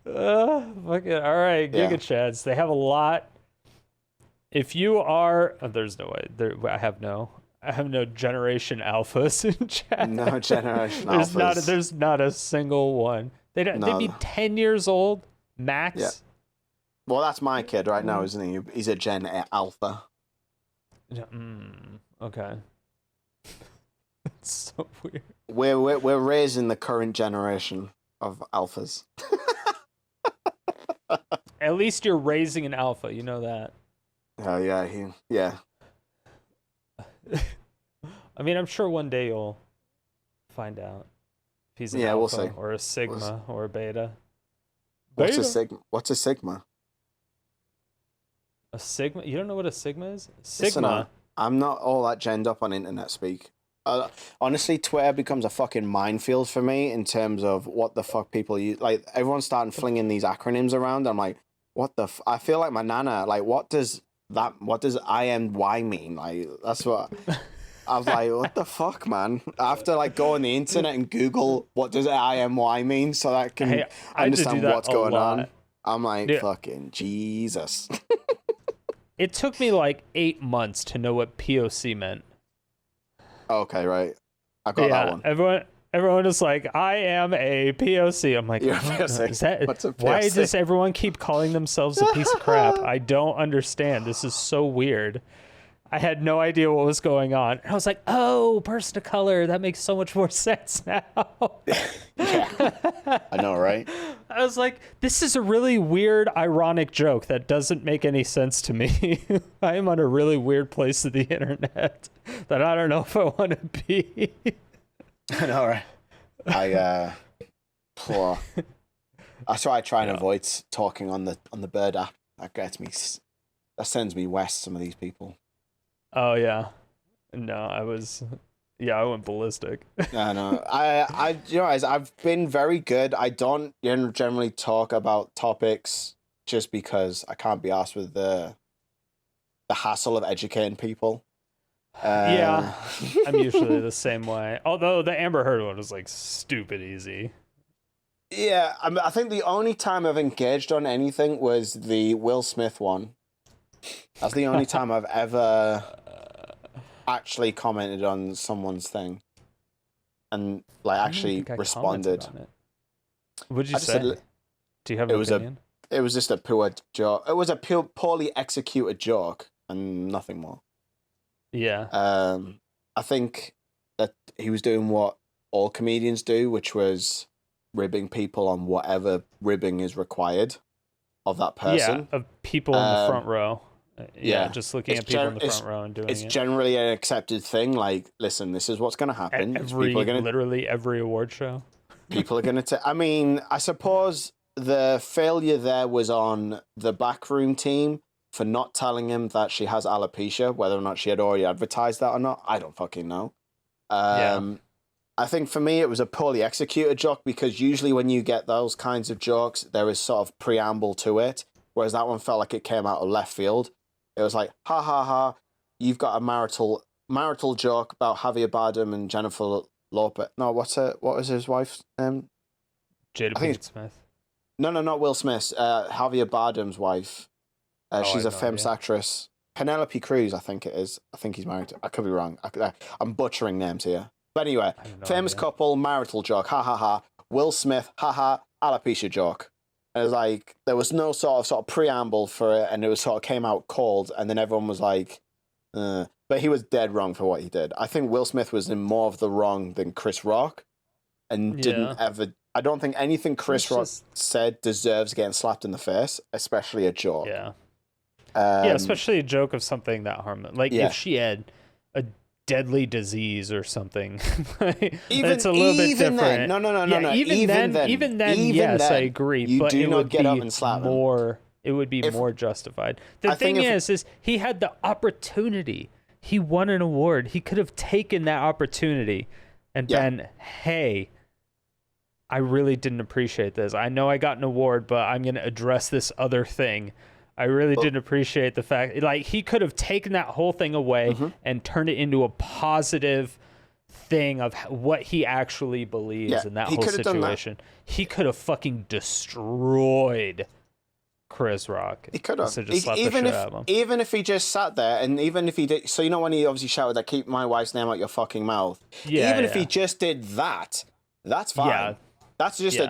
Fucking, all right, Giga Chads. They have a lot. If you are... Oh, there's no way. I have no Generation Alphas in chat. No Generation Alphas. There's not a single one. They'd be 10 years old, max. Yeah. Well, that's my kid right now, isn't he? He's a Gen Alpha. Okay. It's so weird. We're raising the current generation of alphas. At least you're raising an alpha, you know that. Oh yeah, yeah. I mean, I'm sure one day you'll find out if he's an alpha we'll see. Or a sigma or a beta. What's a sigma? What's a sigma? A sigma? You don't know what a sigma is? Sigma. Listen, I'm not all that genned up on internet speak. Honestly, Twitter becomes a fucking minefield for me in terms of what the fuck people use. Like, everyone's starting flinging these acronyms around. I'm like, what the I feel like my nana. Like, what does IMY mean? Like, that's what... I was like, what the fuck, man? I have to, like, go on the internet and Google what does IMY mean so that I can understand what's going on. I'm like, fucking Jesus. It took me like 8 months to know what POC meant. Okay, right. I got that one. Everyone is like, I am a POC. I'm like, what's a POC? Why does everyone keep calling themselves a piece of crap? I don't understand. This is so weird. I had no idea what was going on. And I was like, oh, person of color. That makes so much more sense now. Yeah. I know, right? I was like, this is a really weird, ironic joke that doesn't make any sense to me. I am on a really weird place of the internet that I don't know if I want to be. I know, right? That's why I try and avoid talking on the Bird app. That sends me west, some of these people. Oh yeah, no, I went ballistic. I know. I've been very good. I don't generally talk about topics just because I can't be asked with the hassle of educating people. Yeah, I'm usually the same way. Although the Amber Heard one was like stupid easy. Yeah, I think the only time I've engaged on anything was the Will Smith one. That's the only time I've ever actually commented on someone's thing and like actually responded on it. What'd you say? Do you have an opinion? It was just a poor joke. It was a poorly executed joke and nothing more. Yeah. I think that he was doing what all comedians do, which was ribbing people on whatever ribbing is required of that person. Yeah, of people in the front row. Yeah, just looking at people in the front row and doing it. It's generally an accepted thing. Like, listen, this is what's going to happen. Literally every award show. People are going to... I mean, I suppose the failure there was on the backroom team for not telling him that she has alopecia, whether or not she had already advertised that or not. I don't fucking know. I think for me, it was a poorly executed joke because usually when you get those kinds of jokes, there is sort of preamble to it, whereas that one felt like it came out of left field. It was like, ha ha ha, you've got a marital joke about Javier Bardem and Jennifer Lopez. No, what was his wife's name? Jada Pinkett Smith. No, not Will Smith. Javier Bardem's wife. She's a famous actress. Penelope Cruz, I think it is. I think he's married. I could be wrong. I'm butchering names here. But anyway, famous couple, marital joke, ha ha ha. Will Smith, ha ha, alopecia joke. And it was like, there was no sort of preamble for it, and it was sort of came out cold, and then everyone was like, But he was dead wrong for what he did. I think Will Smith was in more of the wrong than Chris Rock, and didn't ever... I don't think anything Chris Rock said deserves getting slapped in the face, especially a joke. Yeah. Especially a joke of something that harmless. Like, if she had a deadly disease or something, it's a little bit different. Then, no. Even then, yes, I agree. You but do it not would get be up and slap more. It would be more justified. The thing is he had the opportunity. He won an award. He could have taken that opportunity and been, hey, I really didn't appreciate this. I know I got an award, but I'm going to address this other thing. I really didn't appreciate the fact, like, he could have taken that whole thing away and turned it into a positive thing of what he actually believes in that whole situation. He could have fucking destroyed Chris Rock. He could have. Even if he just sat there, and even if he did, so you know when he obviously shouted that, keep my wife's name out your fucking mouth. Even if he just did that, that's fine. Yeah. That's just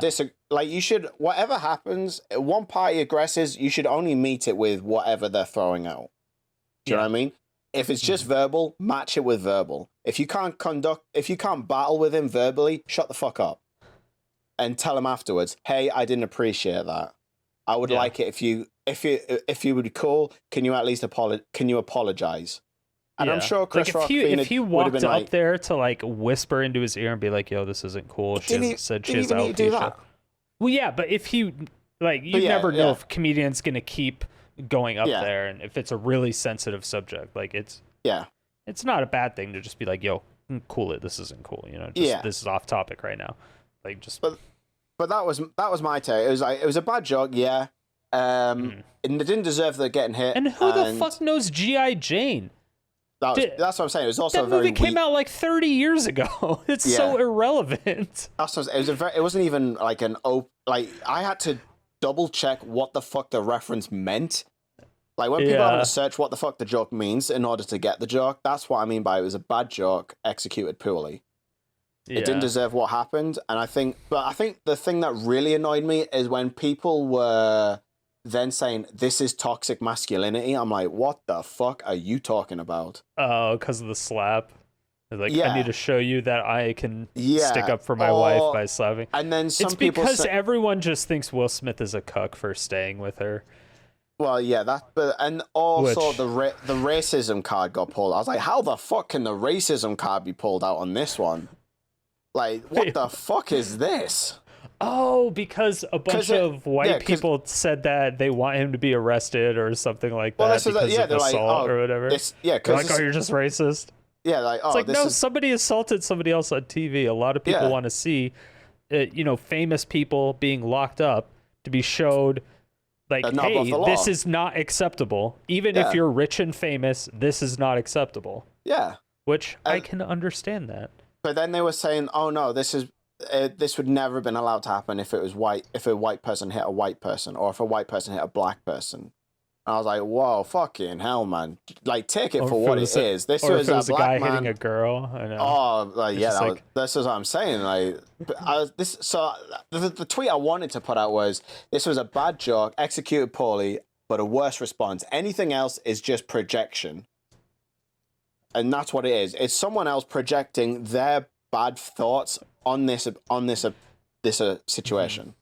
like, you should, whatever happens, one party aggresses, you should only meet it with whatever they're throwing out. Do you know what I mean? If it's just verbal, match it with verbal. If you can't battle with him verbally, shut the fuck up. And tell him afterwards, hey, I didn't appreciate that. I would like it if you would call, can you at least apologize? And I'm sure Chris Rock, if he walked up there to like whisper into his ear and be like, yo, this isn't cool. She said she has alopecia. Well, yeah, but if he, like, you never know if a comedian's going to keep going up there, and if it's a really sensitive subject, like, it's not a bad thing to just be like, yo, cool it, this isn't cool, you know, this is off topic right now. Like, just... But that was my take. It was a bad joke, and it didn't deserve the getting hit. And who the fuck knows G.I. Jane? That's what I'm saying. It was also that movie came out like 30 years ago. It's so irrelevant. It wasn't even like I had to double check what the fuck the reference meant. Like when people have to search what the fuck the joke means in order to get the joke, that's what I mean by it was a bad joke executed poorly. It didn't deserve what happened, and I think the thing that really annoyed me is when people were then saying this is toxic masculinity. I'm like, what the fuck are you talking about? Oh, because of the slap. Like, I need to show you that I can stick up for my wife by slapping. And then it's because everyone just thinks Will Smith is a cuck for staying with her. Well, yeah, and also the racism card got pulled. I was like, how the fuck can the racism card be pulled out on this one? Like, what the fuck is this? Oh, because a bunch of white people said that they want him to be arrested or something like that because of assault or whatever. You're just racist. Yeah, like, it's like, no, somebody assaulted somebody else on TV. A lot of people want to see, famous people being locked up to be showed, like, hey, this is not acceptable. Even if you're rich and famous, this is not acceptable. Yeah. Which I can understand that. But then they were saying, oh, no, this is... this would never have been allowed to happen if it was white. If a white person hit a white person, or if a white person hit a black person. And I was like, whoa, fucking hell, man! Like, take it for what it is. This was a black man hitting a girl. I know. Oh, like, yeah, this is what I'm saying. Like, the tweet I wanted to put out was, this was a bad joke, executed poorly, but a worse response. Anything else is just projection. And that's what it is. It's someone else projecting their bad thoughts on this situation.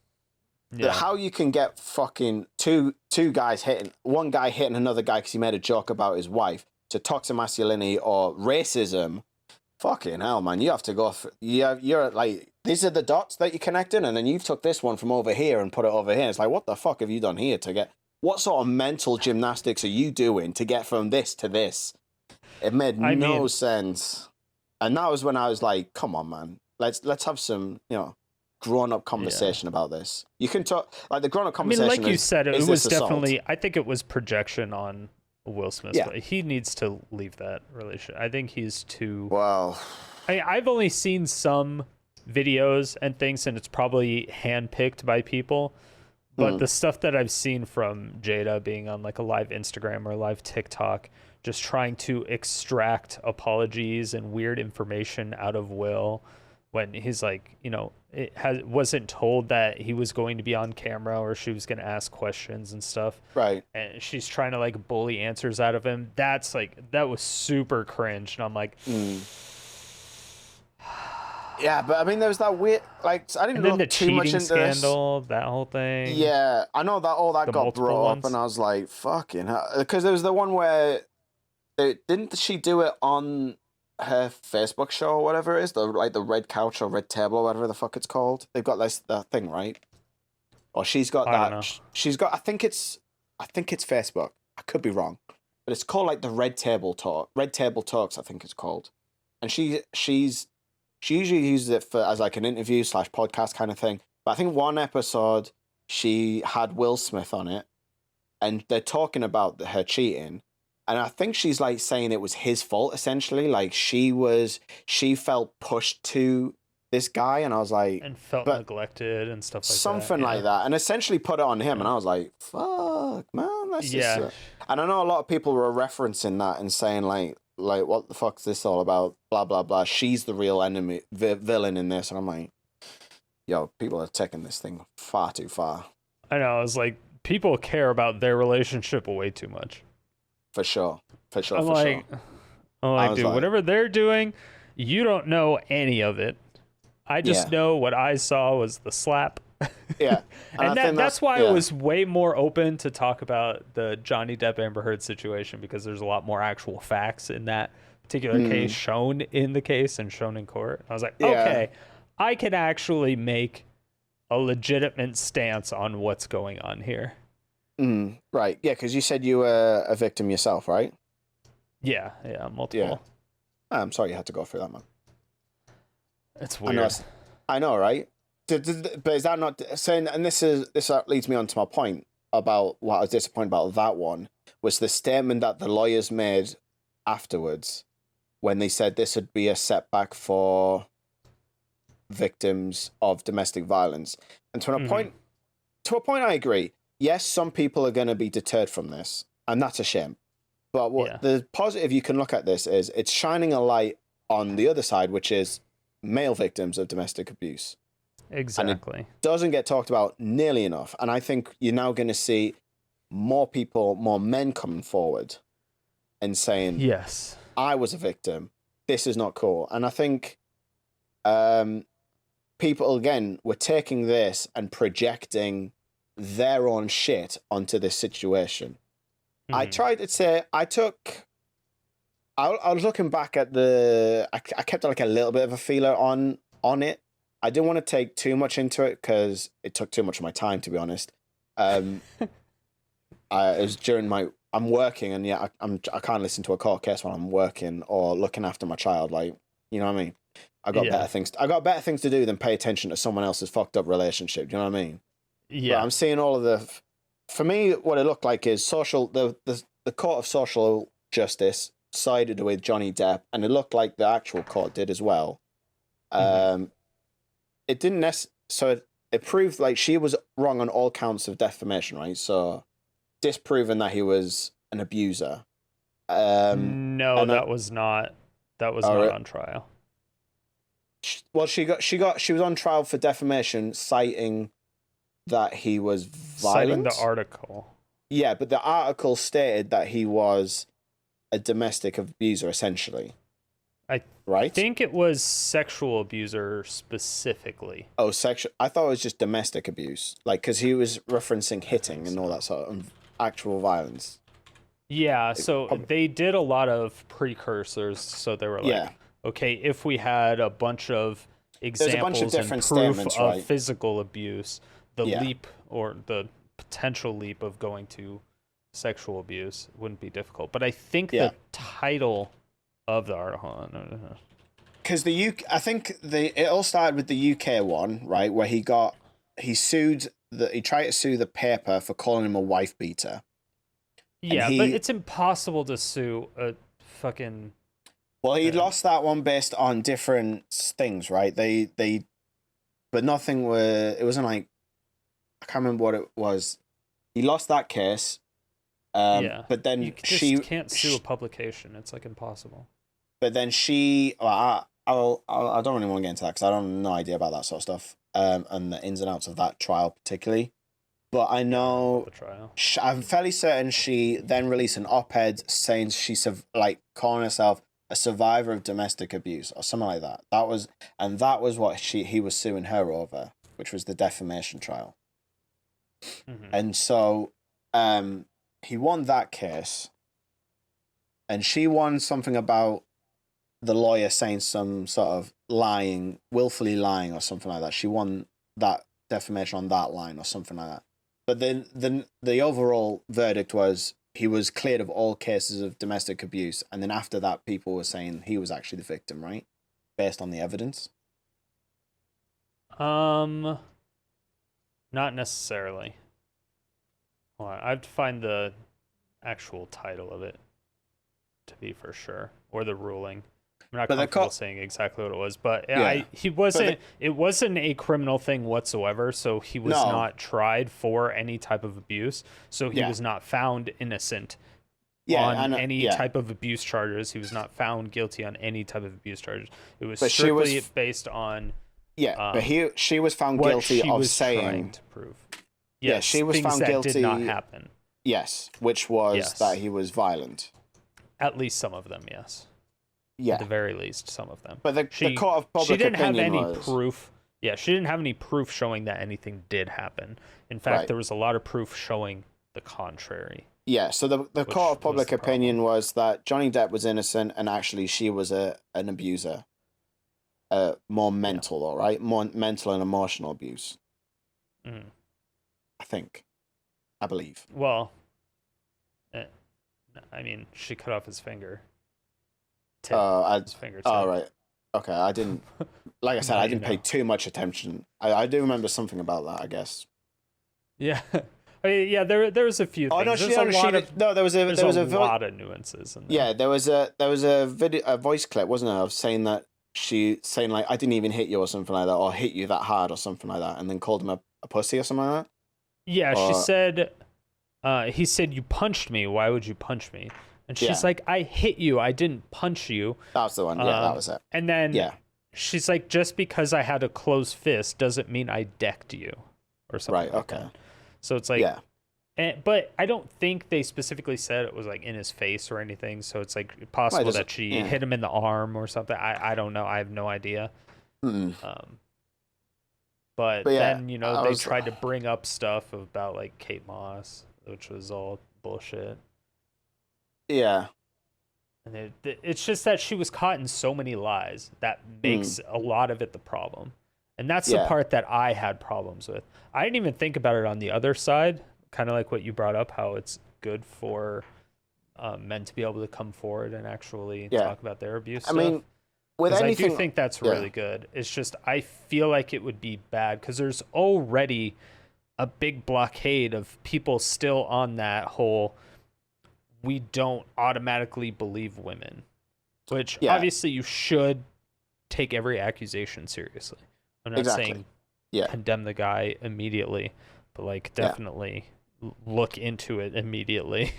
Yeah. How you can get fucking two guys hitting, one guy hitting another guy because he made a joke about his wife, to toxic masculinity or racism. Fucking hell, man! You have to go. You're like, these are the dots that you connected, and then you've took this one from over here and put it over here. It's like, what the fuck have you done here to get? What sort of mental gymnastics are you doing to get from this to this? It made no sense. And that was when I was like, come on, man. Let's have some, grown-up conversation about this. You can talk, like, the grown-up conversation. Like you said, it was definitely, I think it was projection on Will Smith. Yeah. But he needs to leave that relationship. I think he's too... Well... I've only seen some videos and things, and it's probably handpicked by people. But the stuff that I've seen from Jada being on, like, a live Instagram or a live TikTok, just trying to extract apologies and weird information out of Will, when he's like, wasn't told that he was going to be on camera or she was going to ask questions and stuff. Right. And she's trying to, like, bully answers out of him. That was super cringe. And I'm like... Yeah, but I mean, there was that weird, like, I didn't look too much into scandal, that whole thing. Yeah, I know that all that got brought up, and I was like, fucking hell. Because there was the one where, didn't she do it on her Facebook show or whatever it is, the red couch or red table or whatever the fuck it's called? They've got that thing, right? Or she's got that. She's got. I think it's Facebook. I could be wrong, but it's called like the Red Table Talks. I think it's called, and she usually uses it as like an interview / podcast kind of thing. But I think one episode she had Will Smith on it, and they're talking about her cheating. And I think she's like saying it was his fault, essentially. Like she felt pushed to this guy, and I was like... And felt neglected and stuff like that. Something like that. And essentially put it on him, and I was like, fuck, man. That's just... And I know a lot of people were referencing that and saying like, what the fuck's this all about? Blah, blah, blah. She's the real enemy, villain in this. And I'm like, yo, people are taking this thing far too far. I know. I was like, people care about their relationship way too much. For sure. I'm like, dude, whatever they're doing, you don't know any of it. I just know what I saw was the slap. Yeah. And that's why I was way more open to talk about the Johnny Depp Amber Heard situation, because there's a lot more actual facts in that particular case shown in the case and shown in court. I was like, okay, I can actually make a legitimate stance on what's going on here. Right. Yeah, because you said you were a victim yourself, right? Yeah, multiple. Yeah. I'm sorry you had to go through that, man. It's weird. I know, right? But is that not saying? And this leads me on to my point about what I was disappointed about that one, was the statement that the lawyers made afterwards when they said this would be a setback for victims of domestic violence. And to a point, I agree. Yes, some people are going to be deterred from this, and that's a shame. But the positive you can look at this is it's shining a light on the other side, which is male victims of domestic abuse. Exactly. And it doesn't get talked about nearly enough. And I think you're now going to see more men coming forward and saying, yes, I was a victim. This is not cool. And I think people, again, were taking this and projecting their own shit onto this situation. I tried to say, I was looking back at I kept like a little bit of a feeler on it. I didn't want to take too much into it because it took too much of my time, to be honest. It was during I'm working, and I can't listen to a court case when I'm working or looking after my child. Like, you know what I mean? I got better things to do than pay attention to someone else's fucked up relationship. Do you know what I mean? Yeah. But I'm seeing all of for me, what it looked like is the Court of Social Justice sided with Johnny Depp, and it looked like the actual court did as well. it didn't so it proved like she was wrong on all counts of defamation, right? So disproving that he was an abuser. No, that was not on trial. Well, she was on trial for defamation, citing that he was violent. Citing the article. Yeah, but the article stated that he was a domestic abuser, essentially. I think it was sexual abuser specifically. Oh, sexual. I thought it was just domestic abuse, like because he was referencing hitting and all that sort of actual violence. Yeah, so they did a lot of precursors. So they were like, okay, if we had a bunch of examples and proof of physical abuse, the leap or the potential leap of going to sexual abuse wouldn't be difficult. But I think the title of the article, because I think it all started with the UK one, right, where he tried to sue the paper for calling him a wife beater. Yeah, but it's impossible to sue a fucking. Well, he lost that one based on different things, right? But nothing it wasn't like, I can't remember what it was. He lost that case. But then you just can't sue a publication. It's like impossible. But then I don't really want to get into that because I don't have no idea about that sort of stuff and the ins and outs of that trial particularly. But I know the trial. I'm fairly certain she then released an op-ed saying she's like calling herself a survivor of domestic abuse or something like that. That was what he was suing her over, which was the defamation trial. Mm-hmm. And so he won that case, and she won something about the lawyer saying some sort of willfully lying or something like that. She won that defamation on that line or something like that. But then the overall verdict was he was cleared of all cases of domestic abuse, and then after that, people were saying he was actually the victim, right? Based on the evidence. Not necessarily. Well, I have to find the actual title of it to be for sure, or the ruling. I'm not comfortable saying exactly what it was, but it wasn't a criminal thing whatsoever, so he was not tried for any type of abuse, so he was not found innocent on any type of abuse charges. He was not found guilty on any type of abuse charges. It was strictly based on but she was found guilty of saying to prove. Yes, she was found guilty. Did not happen. Yes, which was that he was violent. At least some of them, yes. Yeah. At the very least, some of them. But the court of public opinion she didn't have any proof. Yeah, she didn't have any proof showing that anything did happen. In fact, there was a lot of proof showing the contrary. Yeah, so the court of public opinion was that Johnny Depp was innocent and actually she was an abuser. More mental, all right? More mental and emotional abuse. Mm. I believe. Well, I mean, she cut off his finger. His fingertip. Oh, right. Okay, I didn't. Like I said, I didn't pay too much attention. I do remember something about that, I guess. Yeah, I mean, there was a few things. There was a lot of nuances. Yeah, there was a voice clip, wasn't there, of saying that saying like I didn't even hit you or something like that, or hit you that hard or something like that, and then called him a pussy or something like that. Yeah, she said. He said, "You punched me. Why would you punch me?" And she's like, "I hit you. I didn't punch you." That was the one. Yeah, that was it. And then she's like, "Just because I had a closed fist doesn't mean I decked you," or something. Right. Like that. So it's like, but I don't think they specifically said it was like in his face or anything. So it's like possible that she hit him in the arm or something. I don't know. I have no idea. But then they tried to bring up stuff about like Kate Moss, which was all bullshit. Yeah. And it's just that she was caught in so many lies that makes a lot of it the problem. And that's the part that I had problems with. I didn't even think about it on the other side, kind of like what you brought up, how it's good for men to be able to come forward and actually talk about their abuse stuff. I mean, with anything, I do think that's really good. It's just I feel like it would be bad because there's already a big blockade of people still on that whole we don't automatically believe women, which obviously you should take every accusation seriously. I'm not saying condemn the guy immediately, but like definitely look into it immediately.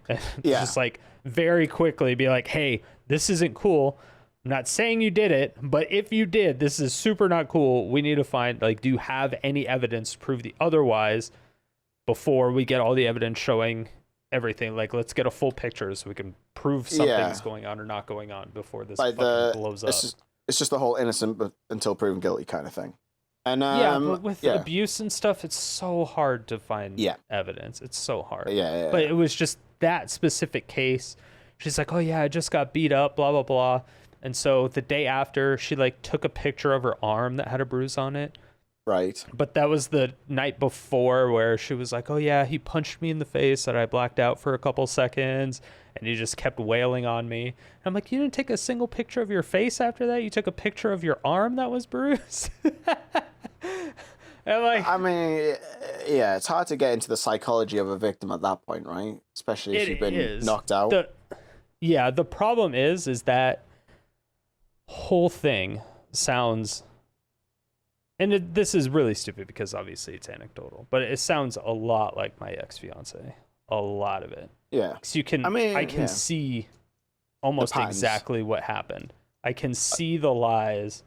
And just like very quickly be like, hey, this isn't cool. I'm not saying you did it, but if you did, this is super not cool. We need to find, like, do you have any evidence to prove the otherwise before we get all the evidence showing everything? Like, let's get a full picture so we can prove something's going on or not going on before this fucking blows up. It's just the whole innocent but until proven guilty kind of thing. And but with abuse and stuff, it's so hard to find evidence. It's so hard. But it was just that specific case. She's like, oh yeah, I just got beat up, blah blah blah. And so the day after, she like took a picture of her arm that had a bruise on it. Right. But that was the night before where she was like, oh yeah, he punched me in the face and I blacked out for a couple seconds and he just kept wailing on me. And I'm like, you didn't take a single picture of your face after that? You took a picture of your arm that was bruised? And like, I mean, yeah, it's hard to get into the psychology of a victim at that point, right? Especially if you've been knocked out. The problem is that whole thing sounds, and this is really stupid because obviously it's anecdotal, but it sounds a lot like my ex-fiance. A lot of it. Yeah. Because I can see almost exactly what happened. I can see the lies,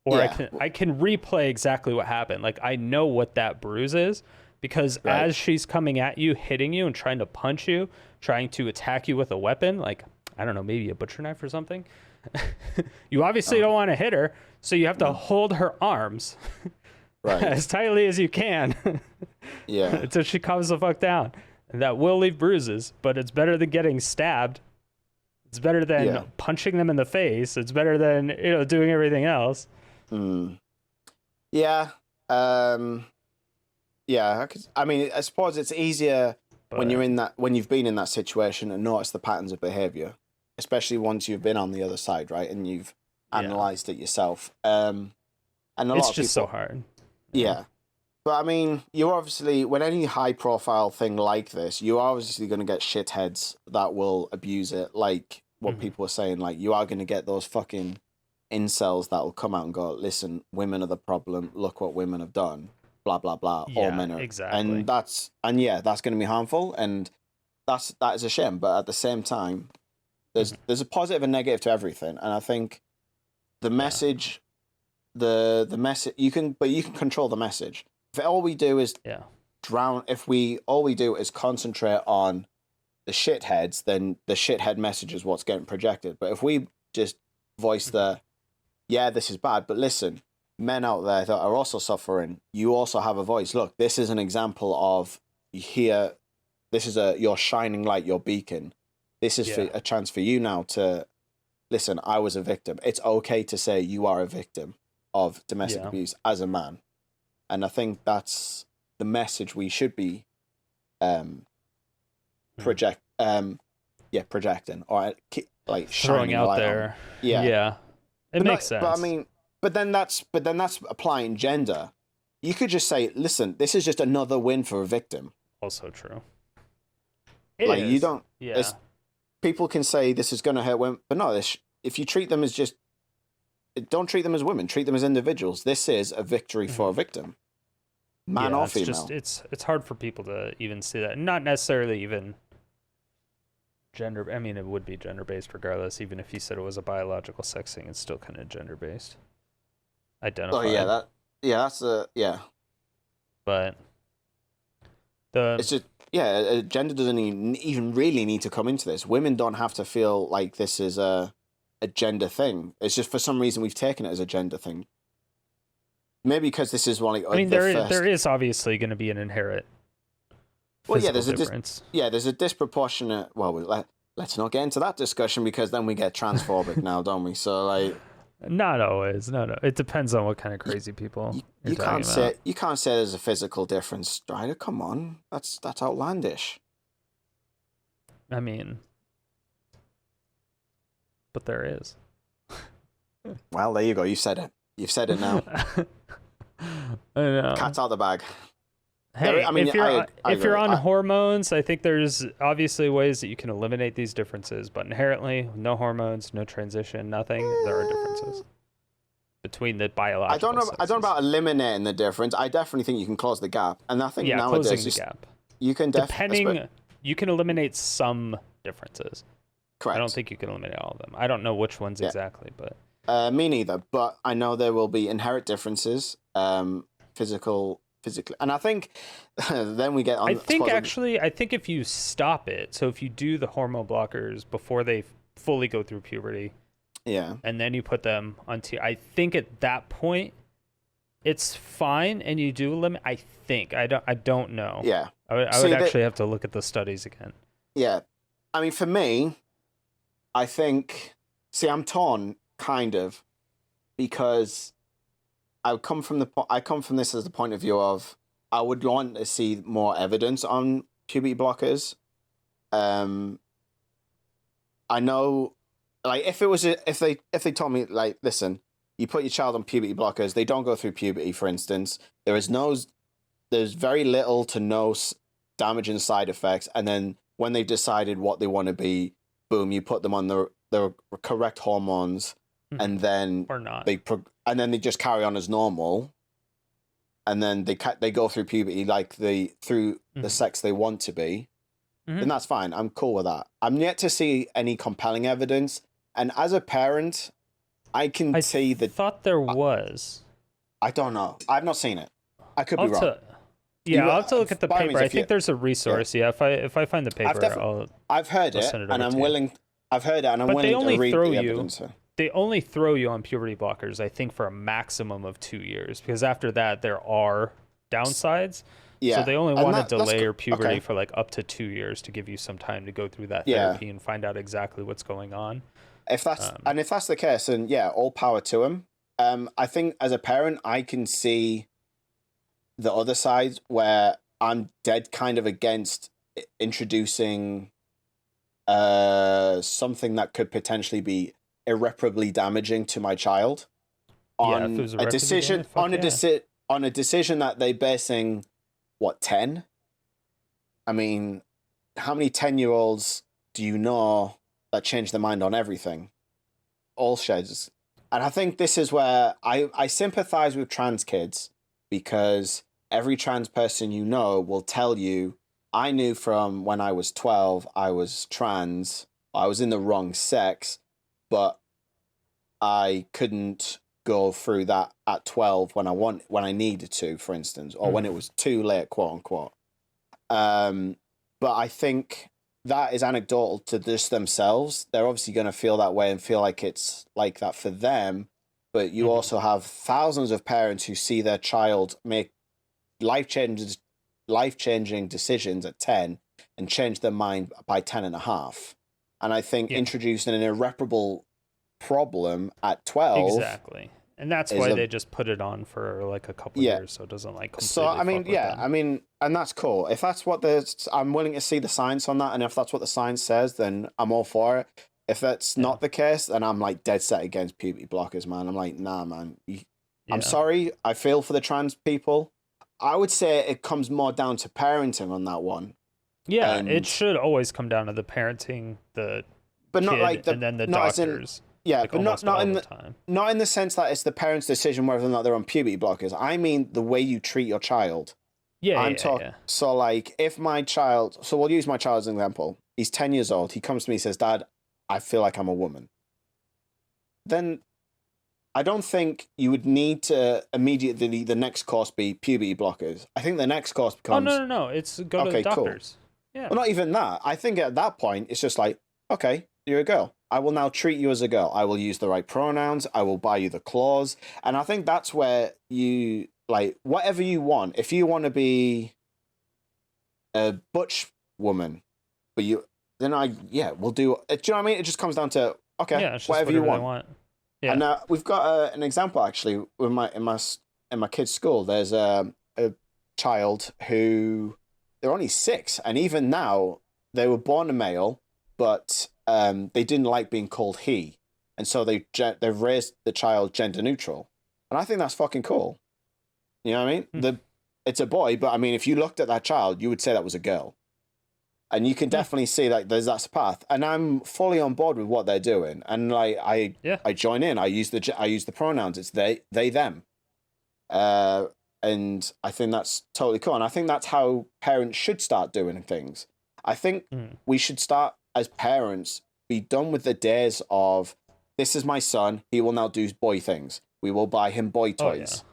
or I can replay exactly what happened. Like, I know what that bruise is because as she's coming at you, hitting you and trying to punch you, trying to attack you with a weapon, like, I don't know, maybe a butcher knife or something. You obviously don't want to hit her, so you have to hold her arms as tightly as you can until she calms the fuck down. And that will leave bruises, but it's better than getting stabbed. It's better than punching them in the face. It's better than doing everything else. Yeah. I mean, I suppose it's easier when you've been in that situation and notice the patterns of behavior, especially once you've been on the other side, right? And you've analyzed it yourself. And it's just so hard. Yeah. But I mean, you're obviously, when any high profile thing like this, you're obviously going to get shitheads that will abuse it. Like what people are saying, like you are going to get those fucking incels that will come out and go, listen, women are the problem. Look what women have done. Blah, blah, blah. All men are. Exactly. And that's going to be harmful. And that is a shame. But at the same time, there's a positive and negative to everything. And I think the message, the message, you can control the message. If all we do is all we do is concentrate on the shitheads, then the shithead message is what's getting projected. But if we just voice this is bad, but listen, men out there that are also suffering, you also have a voice. Look, this is an example of this is your shining light, your beacon. This is a chance for you now to listen. I was a victim. It's okay to say you are a victim of domestic abuse as a man. And I think that's the message we should be projecting, or like throwing out there. It makes sense. But then that's applying gender. You could just say, listen, this is just another win for a victim. Also true. You don't. Yeah. People can say this is going to hurt women, but no. If you treat them as don't treat them as women. Treat them as individuals. This is a victory for a victim, man or female. It's hard for people to even see that. Not necessarily even gender. I mean, it would be gender based regardless. Even if you said it was a biological sex thing, it's still kind of gender based. Identified. Oh yeah, But it's just gender doesn't even really need to come into this. Women don't have to feel like this is a gender thing. It's just for some reason we've taken it as a gender thing. Maybe because this is one. Like, there is obviously going to be an inherent. There's difference. There's a disproportionate. Well, let's not get into that discussion because then we get transphobic now, don't we? So like. Not always. No. It depends on what kind of crazy people you can't say. You can't say there's a physical difference, Strider. Come on, that's outlandish. I mean, but there is. Well, there you go. You said it. You've said it now. I know. Cat's out the bag. Hey, if you're on hormones, I think there's obviously ways that you can eliminate these differences, but inherently, no hormones, no transition, nothing, there are differences. between the biological. I don't know about eliminating the difference. I definitely think you can close the gap, and I think nowadays closing the gap. You can you can eliminate some differences. Correct. I don't think you can eliminate all of them. I don't know which ones exactly, but me neither. But I know there will be inherent differences, physically, and I think then we get on. I think if you stop it, so if you do the hormone blockers before they fully go through puberty, and then you put them onto, I think at that point it's fine, and you do limit. I think I don't know. Yeah, I would actually have to look at the studies again. Yeah, I mean, for me, I think. See, I'm torn, kind of, because I come from this as the point of view of I would want to see more evidence on puberty blockers. I know, like, if they told me, like, listen, you put your child on puberty blockers, they don't go through puberty, for instance. There's very little to no damaging side effects, and then when they've decided what they want to be, boom, you put them on the correct hormones, and then or not, and then they just carry on as normal, and then they go through puberty like the sex they want to be, then that's fine. I'm cool with that. I'm yet to see any compelling evidence, and as a parent, I thought there was. I don't know. I've not seen it. I could be wrong. I'll have to look at the paper. I think there's a resource. Yeah, if I find the paper, I've heard it, and I'm willing. I've heard it, and I'm willing to read the evidence. They only throw you on puberty blockers, I think, for a maximum of 2 years, because after that there are downsides. Yeah. So they only want to delay your puberty for like up to 2 years to give you some time to go through that therapy and find out exactly what's going on. If that's the case, then all power to him. I think as a parent, I can see the other side where I'm dead kind of against introducing something that could potentially be irreparably damaging to my child on a decision that they're basing 10. I mean, how many 10-year-olds do you know that change their mind on everything? All sheds. And I think this is where I sympathize with trans kids, because every trans person you know will tell you, I knew from when I was 12, I was trans, I was in the wrong sex, but I couldn't go through that at 12 when I needed to, for instance, or when it was too late, quote unquote. But I think that is anecdotal to just themselves. They're obviously going to feel that way and feel like it's like that for them. But you also have thousands of parents who see their child make life-changing decisions at 10 and change their mind by 10 and a half. And I think introducing an irreparable problem at 12. Exactly. And that's why they just put it on for like a couple years, so it doesn't like completely. So I mean, and that's cool. If that's what I'm willing to see the science on that, and if that's what the science says, then I'm all for it. If that's not the case, then I'm like dead set against puberty blockers, man. I'm like, nah, man. I'm sorry. I feel for the trans people. I would say it comes more down to parenting on that one. Yeah, it should always come down to the parenting, but not like and then the doctors. Like but not in the sense that it's the parents' decision whether or not they're on puberty blockers. I mean the way you treat your child. So like if my child, so we'll use my child as an example. He's 10 years old. He comes to me and says, "Dad, I feel like I'm a woman." Then I don't think you would need to immediately the next course be puberty blockers. I think the next course becomes... Oh, no. It's go to the doctors. Cool. Yeah. Well, not even that. I think at that point, it's just like, okay, you're a girl. I will now treat you as a girl. I will use the right pronouns. I will buy you the clothes. And I think that's where you, like, whatever you want. If you want to be a butch woman, but we'll do... Do you know what I mean? It just comes down to, okay, whatever you want. Yeah. And we've got an example actually with in my kid's school. There's a child who they're only 6, and even now they were born a male, but they didn't like being called he, and so they've raised the child gender neutral, and I think that's fucking cool. You know what I mean? It's a boy, but I mean, if you looked at that child, you would say that was a girl. And you can definitely see that there's that path, and I'm fully on board with what they're doing. And like I join in. I use the pronouns. It's they, them. And I think that's totally cool. And I think that's how parents should start doing things. I think we should start as parents, be done with the days of, this is my son, he will now do boy things. We will buy him boy toys.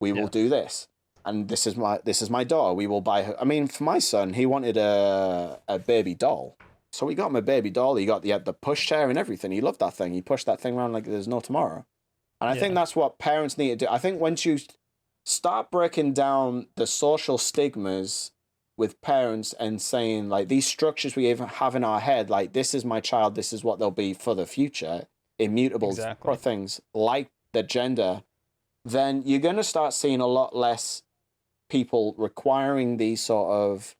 We will do this. And this is my daughter. We will buy her. I mean, for my son, he wanted a baby doll. So we got him a baby doll. He had the pushchair and everything. He loved that thing. He pushed that thing around like there's no tomorrow. And I think that's what parents need to do. I think once you start breaking down the social stigmas with parents and saying, like, these structures we even have in our head, like, this is my child, this is what they'll be for the future, immutable for things like the gender, then you're going to start seeing a lot less people requiring these sort of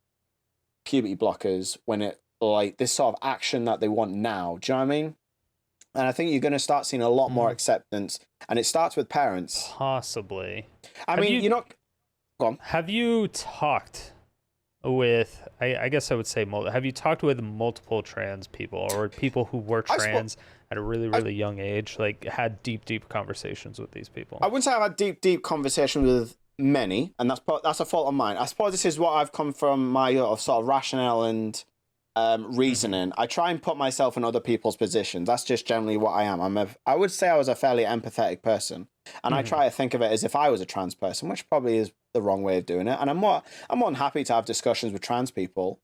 puberty blockers when it, like, this sort of action that they want now. Do you know what I mean? And I think you're going to start seeing a lot more acceptance, and it starts with parents. Possibly. I mean, you're not... Go on. Have you talked with, I guess I would say, have you talked with multiple trans people or people who were trans at a really, really young age, like had deep conversations with these people? I wouldn't say I've had deep conversations with many, and that's a fault of mine. I suppose this is what I've come from my sort of rationale and reasoning. I try and put myself in other people's positions. That's just generally what I am. I would say I was a fairly empathetic person, and I try to think of it as if I was a trans person, which probably is the wrong way of doing it. And I'm more than happy to have discussions with trans people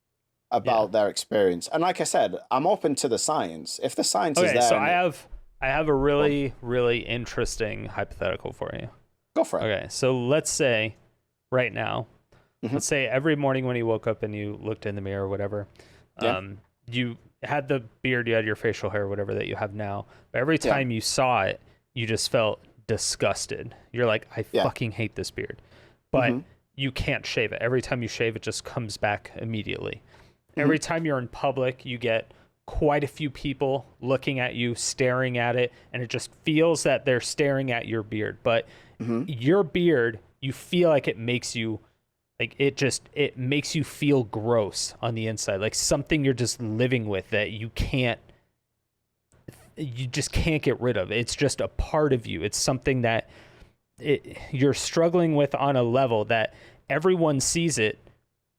about their experience. And like I said, I'm open to the science. If the science is there. So I have a really interesting hypothetical for you. Go for it. Okay, so let's say right now, let's say every morning when you woke up and you looked in the mirror or whatever, you had the beard, you had your facial hair, whatever that you have now, but every time you saw it, you just felt disgusted. You're like, I fucking hate this beard. But you can't shave it. Every time you shave, it just comes back immediately. Every time you're in public, you get quite a few people looking at you, staring at it, and it just feels that they're staring at your beard. But your beard, you feel like it makes you, like, it makes you feel gross on the inside, like something you're just living with that you just can't get rid of. It's just a part of you. It's something that you're struggling with on a level that everyone sees it,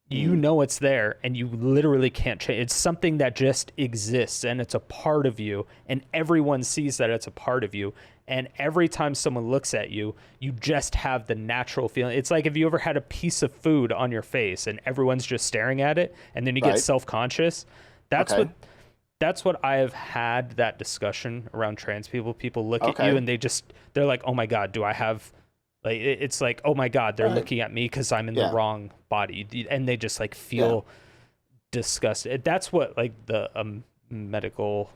you know it's there, and you literally can't change. It's something that just exists, and it's a part of you, and everyone sees that it's a part of you. And every time someone looks at you, you just have the natural feeling. It's like if you ever had a piece of food on your face and everyone's just staring at it, and then you get self-conscious. That's what I have had that discussion around trans people. People look at you and they're like, oh my God, do I have, like, it's like, oh my God, they're looking at me because I'm in the wrong body. And they just like feel disgusted. That's what like the medical,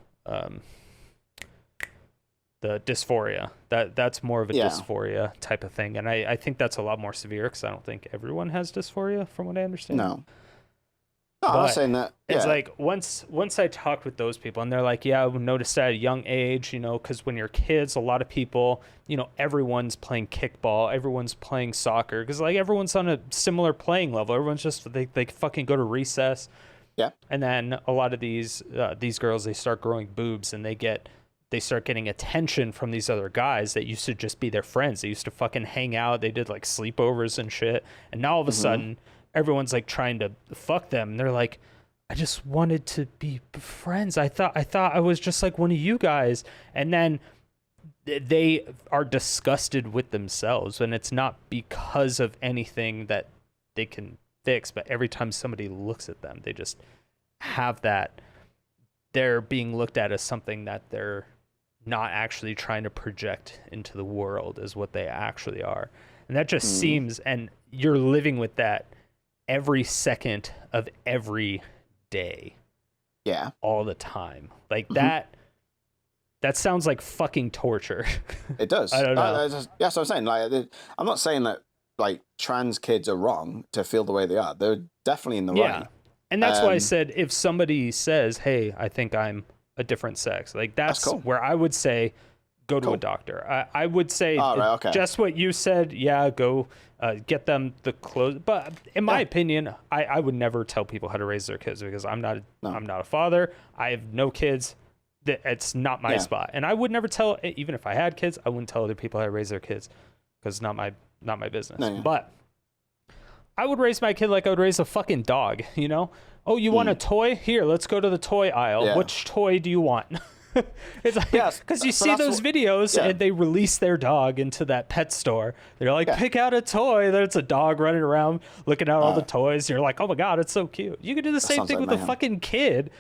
the dysphoria, that's more of a dysphoria type of thing. And I think that's a lot more severe because I don't think everyone has dysphoria from what I understand. No, I was saying that. It's like once I talked with those people and they're like, yeah, I noticed at a young age, you know, because when you're kids, a lot of people, you know, everyone's playing kickball, everyone's playing soccer, because like everyone's on a similar playing level. Everyone's just they fucking go to recess. Yeah. And then a lot of these girls, they start growing boobs and they start getting attention from these other guys that used to just be their friends. They used to fucking hang out. They did like sleepovers and shit. And now all of a sudden, everyone's like trying to fuck them. And they're like, I just wanted to be friends. I thought I was just like one of you guys. And then they are disgusted with themselves. And it's not because of anything that they can fix, but every time somebody looks at them, they just have that. They're being looked at as something that they're not actually trying to project into the world as what they actually are. And that just seems, and you're living with that every second of every day. Yeah. All the time. Like that sounds like fucking torture. It does. I don't know. That's what I'm saying. Like, I'm not saying that like trans kids are wrong to feel the way they are. They're definitely in the right. And that's why I said, if somebody says, hey, I think I'm a different sex, like that's cool. Where I would say, go to a doctor. I would say just what you said. Yeah, go get them the clothes. But in my opinion, I would never tell people how to raise their kids because I'm not a father. I have no kids. It's not my spot, and I would never tell. Even if I had kids, I wouldn't tell other people how to raise their kids because it's not my business. No, But I would raise my kid like I would raise a fucking dog. You know? Oh, you want a toy? Here, let's go to the toy aisle. Yeah. Which toy do you want? It's like, because you see those videos and they release their dog into that pet store. They're like, pick out a toy. There's a dog running around looking at all the toys. You're like, oh my God, it's so cute. You could do the same thing with a fucking kid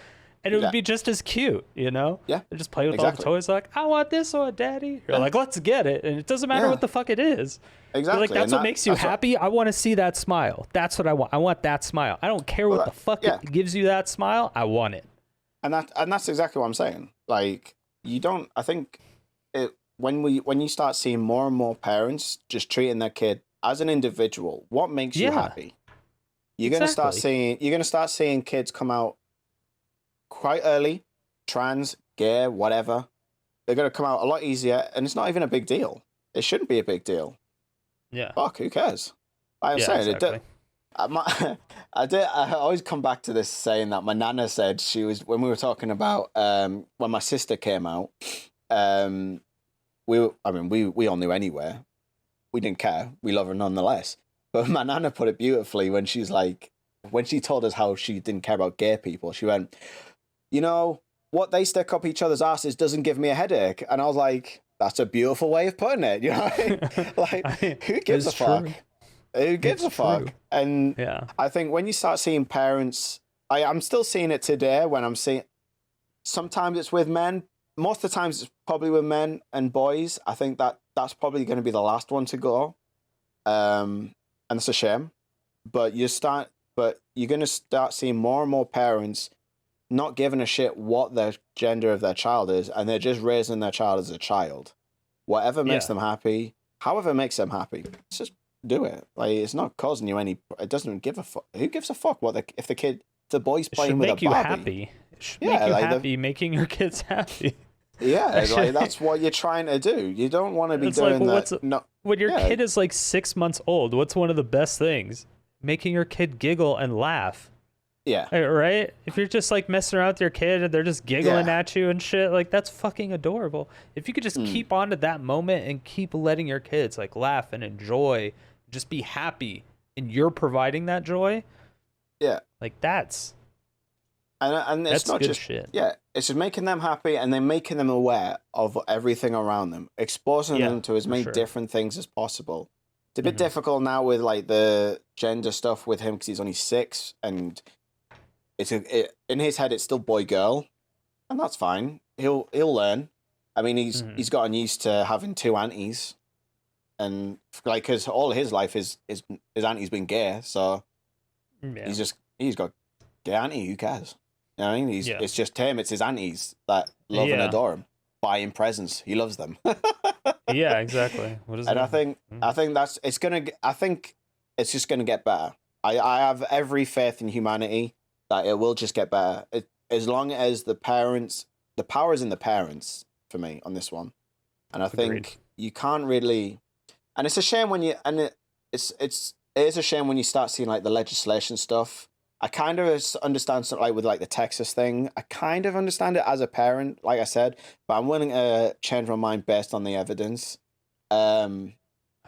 and it would be just as cute, you know? Yeah. They just play with all the toys. Like, I want this one, Daddy. You're like, let's get it. And it doesn't matter what the fuck it is. Exactly. Like, that's what makes you happy. I want to see that smile. That's what I want. I want that smile. I don't care what the fuck it gives you that smile. I want it. And that's exactly what I'm saying. Like, you don't. I think when you start seeing more and more parents just treating their kid as an individual, what makes you happy? You're gonna start seeing kids come out quite early, trans, gay, whatever. They're gonna come out a lot easier, and it's not even a big deal. It shouldn't be a big deal. Yeah. Fuck, who cares? Like I'm saying, exactly. I always come back to this saying that my nana said when we were talking about when my sister came out, we all knew anyway. We didn't care. We love her nonetheless. But my nana put it beautifully when she told us how she didn't care about gay people. She went, you know, what they stick up each other's asses doesn't give me a headache. And I was like, that's a beautiful way of putting it. You know, like who gives a fuck? Who gives a fuck? And I think when you start seeing parents, I'm still seeing it today when I'm seeing, sometimes it's with men. Most of the times it's probably with men and boys. I think that's probably going to be the last one to go. And it's a shame. But you're going to start seeing more and more parents not giving a shit what the gender of their child is. And they're just raising their child as a child. Whatever makes them happy, however makes them happy. It's just do it. Like, it's not causing you any. It doesn't give a fuck. Who gives a fuck if the boy's playing with a Barbie? Happy. It should make you happy. Making your kids happy. Yeah, like that's what you're trying to do. You don't want to be doing that. When your kid is like 6 months old, what's one of the best things? Making your kid giggle and laugh. Yeah. Right? If you're just like messing around with your kid and they're just giggling at you and shit, like that's fucking adorable. If you could just keep on to that moment and keep letting your kids like laugh and enjoy, just be happy, and you're providing that joy. Yeah. Like that's it's not good just shit. Yeah. It's just making them happy and then making them aware of everything around them, exposing them to as many different things as possible. It's a bit difficult now with like the gender stuff with him because he's only 6 and in his head it's still boy girl, and that's fine. He'll learn. I mean, he's gotten used to having 2 aunties, and like because all his life his auntie's been gay, so he's got gay auntie. Who cares? You know what I mean? It's just him. It's his aunties that love and adore him. Buy him presents. He loves them. Yeah, exactly. What is and that? I think it's just gonna get better. I have every faith in humanity that it will just get better. As long as the power is in the parents for me on this one. And I think you can't really, and it's a shame when it is a shame when you start seeing like the legislation stuff. I kind of understand something like with like the Texas thing. I kind of understand it as a parent, like I said, but I'm willing to change my mind based on the evidence. I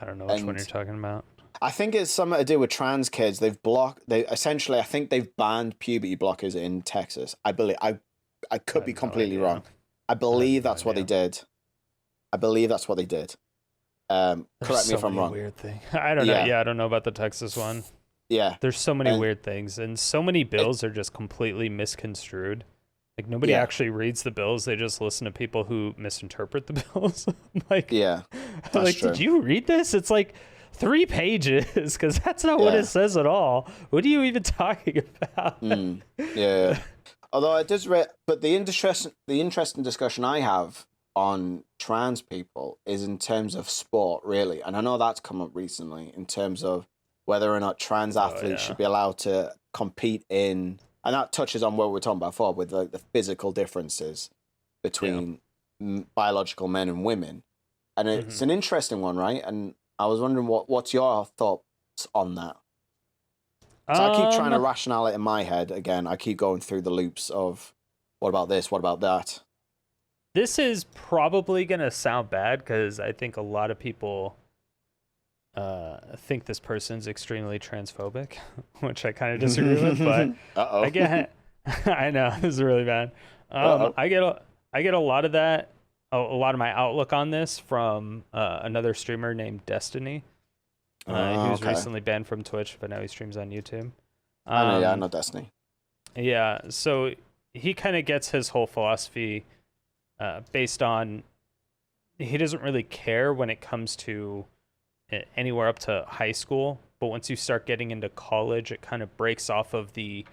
don't know which one you're talking about. I think it's something to do with trans kids. I think they've banned puberty blockers in Texas. I believe. I could be completely wrong. I believe that's what they did. Correct me if I'm wrong. Weird thing. I don't know. Yeah, I don't know about the Texas one. Yeah. There's so many weird things, and so many bills are just completely misconstrued. Like, nobody actually reads the bills. They just listen to people who misinterpret the bills. Like, like, did you read this? It's like 3 pages, because that's not what it says at all. What are you even talking about? Yeah. Although it does, but the interesting discussion I have on trans people is in terms of sport, really. And I know that's come up recently in terms of whether or not trans athletes should be allowed to compete in, and that touches on what we were talking about before with the physical differences between biological men and women. And it's an interesting one, right? And I was wondering what's your thought on that? So I keep trying to rationale it in my head. Again, I keep going through the loops of, what about this? What about that? This is probably going to sound bad because I think a lot of people think this person's extremely transphobic, which I kind of disagree with. But again, I know this is really bad. I get a lot of that, a lot of my outlook on this from another streamer named Destiny, who's recently banned from Twitch, but now he streams on YouTube. I know Destiny. Yeah, so he kind of gets his whole philosophy based on, he doesn't really care when it comes to anywhere up to high school, but once you start getting into college, it kind of breaks off of the,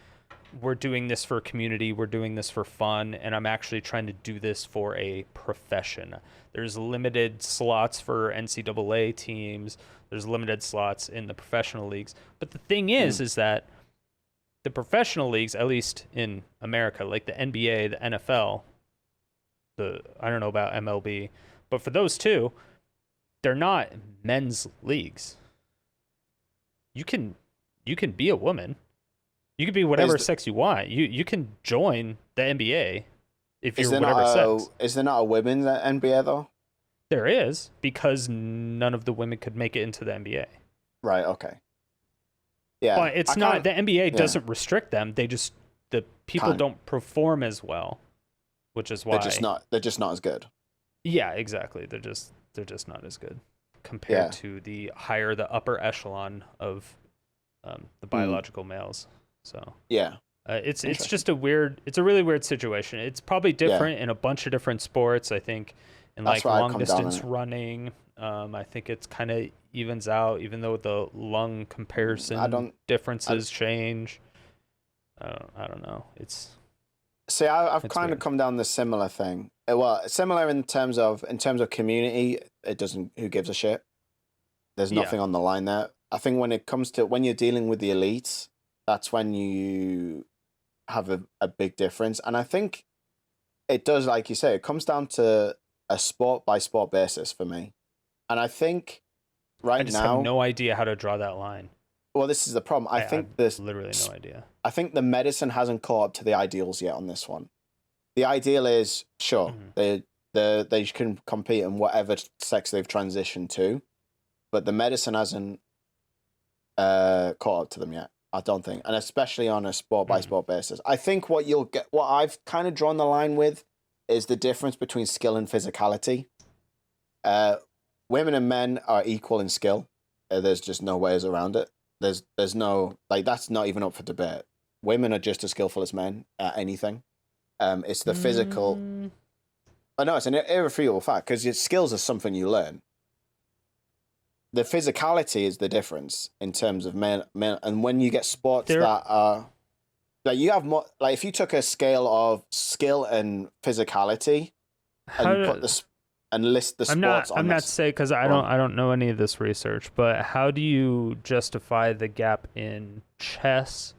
we're doing this for community, we're doing this for fun, and I'm actually trying to do this for a profession. There's limited slots for NCAA teams, there's limited slots in the professional leagues, but the thing is that the professional leagues, at least in America, like the NBA, the NFL, I don't know about MLB, but for those two, they're not men's leagues. You can be a woman. You can be whatever sex you want. You can join the NBA if you're whatever sex. Is there not a women's NBA though? There is, because none of the women could make it into the NBA. Right, okay. Yeah. But it's not, the NBA doesn't restrict them. The people don't perform as well, which is why they're just not as good. Yeah, exactly. They're just not as good compared to the upper echelon of the biological males. So yeah, it's just a really weird situation. It's probably different in a bunch of different sports. I think in like long distance running, I think it's kind of evens out, even though the lung comparison differences change. I don't know. I've kind of come down the similar thing. Well, similar in terms of community, it doesn't. Who gives a shit? There's nothing on the line there. I think when it comes to when you're dealing with the elites, that's when you have a big difference. And I think it does, like you say, it comes down to a sport by sport basis for me. And I think I have no idea how to draw that line. Well, this is the problem. I think there's literally no idea. I think the medicine hasn't caught up to the ideals yet on this one. The ideal is, sure, they can compete in whatever sex they've transitioned to, but the medicine hasn't caught up to them yet, I don't think, and especially on a sport by sport basis. I think what I've kind of drawn the line with is the difference between skill and physicality. Women and men are equal in skill. There's just no ways around it. There's no, like, that's not even up for debate. Women are just as skillful as men at anything. It's the physical. I know it's an irrefutable fact because your skills are something you learn. The physicality is the difference in terms of men, and when you get sports that are like, you have more, like, if you took a scale of skill and physicality and list the sports. I'm not saying, because I don't know any of this research, but how do you justify the gap in chess,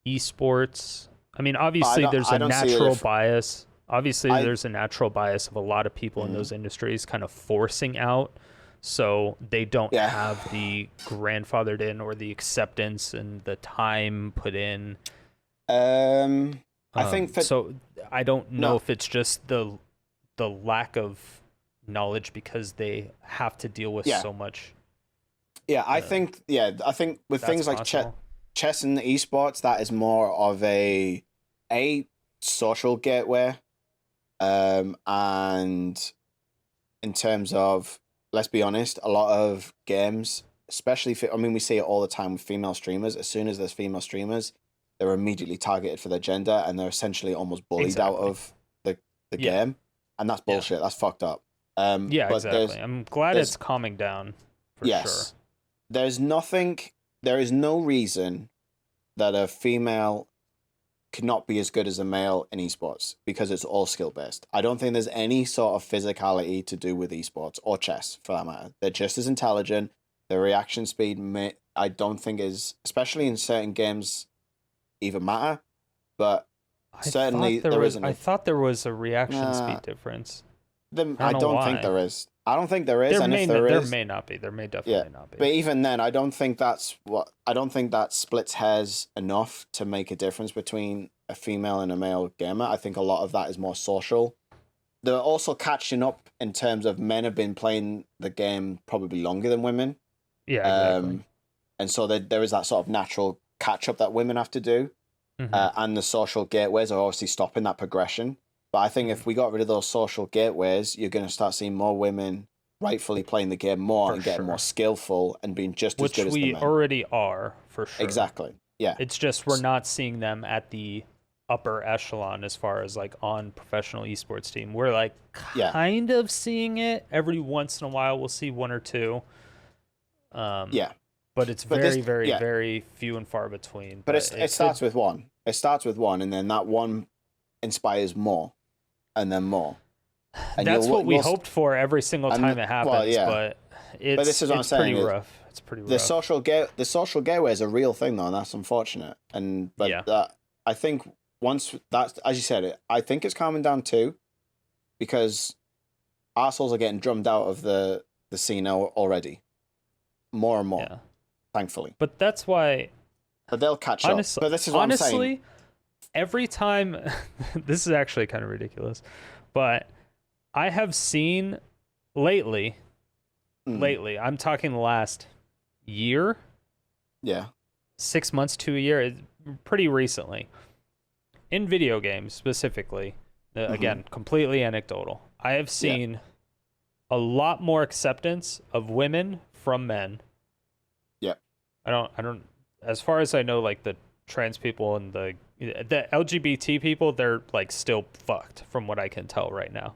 esports? I mean, obviously there's a natural bias. Obviously, there's a natural bias of a lot of people in those industries kind of forcing out, so they don't have the grandfathered in or the acceptance and the time put in. I think so. I don't know if it's just the lack of knowledge because they have to deal with so much. Yeah, I think with things like chess and esports, that is more of a social gateway, and in terms of, let's be honest, a lot of games, especially we see it all the time with female streamers. As soon as there's female streamers, they're immediately targeted for their gender, and they're essentially almost bullied out of the game, and that's bullshit. That's fucked up. But exactly. I'm glad it's calming down. Sure. There is no reason that a female cannot be as good as a male in esports, because it's all skill based. I don't think there's any sort of physicality to do with esports or chess for that matter. They're just as intelligent. Their reaction speed, I don't think is, especially in certain games, even matter. But certainly there isn't. I thought there was a reaction speed difference. I don't think there is. I don't think there is, there and may if there is, there may not be. There may definitely not be. But even then, I don't think that splits hairs enough to make a difference between a female and a male gamer. I think a lot of that is more social. They're also catching up in terms of men have been playing the game probably longer than women. Yeah, exactly. And so there is that sort of natural catch up that women have to do, and the social gateways are obviously stopping that progression. But I think if we got rid of those social gateways, you're going to start seeing more women rightfully playing the game more and getting more skillful and being just as good as the men. Which we already are, for sure. Exactly. Yeah. It's just we're not seeing them at the upper echelon as far as like on professional esports team. We're like kind of seeing it every once in a while. We'll see one or two. But it's very few and far between. But it starts with one. It starts with one, and then that one inspires more, and then more. And that's what we hoped for every single time it happens. But this is what I'm saying. Pretty rough. It's pretty rough. The social gateway is a real thing, though, and that's unfortunate. I think once that's, as you said, I think it's calming down too, because arseholes are getting drummed out of the scene already, more and more, thankfully. But that's why. But they'll catch up. But this is what I'm saying. Honestly, every time, this is actually kind of ridiculous, but I have seen lately, I'm talking the last year. Yeah. 6 months to a year, pretty recently. In video games specifically, again, completely anecdotal. I have seen a lot more acceptance of women from men. Yeah. I don't, as far as I know, like the trans people and the LGBT people, they're like still fucked from what I can tell right now.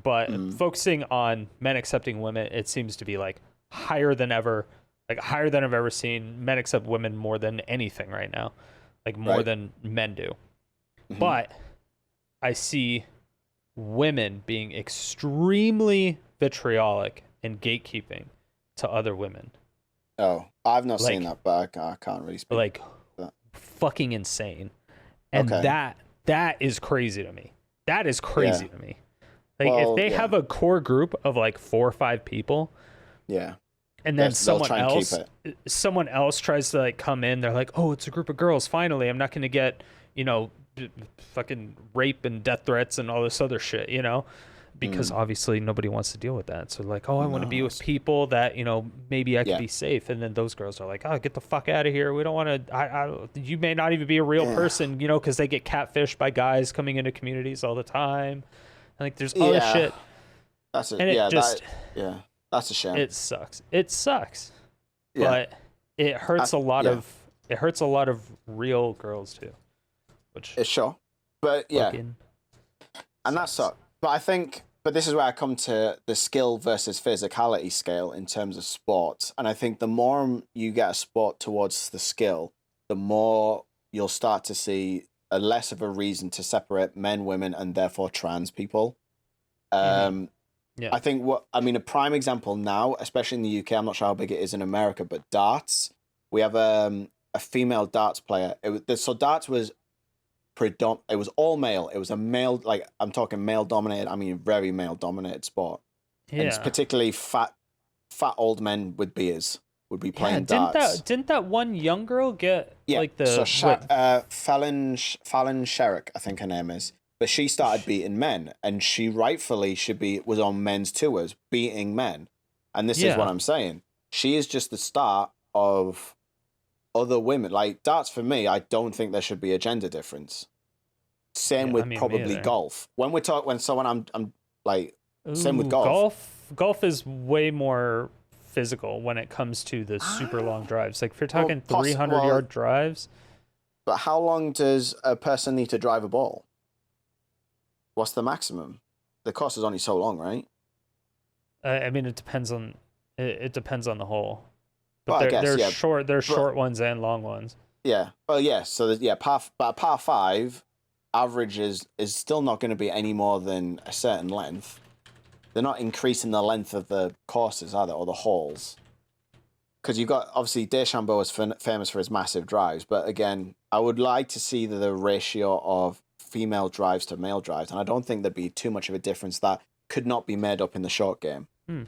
But focusing on men accepting women, it seems to be like higher than ever, like higher than I've ever seen. Men accept women more than anything right now, like more than men do. But I see women being extremely vitriolic and gatekeeping to other women. Oh, I've not seen that, but I can't really speak. Like, fucking insane. And that is crazy to me. That is crazy to me. Like, if they have a core group of like 4 or 5 people, and then someone else tries to like come in, they're like, oh, it's a group of girls. Finally, I'm not going to get, fucking rape and death threats and all this other shit, because obviously nobody wants to deal with that. So like, oh, I want to be with people that, maybe I could be safe. And then those girls are like, oh, get the fuck out of here. We don't want to, you may not even be a real person, because they get catfished by guys coming into communities all the time. Like there's other shit. That's it. And that's a shame. It sucks. But it hurts a lot of real girls too. Which it's sure. But and that sucks. But this is where I come to the skill versus physicality scale in terms of sports. And I think the more you get a sport towards the skill, the more you'll start to see a less of a reason to separate men, women, and therefore trans people. I think a prime example now, especially in the UK, I'm not sure how big it is in America, but darts. We have a female darts player. So darts was it was all male. It was a male, like I'm talking male dominated. I mean, very male dominated sport. Yeah. And it's particularly fat old men with beards would be playing darts. Didn't that one young girl get like the Fallon Sherrick, I think her name is. But she started beating men, and she rightfully was on men's tours beating men. And this is what I'm saying. She is just the start of other women. Like darts for me, I don't think there should be a gender difference. Same with probably golf. I'm like, same with golf. Golf is way more physical when it comes to the super long drives. Like if you're talking 300-yard drives. But how long does a person need to drive a ball? What's the maximum? The course is only so long, right? It depends on the hole. But there's short ones and long ones. Yeah. Well, yeah. So par 5 average is still not going to be any more than a certain length. They're not increasing the length of the courses, are they, or the holes? Because you've got, obviously, DeChambeau is famous for his massive drives. But again, I would like to see the ratio of female drives to male drives. And I don't think there'd be too much of a difference that could not be made up in the short game. Hmm.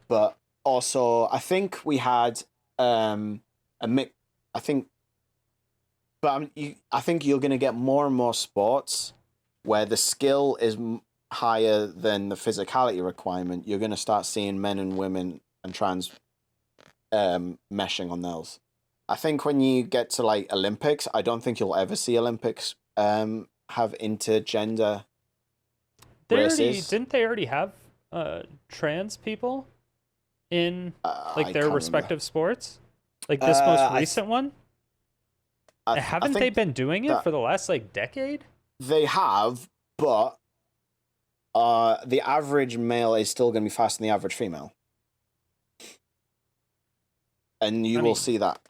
But also, I think we had a mix. I think you're going to get more and more sports where the skill is higher than the physicality requirement. You're going to start seeing men and women and trans meshing on those. I think when you get to like Olympics, I don't think you'll ever see Olympics have intergender races. Didn't they already have trans people in like their respective sports? Like this most recent one? Haven't they been doing it for the last like decade? They have, but the average male is still going to be faster than the average female. And you will see that.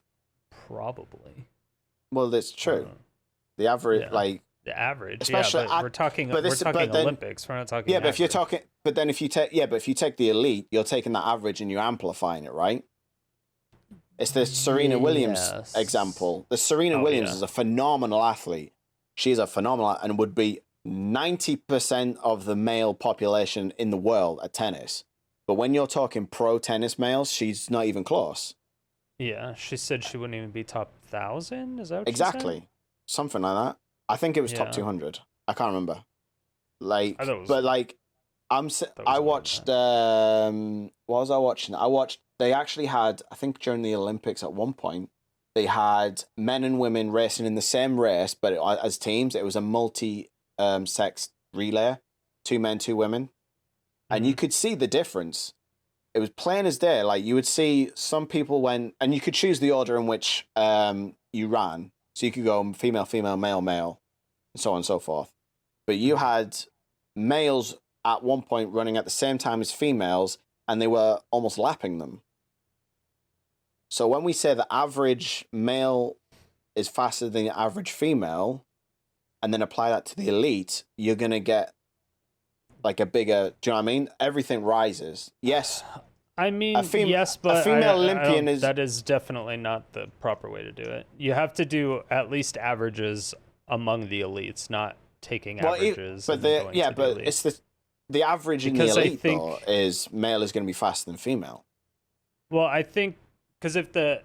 Probably. Well, that's true. The average, the average, especially but we're talking Olympics. We're not talking. But if you're talking, but then if you take the elite, you're taking that average and you're amplifying it, right? It's the Serena Williams example. The Serena Williams is a phenomenal athlete. She's a phenomenal and would be 90% of the male population in the world at tennis. But when you're talking pro tennis males, she's not even close. Yeah, she said she wouldn't even be top 1,000. Is that what exactly? She said? Something like that. I think it was top 200. I can't remember. I watched. What was I watching? They actually had. I think during the Olympics at one point, they had men and women racing in the same race, but as teams. It was a multi-sex relay, 2 men, 2 women, and you could see the difference. It was plain as day. Like you would see some people went, and you could choose the order in which you ran. So you could go female, female, male, male, and so on and so forth. But you had males at one point running at the same time as females, and they were almost lapping them. So when we say the average male is faster than the average female, and then apply that to the elite, you're going to get like a bigger, do you know what I mean? Everything rises. Yes. I mean, yes, but a female Olympian is... That is definitely not the proper way to do it. You have to do at least averages among the elites, not taking averages. It's the average in the elite, though, is male is going to be faster than female. Well, I think, because if the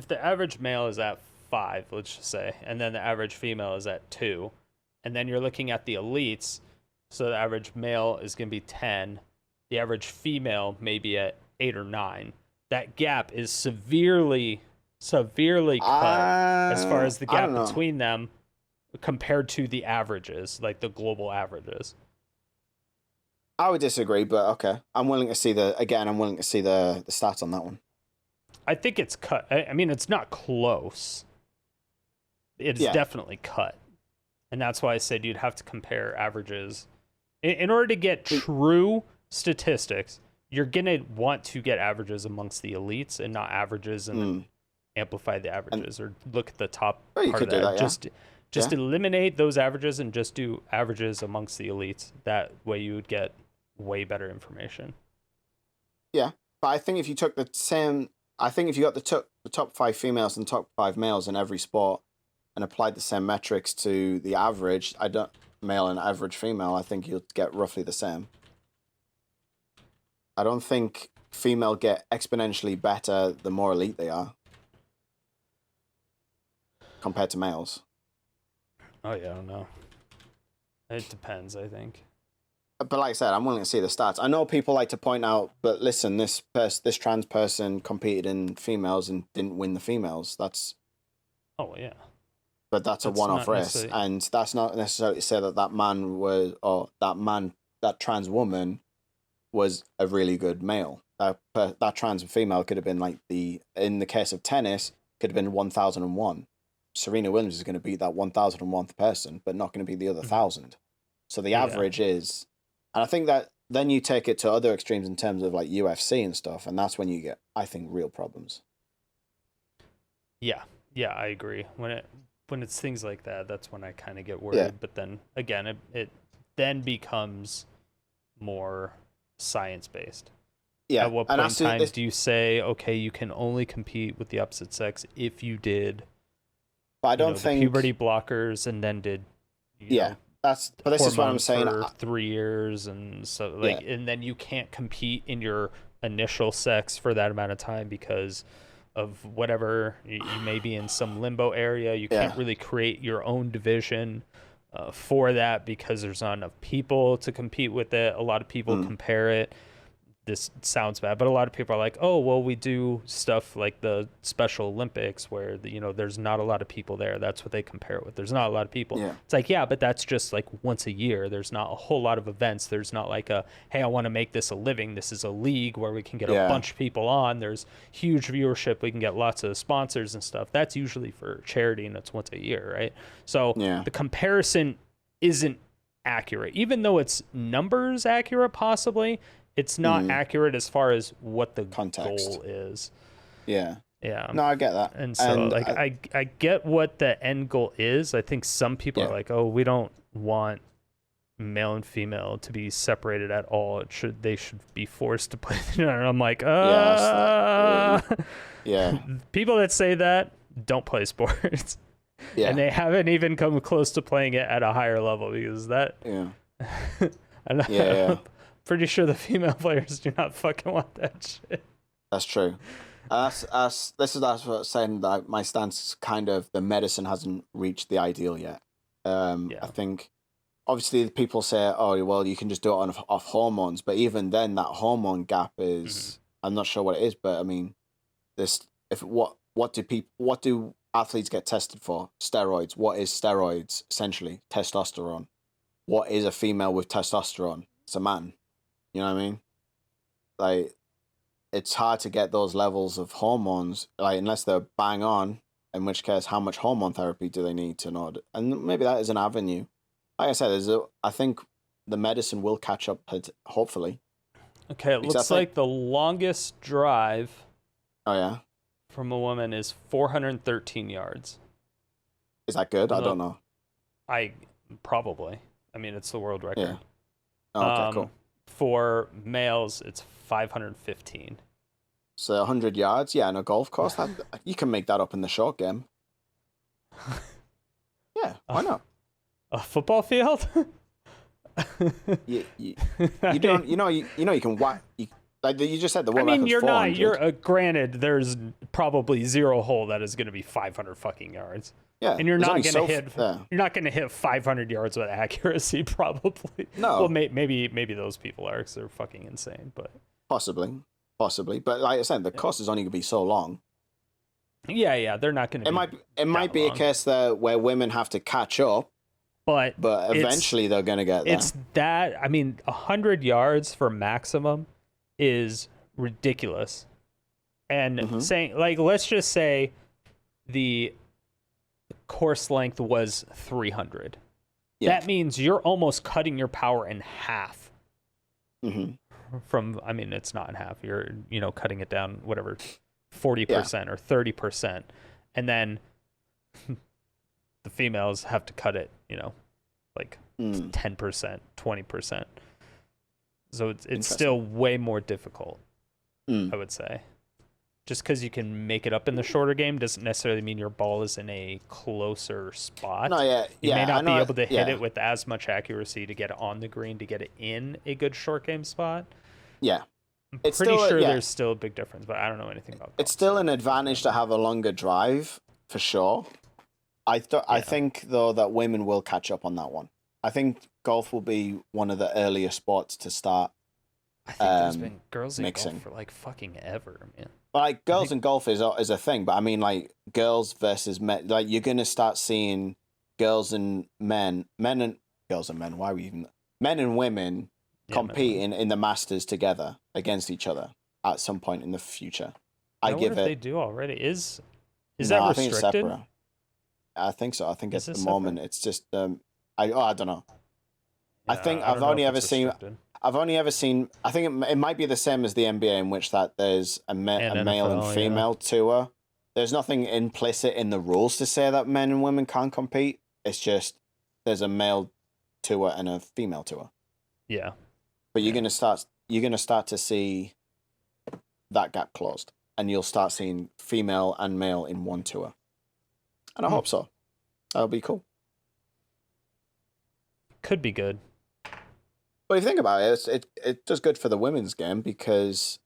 average male is at 5, let's just say, and then the average female is at 2, and then you're looking at the elites, so the average male is going to be 10, the average female may be at 8 or 9. That gap is severely cut as far as the gap between them compared to the averages, like the global averages. I would disagree, but okay. I'm willing to see the stats on that one. I think it's cut. I mean, it's not close. It's definitely cut. And that's why I said you'd have to compare averages. In order to get true statistics, you're going to want to get averages amongst the elites and not averages and then amplify the averages or look at the top part of that. Just eliminate those averages and just do averages amongst the elites. That way you would get way better information. Yeah, but I think if you took the top 5 females and top 5 males in every sport and applied the same metrics to the average, male and average female, I think you'll get roughly the same. I don't think female get exponentially better the more elite they are compared to males. Oh yeah, I don't know. It depends, I think. But like I said, I'm willing to see the stats. I know people like to point out, but listen, this trans person competed in females and didn't win the females. That's... Oh, yeah. But that's a one-off race. And that's not necessarily to say that that trans woman was a really good male. That trans female could have been like in the case of tennis, could have been 1001. Serena Williams is going to beat that 1001th person, but not going to be the other 1,000. So the average is... And I think that then you take it to other extremes in terms of like UFC and stuff, and that's when you get, I think, real problems. Yeah, I agree. When it's things like that, that's when I kind of get worried. Yeah. But then again, it then becomes more science-based. Yeah. At what point in time do you say, okay, you can only compete with the opposite sex if you did... But I don't think puberty blockers and then did... But this is what I'm saying. For 3 years, and so and then you can't compete in your initial sex for that amount of time because of whatever you may be in some limbo area. You can't really create your own division for that because there's not enough people to compete with it. A lot of people compare it. This sounds bad, but a lot of people are like, oh, well, we do stuff like the Special Olympics where, there's not a lot of people there. That's what they compare it with. There's not a lot of people. Yeah. It's like, yeah, but that's just like once a year. There's not a whole lot of events. There's not like hey, I want to make this a living. This is a league where we can get a bunch of people on. There's huge viewership. We can get lots of sponsors and stuff. That's usually for charity, and it's once a year, right? So the comparison isn't accurate. Even though it's numbers accurate, possibly, it's not accurate as far as what the context goal is. Yeah. Yeah. No, I get that. And so, I get what the end goal is. I think some people are like, oh, we don't want male and female to be separated at all. They should be forced to play. And I'm like, people that say that don't play sports. Yeah. And they haven't even come close to playing it at a higher level because that. Yeah. Pretty sure the female players do not fucking want that shit. That's true. That's what I was saying, that my stance is kind of the medicine hasn't reached the ideal yet. I think obviously people say, oh, well, you can just do it off hormones, but even then that hormone gap is I'm not sure what it is, but I mean, what do athletes get tested for? Steroids. What is steroids? Essentially, testosterone. What is a female with testosterone? It's a man. You know what I mean? Like, it's hard to get those levels of hormones, like, unless they're bang on, in which case, how much hormone therapy do they need to know? And maybe that is an avenue. Like I said, I think the medicine will catch up, hopefully. Okay, it looks like the longest drive from a woman is 413 yards. Is that good? I don't know. Probably. I mean, it's the world record. Yeah. Oh, okay, cool. For males, it's 515. So 100 yards, in a golf course, you can make that up in the short game. Yeah, why not? A football field? you can whack. Like you just said, the world record's 400. You're not. You're granted. There's probably zero hole that is going to be 500 fucking yards. Yeah, and you're not going to hit. You're not going to hit 500 yards with accuracy, probably. No. Well, maybe those people are, because they're fucking insane. But possibly. But like I said, the course is only going to be so long. Yeah, they're not going to. It might be a case where women have to catch up. But eventually they're going to get there. It's that. 100 yards for maximum is ridiculous. And saying, like, let's just say the course length was 300. That means you're almost cutting your power in half. From, it's not in half. You're, cutting it down, whatever, 40% or 30%. And then the females have to cut it, 10%, 20%. So it's still way more difficult, I would say. Just because you can make it up in the shorter game doesn't necessarily mean your ball is in a closer spot. No, you may not be able to hit it with as much accuracy to get it on the green, to get it in a good short game spot. Yeah. I'm pretty sure there's still a big difference, but I don't know anything about golf. It's still an advantage to have a longer drive, for sure. I think, though, that women will catch up on that one. I think golf will be one of the earlier sports to start. I think there's been girls in mixing. Golf for like fucking ever, man. Like girls in golf is a thing, but I mean like girls versus men. Like you're gonna start seeing girls and men and girls and men. Why are we even men and women competing in the Masters together against each other at some point in the future? I wonder if they do already. Is that restricted? I think it's separate. I think so. I think at the moment it's just I don't know. Yeah, I think I've only ever seen. I think it might be the same as the NBA, in which that there's a male and female tour. There's nothing implicit in the rules to say that men and women can't compete. It's just there's a male tour and a female tour. Yeah. But you're gonna start to see that gap closed, and you'll start seeing female and male in one tour. And I hope so. That'll be cool. could be good. But if you think about it, it does good for the women's game because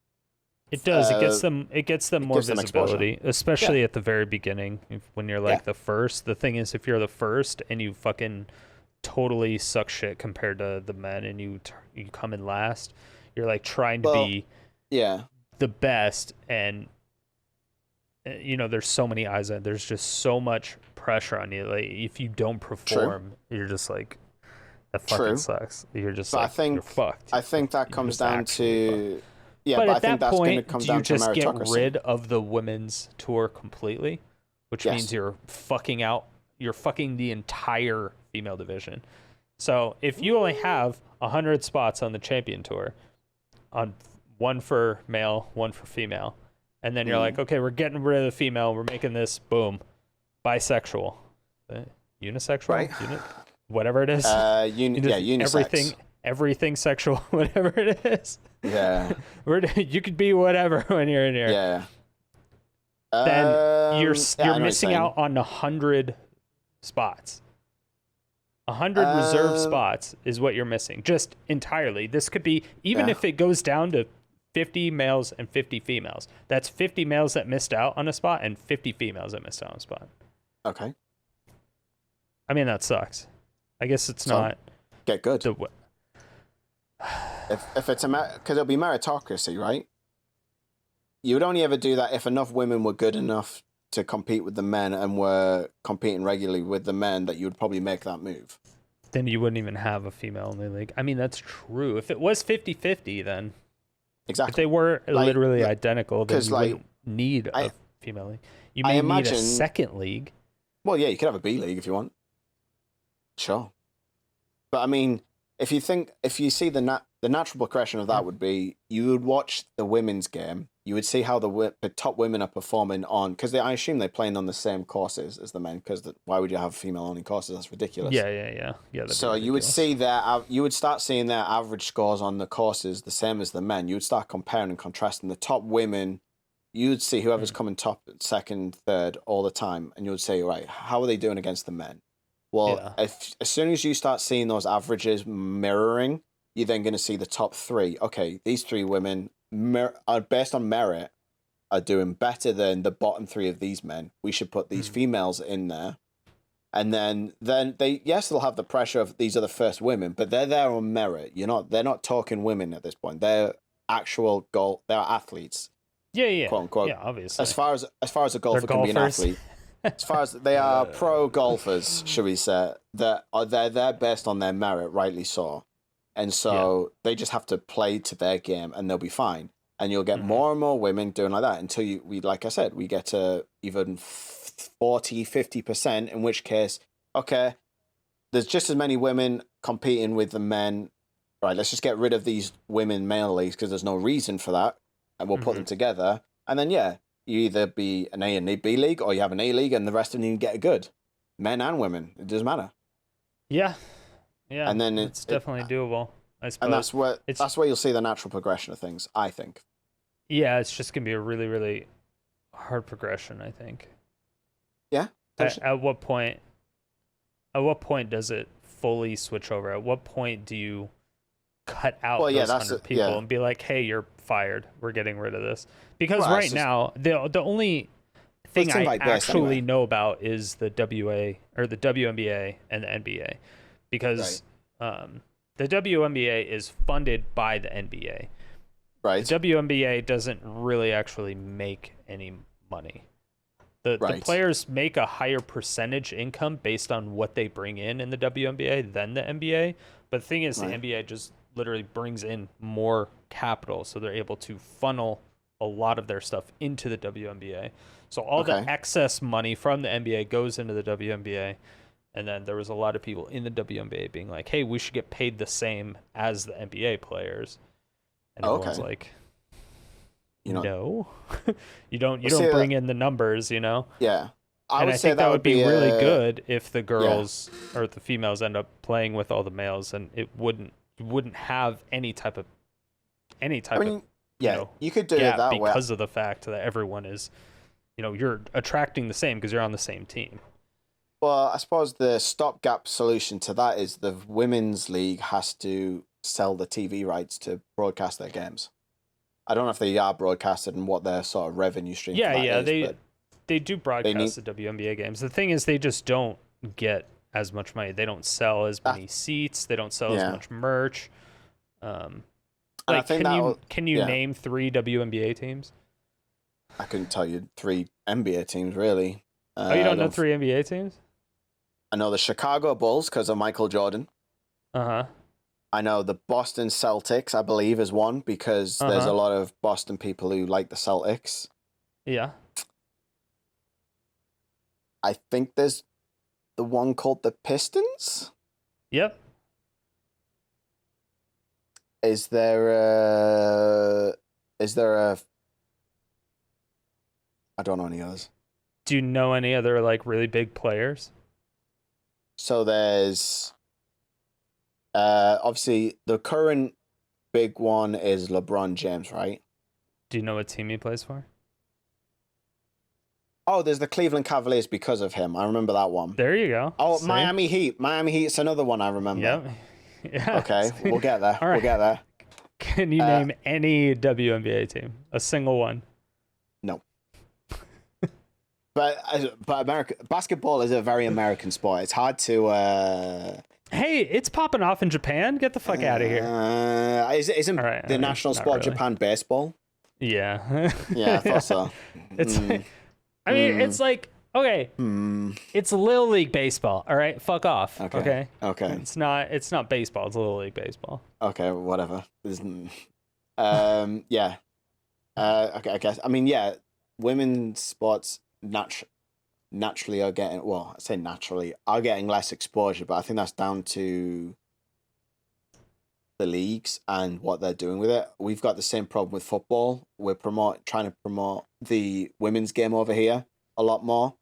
it does. It gets them more visibility, especially at the very beginning when you're like the first. The thing is, if you're the first and you fucking totally suck shit compared to the men, and you come in last, you're like trying to be the best, and there's so many eyes on it. There's just so much pressure on you. Like if you don't perform, you're just like, that fucking sucks. You're just you're fucked. I think that comes down to but I at think that that's point, come do down you to just get meritocracy. rid of the women's tour completely, which means you're fucking the entire female division. So if you only have 100 spots on the champion tour, on one for male, one for female, and then you're like, okay, we're getting rid of the female, we're making this bisexual, unisexual, right? Whatever it is. Unisex. Everything sexual, whatever it is. Yeah. You could be whatever when you're in here. Yeah. Then you're missing out on 100 spots. 100 reserve spots is what you're missing, just entirely. This could be, even if it goes down to 50 males and 50 females. That's 50 males that missed out on a spot and 50 females that missed out on a spot. Okay. I mean, that sucks. I guess it's not. Get good. If it's because it'll be meritocracy, right? You would only ever do that if enough women were good enough to compete with the men and were competing regularly with the men that you would probably make that move. Then you wouldn't even have a female-only league. I mean, that's true. If it was 50-50, then... Exactly. If they were literally identical, then you wouldn't need a female league. You may need a second league. Well, yeah, you could have a B league if you want. Sure. But I mean, if you see the natural progression of that would be, you would watch the women's game, you would see how the top women are performing on, because I assume they're playing on the same courses as the men, because why would you have female-only courses? That's ridiculous. Yeah, so you would see you would start seeing their average scores on the courses the same as the men. You would start comparing and contrasting the top women. You would see whoever's coming top, second, third all the time, and you would say, right, how are they doing against the men? Well, as soon as you start seeing those averages mirroring, you're then going to see the top three. Okay, these three women are based on merit are doing better than the bottom three of these men. We should put these females in there. And then they'll have the pressure of these are the first women, but they're there on merit. They're not talking women at this point. They're actual they're athletes. Yeah. Quote unquote. Yeah, obviously. As far as a golfer can be an athlete. As far as they are pro golfers, should we say, they're based on their merit, rightly so. And so they just have to play to their game and they'll be fine. And you'll get more and more women doing like that until like I said, we get to even 40, 50%, in which case, okay, there's just as many women competing with the men. Right, let's just get rid of these women male leagues because there's no reason for that. And we'll put them together. And then, you either be an A and a B league or you have an A league and the rest of them you get good. Men and women. It doesn't matter. Yeah. Yeah. And then it's definitely doable, I suppose. And that's where you'll see the natural progression of things, I think. Yeah, it's just going to be a really, really hard progression, I think. Yeah. At what point does it fully switch over? At what point do you cut out those 100 people and be like, hey, you're fired. We're getting rid of this. Because now, the only thing I actually know about is the WA or the WNBA and the NBA. Because the WNBA is funded by the NBA. Right. The WNBA doesn't really actually make any money. The players make a higher percentage income based on what they bring in the WNBA than the NBA. But the thing is, the NBA just literally brings in more capital, so they're able to funnel a lot of their stuff into the WNBA. So all the excess money from the NBA goes into the WNBA. And then there was a lot of people in the WNBA being like, hey, we should get paid the same as the NBA players. And everyone's like, no, you don't bring in the numbers, Yeah. I think that would be really good if the girls or the females end up playing with all the males, and you wouldn't have any type of you could do it that way because of the fact that everyone is, you're attracting the same because you're on the same team. Well, I suppose the stopgap solution to that is the women's league has to sell the TV rights to broadcast their games. I don't know if they are broadcasted and what their sort of revenue stream. They do broadcast the WNBA games. The thing is, they just don't get as much money. They don't sell as many seats. They don't sell as much merch. Can you name 3 WNBA teams? I couldn't tell you 3 NBA teams really. You don't know 3 NBA teams? I know the Chicago Bulls because of Michael Jordan. I know the Boston Celtics, I believe, is one because there's a lot of Boston people who like the Celtics. Yeah. I think there's the one called the Pistons. Yep. Is there a I don't know any others. Do you know any other like really big players? So there's obviously the current big one is LeBron James, right? Do you know what team he plays for? Oh, there's the Cleveland Cavaliers because of him. I remember that one. There you go. Oh, see? Miami Heat. Miami Heat's another one I remember. Yep. Yeah. Okay, we'll get there. All right. We'll get there. Can you name any WNBA team? A single one? No. But America basketball is a very American sport. It's hard to. Hey, it's popping off in Japan. Get the fuck out of here. Isn't the national sport really. Japan baseball? Yeah. Yeah, I thought so. It's like, okay, it's Little League baseball. All right, fuck off. Okay. It's not baseball. It's Little League baseball. Okay, whatever. Yeah. Okay, I guess. I mean, yeah, women's sports naturally are getting, well, I say naturally, are getting less exposure, but I think that's down to the leagues and what they're doing with it. We've got the same problem with football. We're trying to promote the women's game over here a lot more.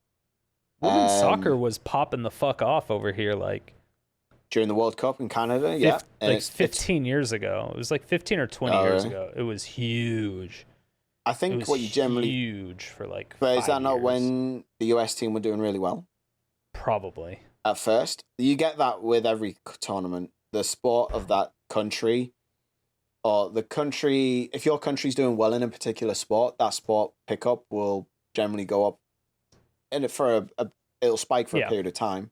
Women's soccer was popping the fuck off over here, like during the World Cup in Canada. 15 years ago. It was like 15 or 20 years ago. It was huge. I think what you generally huge for like. But 5 is that not years. when the US team were doing really well? Probably. At first, you get that with every tournament. The sport of that country, or the country, if your country's doing well in a particular sport, that sport pickup will generally go up, and it'll spike for a period of time.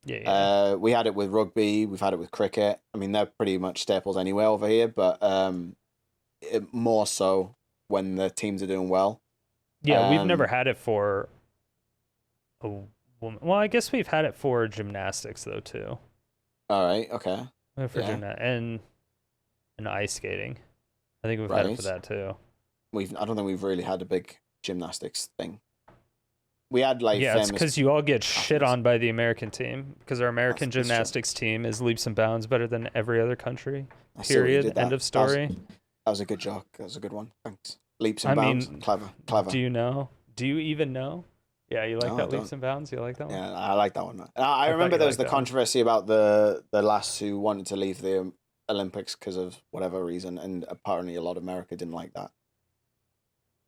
Yeah. We had it with rugby. We've had it with cricket. I mean, they're pretty much staples anyway over here, but more so when the teams are doing well. Yeah, we've never had it for a woman. Well, I guess we've had it for gymnastics though too. All right. Okay. For and ice skating. I think we've had it for that too. I don't think we've really had a big gymnastics thing. We had like it's because you all get shit on by the American team because our American gymnastics team is leaps and bounds better than every other country. Period. End of story. That was a good joke. That was a good one. Thanks. Leaps and bounds. Clever. Do you know? Do you even know? Yeah, you like that leaps and bounds? You like that one? Yeah, I like that one. I remember there was the controversy about the lass who wanted to leave the Olympics because of whatever reason, and apparently a lot of America didn't like that.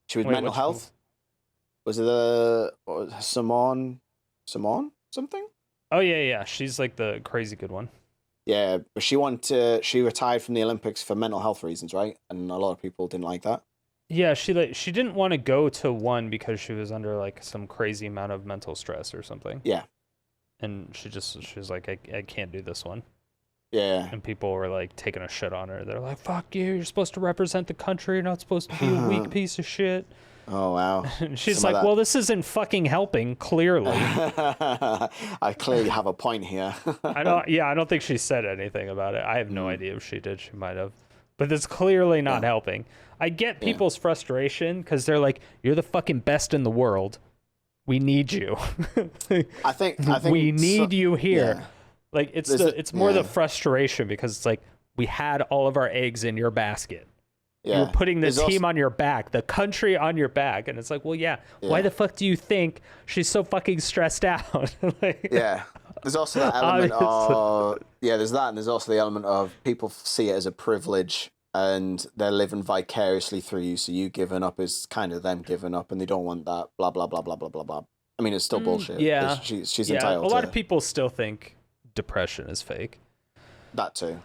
She was mental health. Was it Simone something? Oh yeah. She's like the crazy good one. Yeah, but she retired from the Olympics for mental health reasons, right? And a lot of people didn't like that. Yeah, she didn't want to go to one because she was under like some crazy amount of mental stress or something. Yeah. And she was like, I can't do this one. Yeah. And people were like taking a shit on her. They're like, fuck you, you're supposed to represent the country, you're not supposed to be a weak piece of shit. Oh, wow. And she's like, well, this isn't fucking helping, clearly. I clearly have a point here. I don't think she said anything about it. I have no idea if she did. She might have. But it's clearly not helping. I get people's frustration because they're like, you're the fucking best in the world. We need you. I think we need you here. Yeah. Like it's more the frustration because it's like we had all of our eggs in your basket. Yeah. You're putting the team on your back, the country on your back, and it's like, well, why the fuck do you think she's so fucking stressed out? There's also that element of there's that, and there's also the element of people see it as a privilege and they're living vicariously through you, so you giving up is kind of them giving up, and they don't want that blah blah blah blah blah blah blah I mean, it's still bullshit. Yeah. She's entitled to... A lot of people still think depression is fake. That too.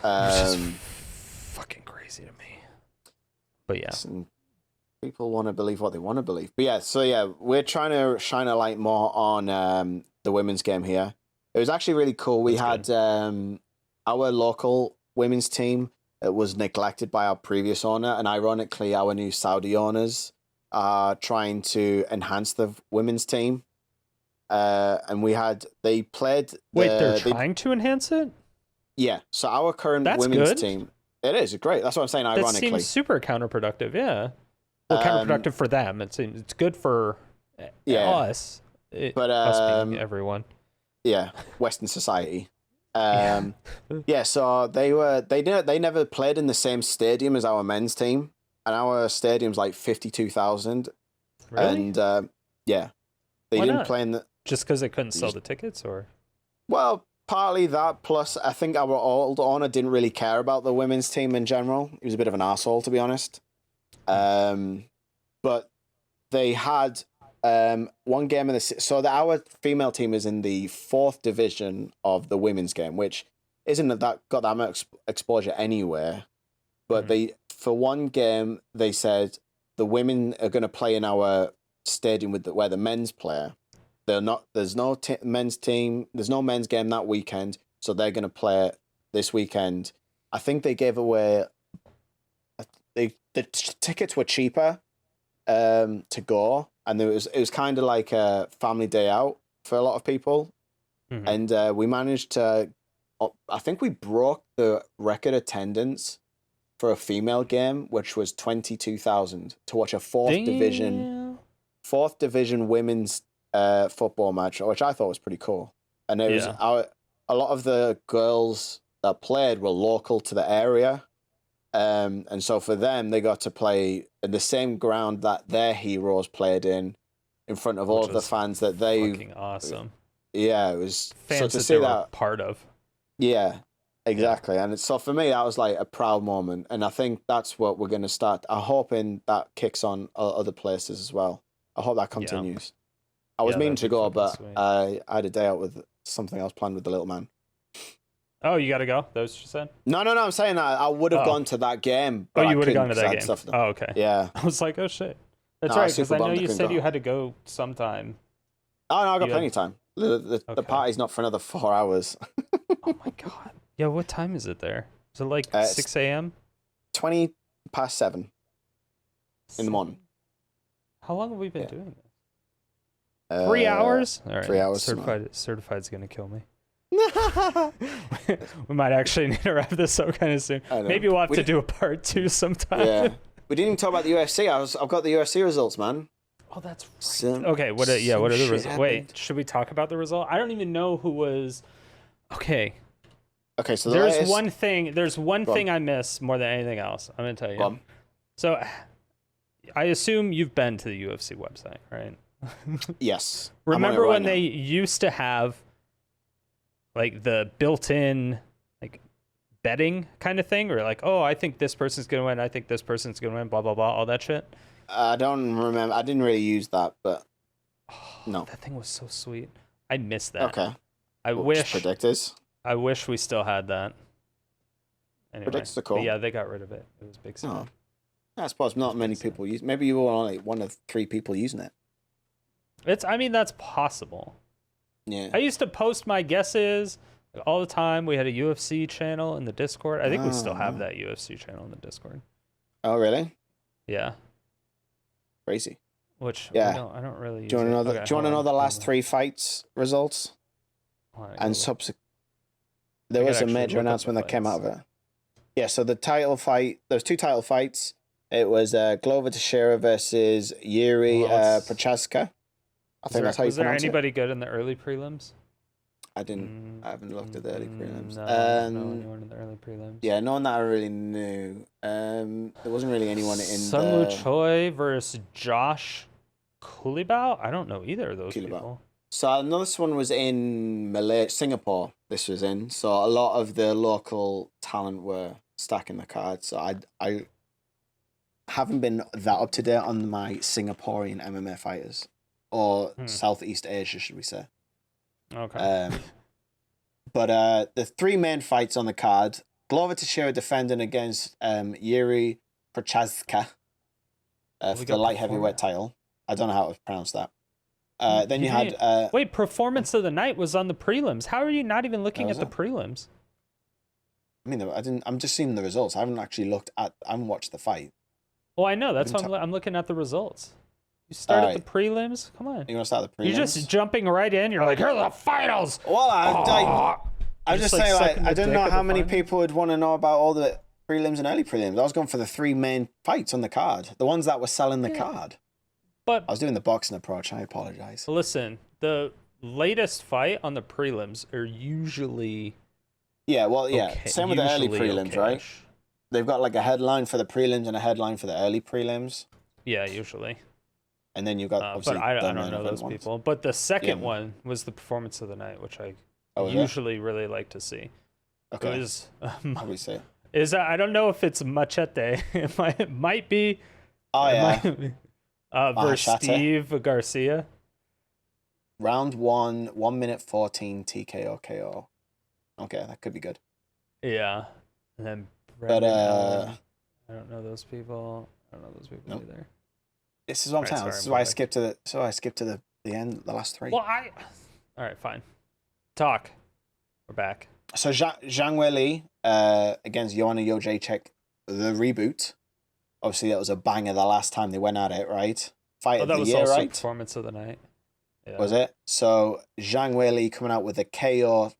Which is fucking crazy to me. But yeah. Listen, people want to believe what they want to believe. But yeah, so yeah, we're trying to shine a light more on the women's game here. It was actually really cool. We had our local women's team. It was neglected by our previous owner, and ironically, our new Saudi owners are trying to enhance the women's team. And they played... They're trying to enhance it? Yeah, so our current women's team... It is great. That's what I'm saying, ironically. That seems super counterproductive, yeah. Well, counterproductive for them. It's good for us. Us being everyone. Yeah, Western society. So they never played in the same stadium as our men's team, and our stadium's like 52,000. Really? And they didn't play in the... Just because they couldn't sell the tickets, or? Well, partly that, plus I think our old owner didn't really care about the women's team in general. He was a bit of an asshole, to be honest. But they had one game in our female team is in the 4th division of the women's game, which isn't got that much exposure anywhere. But for one game, they said the women are going to play in our stadium where the men's play. There's no men's team. There's no men's game that weekend, so they're going to play this weekend. I think they gave away. The tickets were cheaper to go, and it was kind of like a family day out for a lot of people. And we managed to... I think we broke the record attendance for a female game, which was 22,000 to watch a 4th division women's football match, which I thought was pretty cool. And it was a lot of the girls that played were local to the area. And so for them, they got to play in the same ground that their heroes played in front of all of the fans that they... Fucking awesome. Yeah, it was... Fans so to see that part of. Yeah, exactly. And so for me, that was like a proud moment. And I think that's what we're going to start. I'm hoping that kicks on other places as well. I hope that continues. I was meaning to go, but I had a day out with something else planned with the little man. Oh, you got to go? That was what you said? No. I'm saying that I would have gone to that game. But you would have gone to that game. Oh, okay. Yeah. I was like, oh, shit. That's right, because I know you said you had to go sometime. Oh, no, I got plenty of time. The party's not for another 4 hours. Oh, my God. Yeah, what time is it there? Is it like 6 a.m.? 20 past 7 in the morning. How long have we been doing this? 3 hours? All right. 3 hours. Certified's going to kill me. We might actually need to wrap this up kind of soon. Maybe we'll have to do a part 2 sometime. Yeah. We didn't even talk about the UFC. I've got the UFC results, man. Oh, that's right. Okay, what are the results? Wait, should we talk about the result? I don't even know who was... Okay, so there's one thing I miss more than anything else. I'm going to tell you. So, I assume you've been to the UFC website, right? Yes. Remember when they used to have like the built-in like betting kind of thing, or like, oh, I think this person's gonna win, I think this person's gonna win, blah blah blah, all that shit? I don't remember. I didn't really use that, but no. That thing was so sweet. I miss that. Okay. I wish predictors. I wish we still had that. Anyway, predictors are cool. But yeah, they got rid of it. It was big. Oh. I suppose not many people use. Maybe you were only one of 3 people using it. I mean, that's possible. Yeah. I used to post my guesses all the time. We had a UFC channel in the Discord. I think we still have that UFC channel in the Discord. Oh, really? Yeah. Crazy. Which I don't really use. Do you want to know the last 3 fights results? And subsequent. There was a major announcement that came out of it. Yeah, so the title fight, there's 2 title fights. It was Glover Teixeira versus Yuri Prochaska. I think that's how you pronounce it. Was there anybody good in the early prelims? I haven't looked at the early prelims. No one in the early prelims. Yeah, no one that I really knew. There wasn't really anyone in Sun Choi versus Josh Kulibao? I don't know either of those people. So another one was in Singapore. This was in. So a lot of the local talent were stacking the cards. So I haven't been that up to date on my Singaporean MMA fighters. or Southeast Asia, should we say. Okay. But the three main fights on the card, Glover Teixeira defending against Yuri Prochazka for the light heavyweight title. I don't know how to pronounce that. Then you had... wait, Performance of the Night was on the prelims. How are you not even looking at the prelims? I mean, I'm just seeing the results. I haven't actually I haven't watched the fight. Well, I know. That's why I'm looking at the results. You start at the prelims? Come on. You want to start the prelims? You're just jumping right in. You're like, here are the finals. Well, I'm just saying, like, I don't know how many people would want to know about all the prelims and early prelims. I was going for the three main fights on the card. The ones that were selling the card. But I was doing the boxing approach. I apologize. Listen, the latest fight on the prelims are usually... Yeah, well, yeah. Okay. Same with the early prelims, okay-ish. Right? They've got like a headline for the prelims and a headline for the early prelims. Yeah, usually. And then you got obviously. But I don't know those people. But the second one was the Performance of the Night, which I usually really like to see. Okay. It was, how do we say it? I don't know if it's Machete. It might be. Oh yeah. Versus Steve Garcia. Round 1, 1 minute 14 TKO KO. Okay, that could be good. Yeah. And then Brendan, I don't know those people. I don't know those people either. This is what I'm saying. This is why I skipped to the end, the last three. Well, all right, fine. Talk. We're back. So Zhang Weili against Joanna Jędrzejczyk, the reboot. Obviously, that was a banger the last time they went at it, right? Fight of the year, right? That was also Performance of the Night. Yeah. Was it? So Zhang Weili coming out with a KO/TKO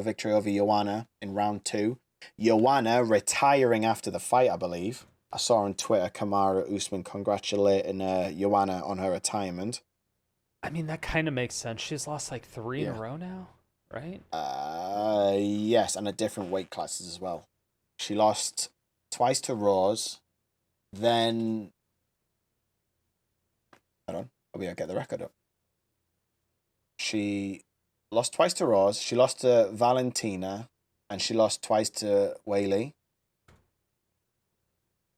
victory over Joanna in round 2. Joanna retiring after the fight, I believe. I saw on Twitter Kamaru Usman congratulating Joanna on her retirement. I mean, that kind of makes sense. She's lost like 3 in a row now, right? Yes, and at different weight classes as well. She lost twice to Rose, then... Hold on. I'll get the record up. She lost twice to Rose. She lost to Valentina, and she lost twice to Weili.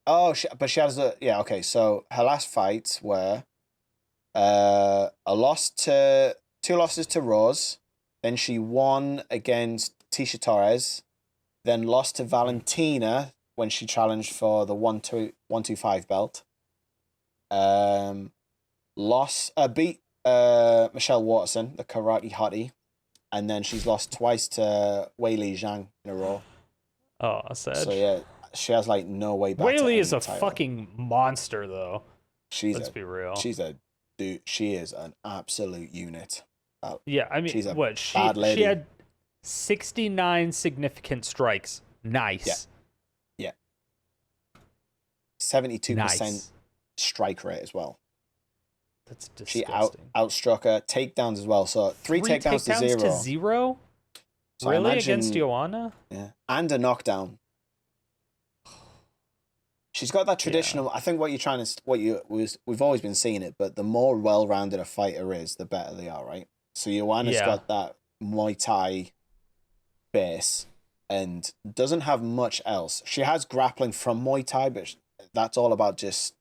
Oh, but she has okay. So her last fights were two losses to Rose. Then she won against Tisha Torres. Then lost to Valentina when she challenged for the 125 belt. Beat Michelle Waterson, the karate hottie, and then she's lost twice to Weili Zhang in a row. Oh, sad. So yeah, she has like no way back. Weili is a fucking monster, though. Let's be real. She's a dude. She is an absolute unit. Yeah, I mean, she's a bad lady. She had 69 significant strikes. Nice. Yeah. 72% strike rate as well. That's disgusting. She outstruck her takedowns as well. So three takedowns to zero. So really, against Joanna? Yeah, and a knockdown. She's got that traditional. I think we've always been seeing it, but the more well-rounded a fighter is, the better they are, right? So Joanna's got that Muay Thai base and doesn't have much else. She has grappling from Muay Thai, but that's all about just.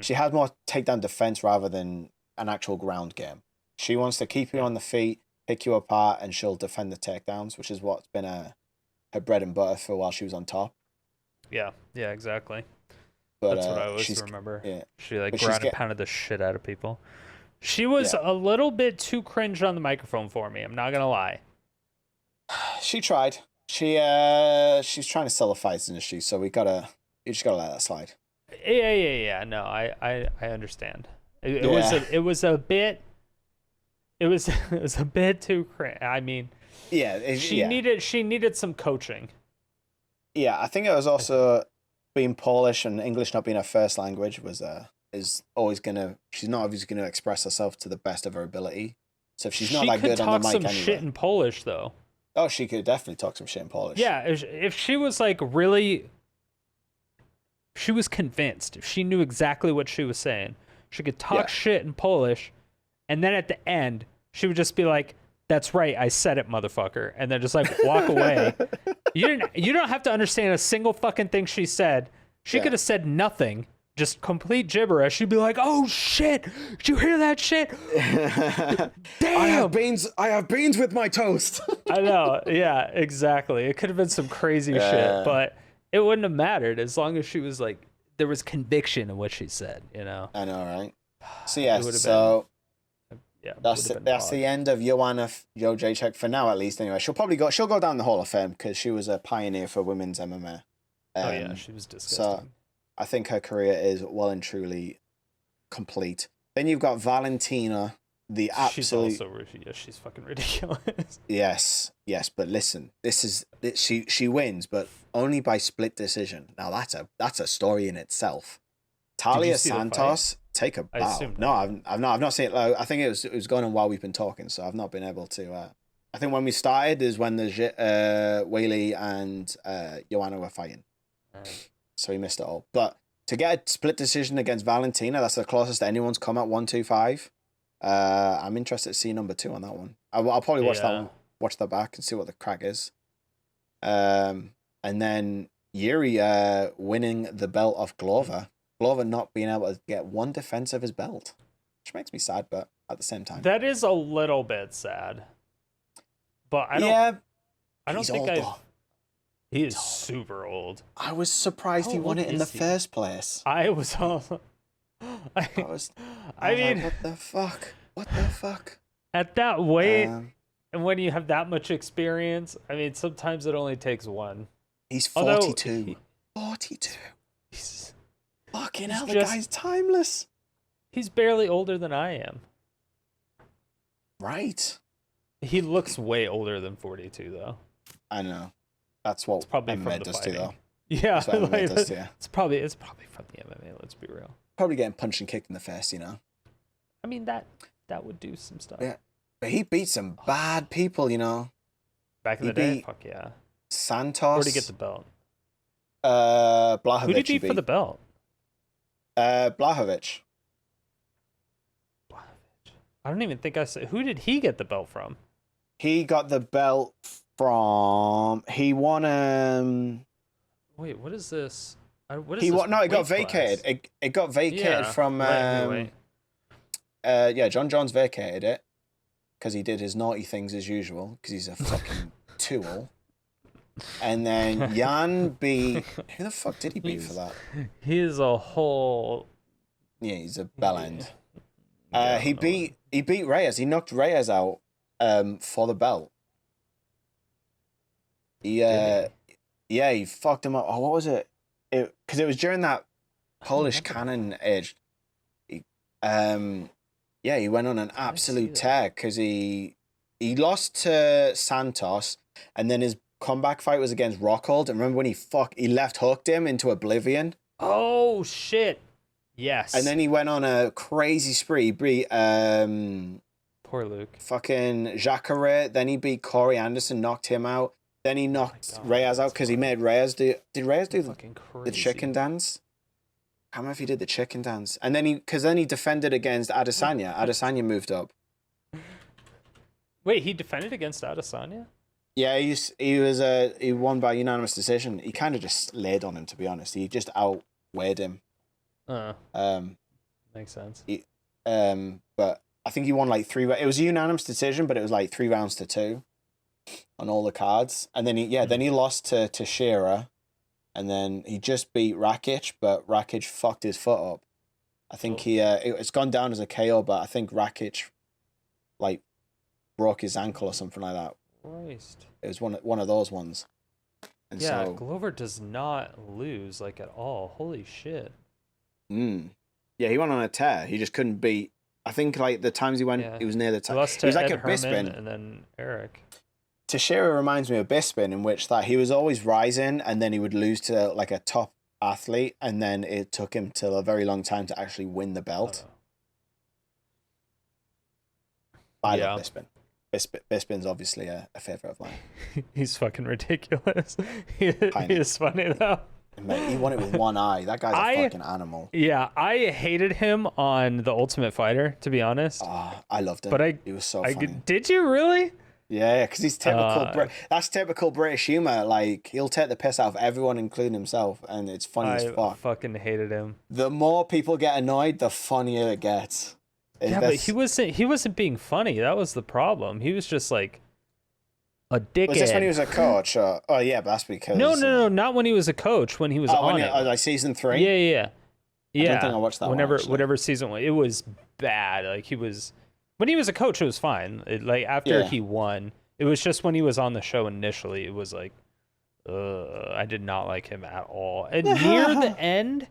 She has more takedown defense rather than an actual ground game. She wants to keep you on the feet, pick you apart, and she'll defend the takedowns, which is what's been her bread and butter for while she was on top. Yeah, exactly. But, that's what I always remember. Yeah. She ground and pounded the shit out of people. She was a little bit too cringe on the microphone for me. I'm not gonna lie. She tried. She's trying to sell the fights industry, so you just gotta let that slide. Yeah. No, I understand. It was a bit too cringe. I mean, she needed some coaching. Yeah, I think it was also being Polish and English not being her first language she's not always gonna express herself to the best of her ability. So if she's not that good on the mic anyway. She could talk some shit in Polish though. Oh, she could definitely talk some shit in Polish. Yeah, if she was like really. She was convinced. She knew exactly what she was saying. She could talk shit in Polish, and then at the end, she would just be like, "That's right, I said it, motherfucker," and then just like walk away. You don't have to understand a single fucking thing she said. She could have said nothing, just complete gibberish. She'd be like, "Oh shit! Did you hear that shit? Damn! I have beans with my toast." I know. Yeah, exactly. It could have been some crazy shit, but it wouldn't have mattered as long as she was like, there was conviction in what she said. You know. I know, right? So yeah, that's the end of Joanna Jędrzejczyk for now, at least. Anyway, she'll go down the Hall of Fame because she was a pioneer for women's MMA. Oh yeah, she was disgusting. So I think her career is well and truly complete. Then you've got Valentina, the absolute. She's also she's fucking ridiculous. Yes, but listen, she wins, but only by split decision. Now that's a story in itself. Talia Santos, take a bow. No, I've not seen it. I think it was going on while we've been talking, so I've not been able to. I think when we started is when the Whaley and Joanna were fighting. So he missed it all. But to get a split decision against Valentina, that's the closest anyone's come at 125. I'm interested to see number 2 on that one. I'll probably watch that one, watch that back and see what the crack is. And then Yuri winning the belt off Glover. Glover not being able to get one defense of his belt, which makes me sad, but at the same time, that is a little bit sad. But I don't think he is super old. I was surprised he won it in the first place. I was all. I mean, like, what the fuck? At that weight, and when you have that much experience, I mean, sometimes it only takes one. He's 42. 42. Fucking hell, the guy's timeless. He's barely older than I am. Right. He looks way older than 42, though. I know. That's what MMA does too, though. Yeah, that's what MMA does too. It's probably from the MMA. Let's be real. Probably getting punched and kicked in the face, you know. I mean that would do some stuff. Yeah, but he beat some bad people, you know. Back in the day, fuck yeah. Santos. Where did he get the belt? Blachowicz. Who did he beat for the belt? Blachowicz. I don't even think I said. Who did he get the belt from? He got the belt from. He won. Wait, what is this? What is he this won. No, it got class? vacated. It got vacated from. John Jones vacated it because he did his naughty things as usual because he's a fucking tool. And then Jan beat. Who the fuck did he beat for that? He is a whole. Yeah, he's a bellend. He beat Reyes. He knocked Reyes out for the belt. He fucked him up. Oh, what was it? Because it was during that Polish Cannon age. He went on an absolute tear because he lost to Santos, and then his comeback fight was against Rockhold. And remember when he left hooked him into oblivion? Oh shit! Yes. And then he went on a crazy spree. He beat poor Luke. Fucking Jacare. Then he beat Corey Anderson, knocked him out. Then he knocked Reyes out because he made Reyes do. Did Reyes do the chicken dance? I don't know if he did the chicken dance. And then he defended against Adesanya. Adesanya moved up. Wait, he defended against Adesanya? Yeah, he won by unanimous decision. He kind of just laid on him, to be honest. He just outweighed him. Makes sense. But I think he won like 3. It was a unanimous decision, but it was like 3 rounds to 2 on all the cards. And then he lost to Shearer, and then he just beat Rakic, but Rakic fucked his foot up. I think it's gone down as a KO, but I think Rakic like broke his ankle or something like that. Christ. It was one of those ones. And so Glover does not lose like at all. Holy shit. Yeah, he went on a tear. He just couldn't beat. I think like the times he went, he was near the top. He was like a Bisping, and then Eric. Teixeira reminds me of Bisping, in which that he was always rising, and then he would lose to like a top athlete, and then it took him till a very long time to actually win the belt. I love Bisping. Bisping's obviously a favorite of mine. He's fucking ridiculous. He is funny though. Mate, he won it with one eye. That guy's a fucking animal. Yeah, I hated him on The Ultimate Fighter, to be honest. I loved him. But he was so funny. Did you really? Yeah, because he's typical. That's typical British humor. Like, he'll take the piss out of everyone, including himself, and it's funny as fuck. I fucking hated him. The more people get annoyed, the funnier it gets. But he wasn't being funny. That was the problem. He was just like a dickhead. Was this when he was a coach? Or... Oh yeah, but that's because no, not when he was a coach. When he was on it, like season 3. Yeah. I don't think I watched that. Whatever season one, it was bad. Like when he was a coach, it was fine. After he won, it was just when he was on the show initially, it was like, I did not like him at all. And near the end,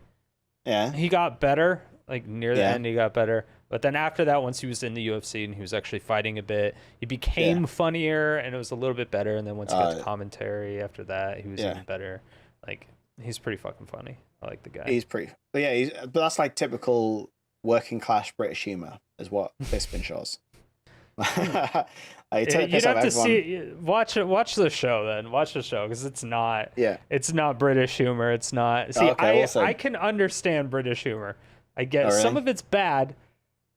he got better. Like near the end, he got better. But then after that, once he was in the UFC and he was actually fighting a bit, he became funnier and it was a little bit better. And then once he got to commentary after that, he was even better. Like, he's pretty fucking funny. I like the guy. He's pretty, but that's like typical working class British humor, is what Bisping shows. You'd have to see, watch the show then. Watch the show because it's not British humor. It's not. See, I can understand British humor. I get some of it's bad,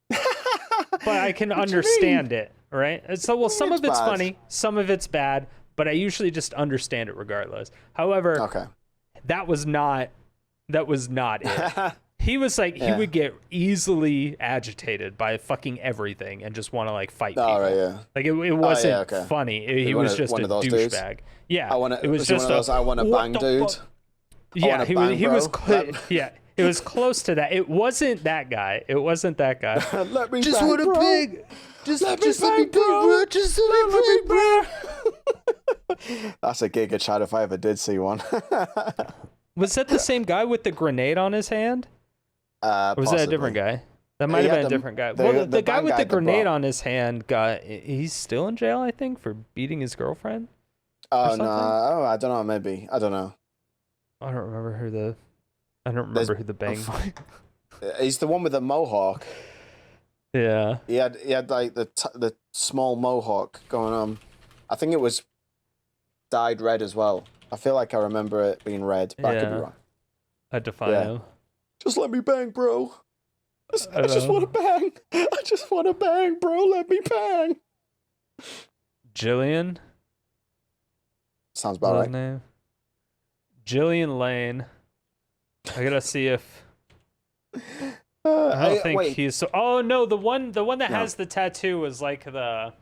but I can understand it, right? So, some of it's funny, some of it's bad, but I usually just understand it regardless. However, that was not it. He was like, he would get easily agitated by fucking everything and just want to like fight people. Like it wasn't funny. He was just a douchebag. Yeah, it was just I want to bang dude. Yeah, he was. It was close to that. It wasn't that guy. Let me just bang, want a bro. big. Just let me bang, bro. Just let me bang, bro. That's a Giga chat if I ever did see one. Was that the same guy with the grenade on his hand? Or was that a different guy? That might have been a different guy. The guy with the grenade on his hand he's still in jail, I think, for beating his girlfriend. Oh no! Oh, I don't know. Maybe I don't know. I don't remember who the bang. He's the one with the mohawk. Yeah. He had like the small mohawk going on. I think it was dyed red as well. I feel like I remember it being red, but I could be wrong. I had to find him. Just let me bang, bro. I just want to bang. I just want to bang, bro. Let me bang. Jillian? Sounds about right. Name? Jillian Lane. I gotta see if... I don't think he's... So, oh, no, the one that has the tattoo was like the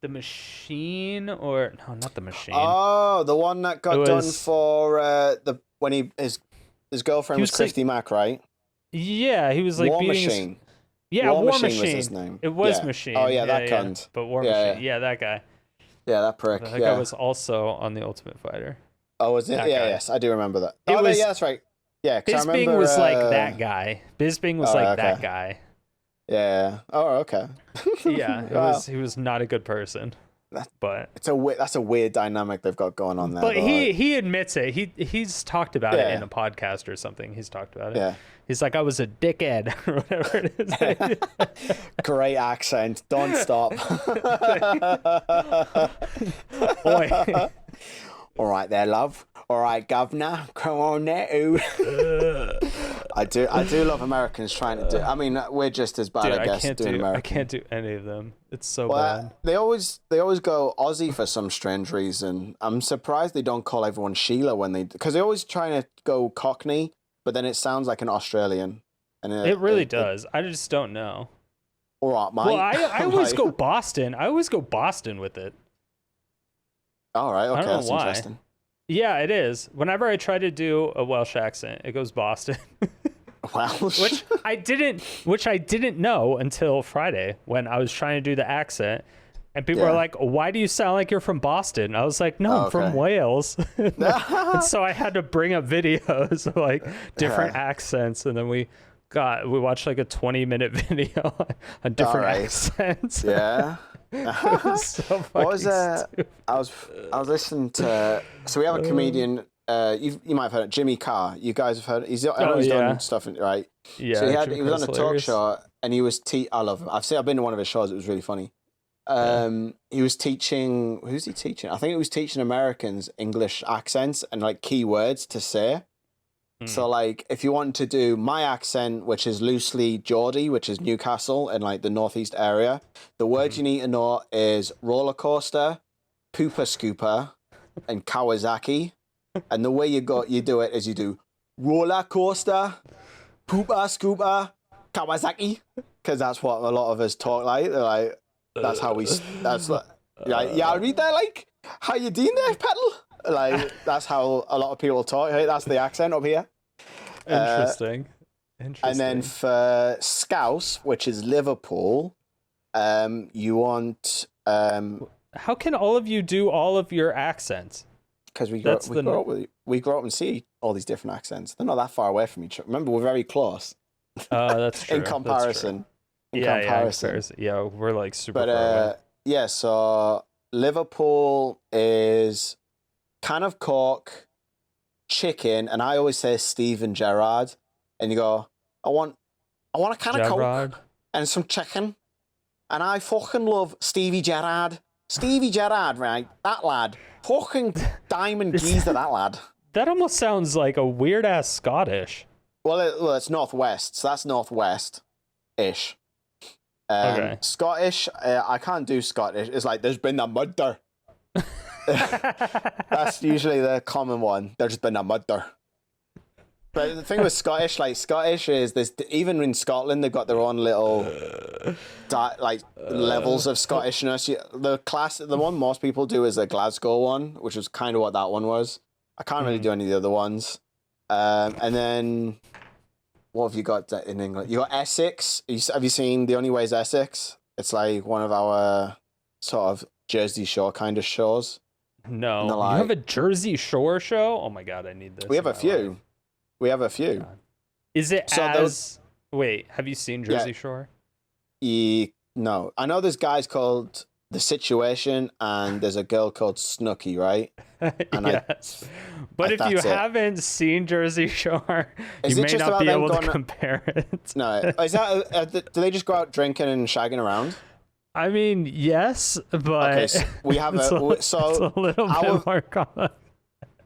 machine, or... No, not the machine. Oh, the one that got done for when his girlfriend was Christy Mack, right? Yeah, he was like War beating Machine. War Machine was his name. It was Machine. Oh yeah, that cunt. But War Machine. Yeah, that guy. Yeah, that prick. That guy was also on The Ultimate Fighter. Oh, was it? Yes, I do remember that. Yeah, that's right. Yeah, Bisping was like that guy. Bisping was that guy. Yeah. Oh, okay. Yeah, he was not a good person. But that's a weird dynamic they've got going on there. But he admits it. He's talked about it in a podcast or something. He's talked about it. Yeah. He's like, I was a dickhead or whatever it is. Great accent. Don't stop. Boy. All right there, love. All right, governor. Come on there. I do love Americans trying to do. I mean, we're just as bad, I guess, doing American. I can't do any of them. It's so bad. They always go Aussie for some strange reason. I'm surprised they don't call everyone Sheila because they're always trying to go Cockney, but then it sounds like an Australian. And it really does. I just don't know. All right, mate. Well, I always go Boston. I always go Boston with it. All right. Okay, I don't know that's why. interesting. Yeah, it is. Whenever I try to do a Welsh accent, it goes Boston. Welsh. Which I didn't know until Friday when I was trying to do the accent, and people were like, "Why do you sound like you're from Boston?" I was like, "No, I'm from Wales." And so I had to bring up videos of like different accents, and then we watched like a 20-minute video on different accents. Yeah. It was so fucking stupid. I was listening to. So we have a comedian. You might have heard it, Jimmy Carr. You guys have heard it. He's done stuff, right? Yeah. So he was on a talk show, and he was I love him. I've been to one of his shows. It was really funny. He was teaching. Who's he teaching? I think he was teaching Americans English accents and like key words to say. So, like, if you want to do my accent, which is loosely Geordie, which is Newcastle and like the northeast area, the word you need to know is roller coaster, pooper scooper, and Kawasaki. And the way you do it is you do roller coaster, pooper scooper, Kawasaki, because that's what a lot of us talk like. They're like, that's how we. That's like, yeah. Read that like, how you doing there, pedal? Like, that's how a lot of people talk. Hey, that's the accent up here. Interesting. And then for Scouse, which is Liverpool, you want. How can all of you do all of your accents? Because we grow up and see all these different accents. They're not that far away from each other. Remember, we're very close. That's true. In comparison. Yeah, we're like super far away. Yeah, so Liverpool is can of Cork, chicken, and I always say Steven Gerrard, and you go, I want a can of Coke and some chicken, and I fucking love Stevie Gerrard. Stevie Gerrard, right? That lad. Fucking diamond geezer, that lad. That almost sounds like a weird-ass Scottish. Well, it's northwest, so that's northwest-ish. Okay. Scottish, I can't do Scottish. It's like, there's been a murder. That's usually the common one. There's been a murder. But the thing with Scottish, like, Scottish is, there's even in Scotland, they've got their own little, levels of Scottishness. The one most people do is the Glasgow one, which is kind of what that one was. I can't really do any of the other ones. And then, what have you got in England? You got Essex. Have you seen The Only Way is Essex? It's like one of our sort of Jersey Shore kind of shows. No. You have a Jersey Shore show? Oh my God, I need this. We have a few. Is it Wait, have you seen Jersey Shore? No. I know there's guys called The Situation and there's a girl called Snooki, right? And yes. But if you haven't seen Jersey Shore, you may not be able to compare it. No. Is that do they just go out drinking and shagging around? I mean, yes, but okay, so we have it's a little bit more common.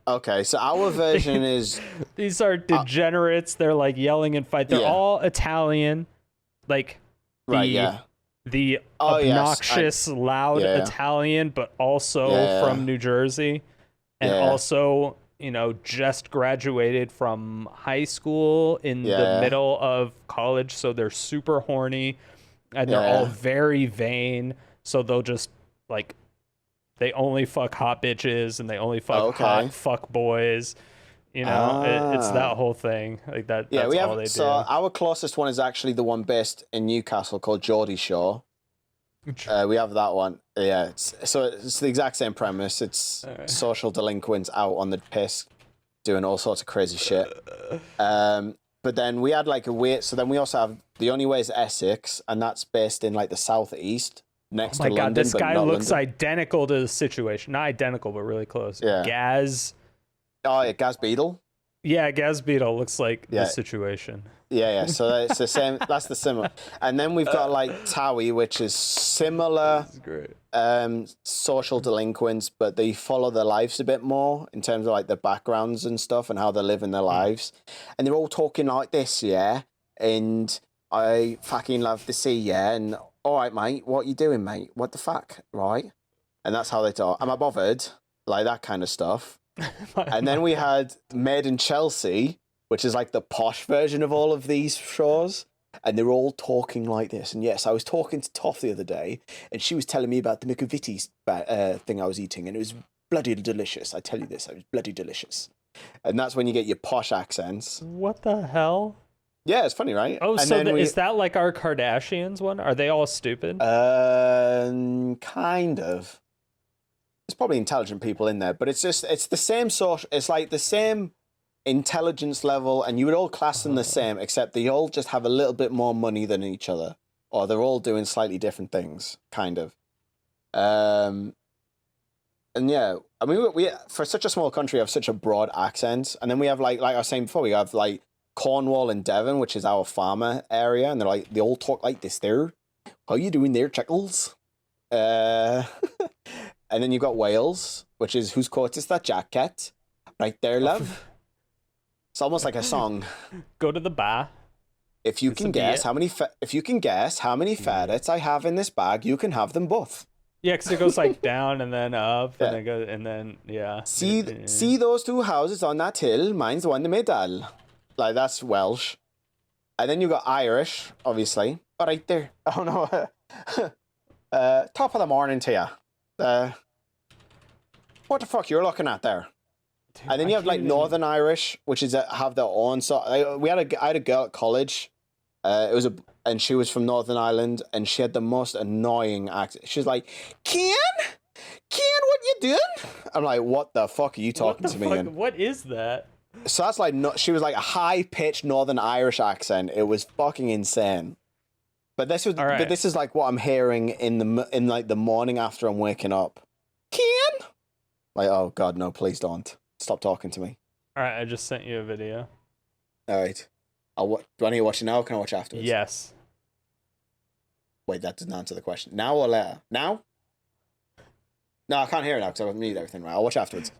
Okay, so our version is... These are degenerates. They're like yelling and fight. They're all Italian. Like the obnoxious, loud Italian, but also from New Jersey. And also, just graduated from high school in the middle of college. So they're super horny and they're all very vain. So they'll just like... They only fuck hot bitches and they only fuck hot fuck boys. It's that whole thing. Like that. Yeah, that's all they do. So our closest one is actually the one based in Newcastle called Geordie Shore. We have that one. Yeah, it's the exact same premise. It's social delinquents out on the piss, doing all sorts of crazy shit. But then we had like so then we also have The Only Way is Essex, and that's based in like the southeast. Next to London, God, this guy looks London. identical to the Situation. Not identical, but really close. Yeah. Gaz. Oh, yeah, Gaz Beadle? Yeah, Gaz Beadle looks like the Situation. Yeah. So it's the same. That's the similar. And then we've got like Towie, which is similar. This is great. Social delinquents, but they follow their lives a bit more in terms of like their backgrounds and stuff and how they're living their lives. And they're all talking like this, yeah. And I fucking love to see, yeah. And all right, mate, what you doing, mate? What the fuck, right? And that's how they talk. Am I bothered? Like that kind of stuff. And then we had Made in Chelsea, which is like the posh version of all of these shows. And they're all talking like this. And yes, I was talking to Toff the other day, and she was telling me about the McVitie's thing I was eating, and it was bloody delicious. I tell you this, it was bloody delicious. And that's when you get your posh accents. What the hell? Yeah, it's funny, right? Oh, and so is that like our Kardashians one? Are they all stupid? Kind of. There's probably intelligent people in there, but it's the same social. It's like the same intelligence level, and you would all class them the same, except they all just have a little bit more money than each other, or they're all doing slightly different things, kind of. And yeah, I mean, we for such a small country, we have such a broad accent, and then we have like I was saying before, we have like Cornwall and Devon, which is our farmer area, and they all talk like this there. How you doing there, Chuckles? And then you've got Wales, which is whose coat is that jacket? Right there, love. It's almost like a song. Go to the bar. If you can guess how many ferrets I have in this bag, you can have them both. Yeah, because it goes like down and then up and then goes and then See those two houses on that hill? Mine's the one in the middle. Like that's Welsh. And then you got Irish, obviously. But right there. Oh no. Top of the morning to you. What the fuck you're looking at there? Dude, and then you have like Northern Irish, which is have their own. So I had a girl at college. And she was from Northern Ireland, and she had the most annoying accent. She was like, Ken, what you doing? I'm like, what the fuck are you talking to me in? What is that? So that's like, she was like a high-pitched Northern Irish accent. It was fucking insane. But this is like what I'm hearing in like the morning after I'm waking up. Ken? Like, oh God, no, please don't. Stop talking to me. All right, I just sent you a video. All right. Do I need to watch it now or can I watch it afterwards? Yes. Wait, that doesn't answer the question. Now or later? Now? No, I can't hear it now because I muted everything. Right, I'll watch afterwards.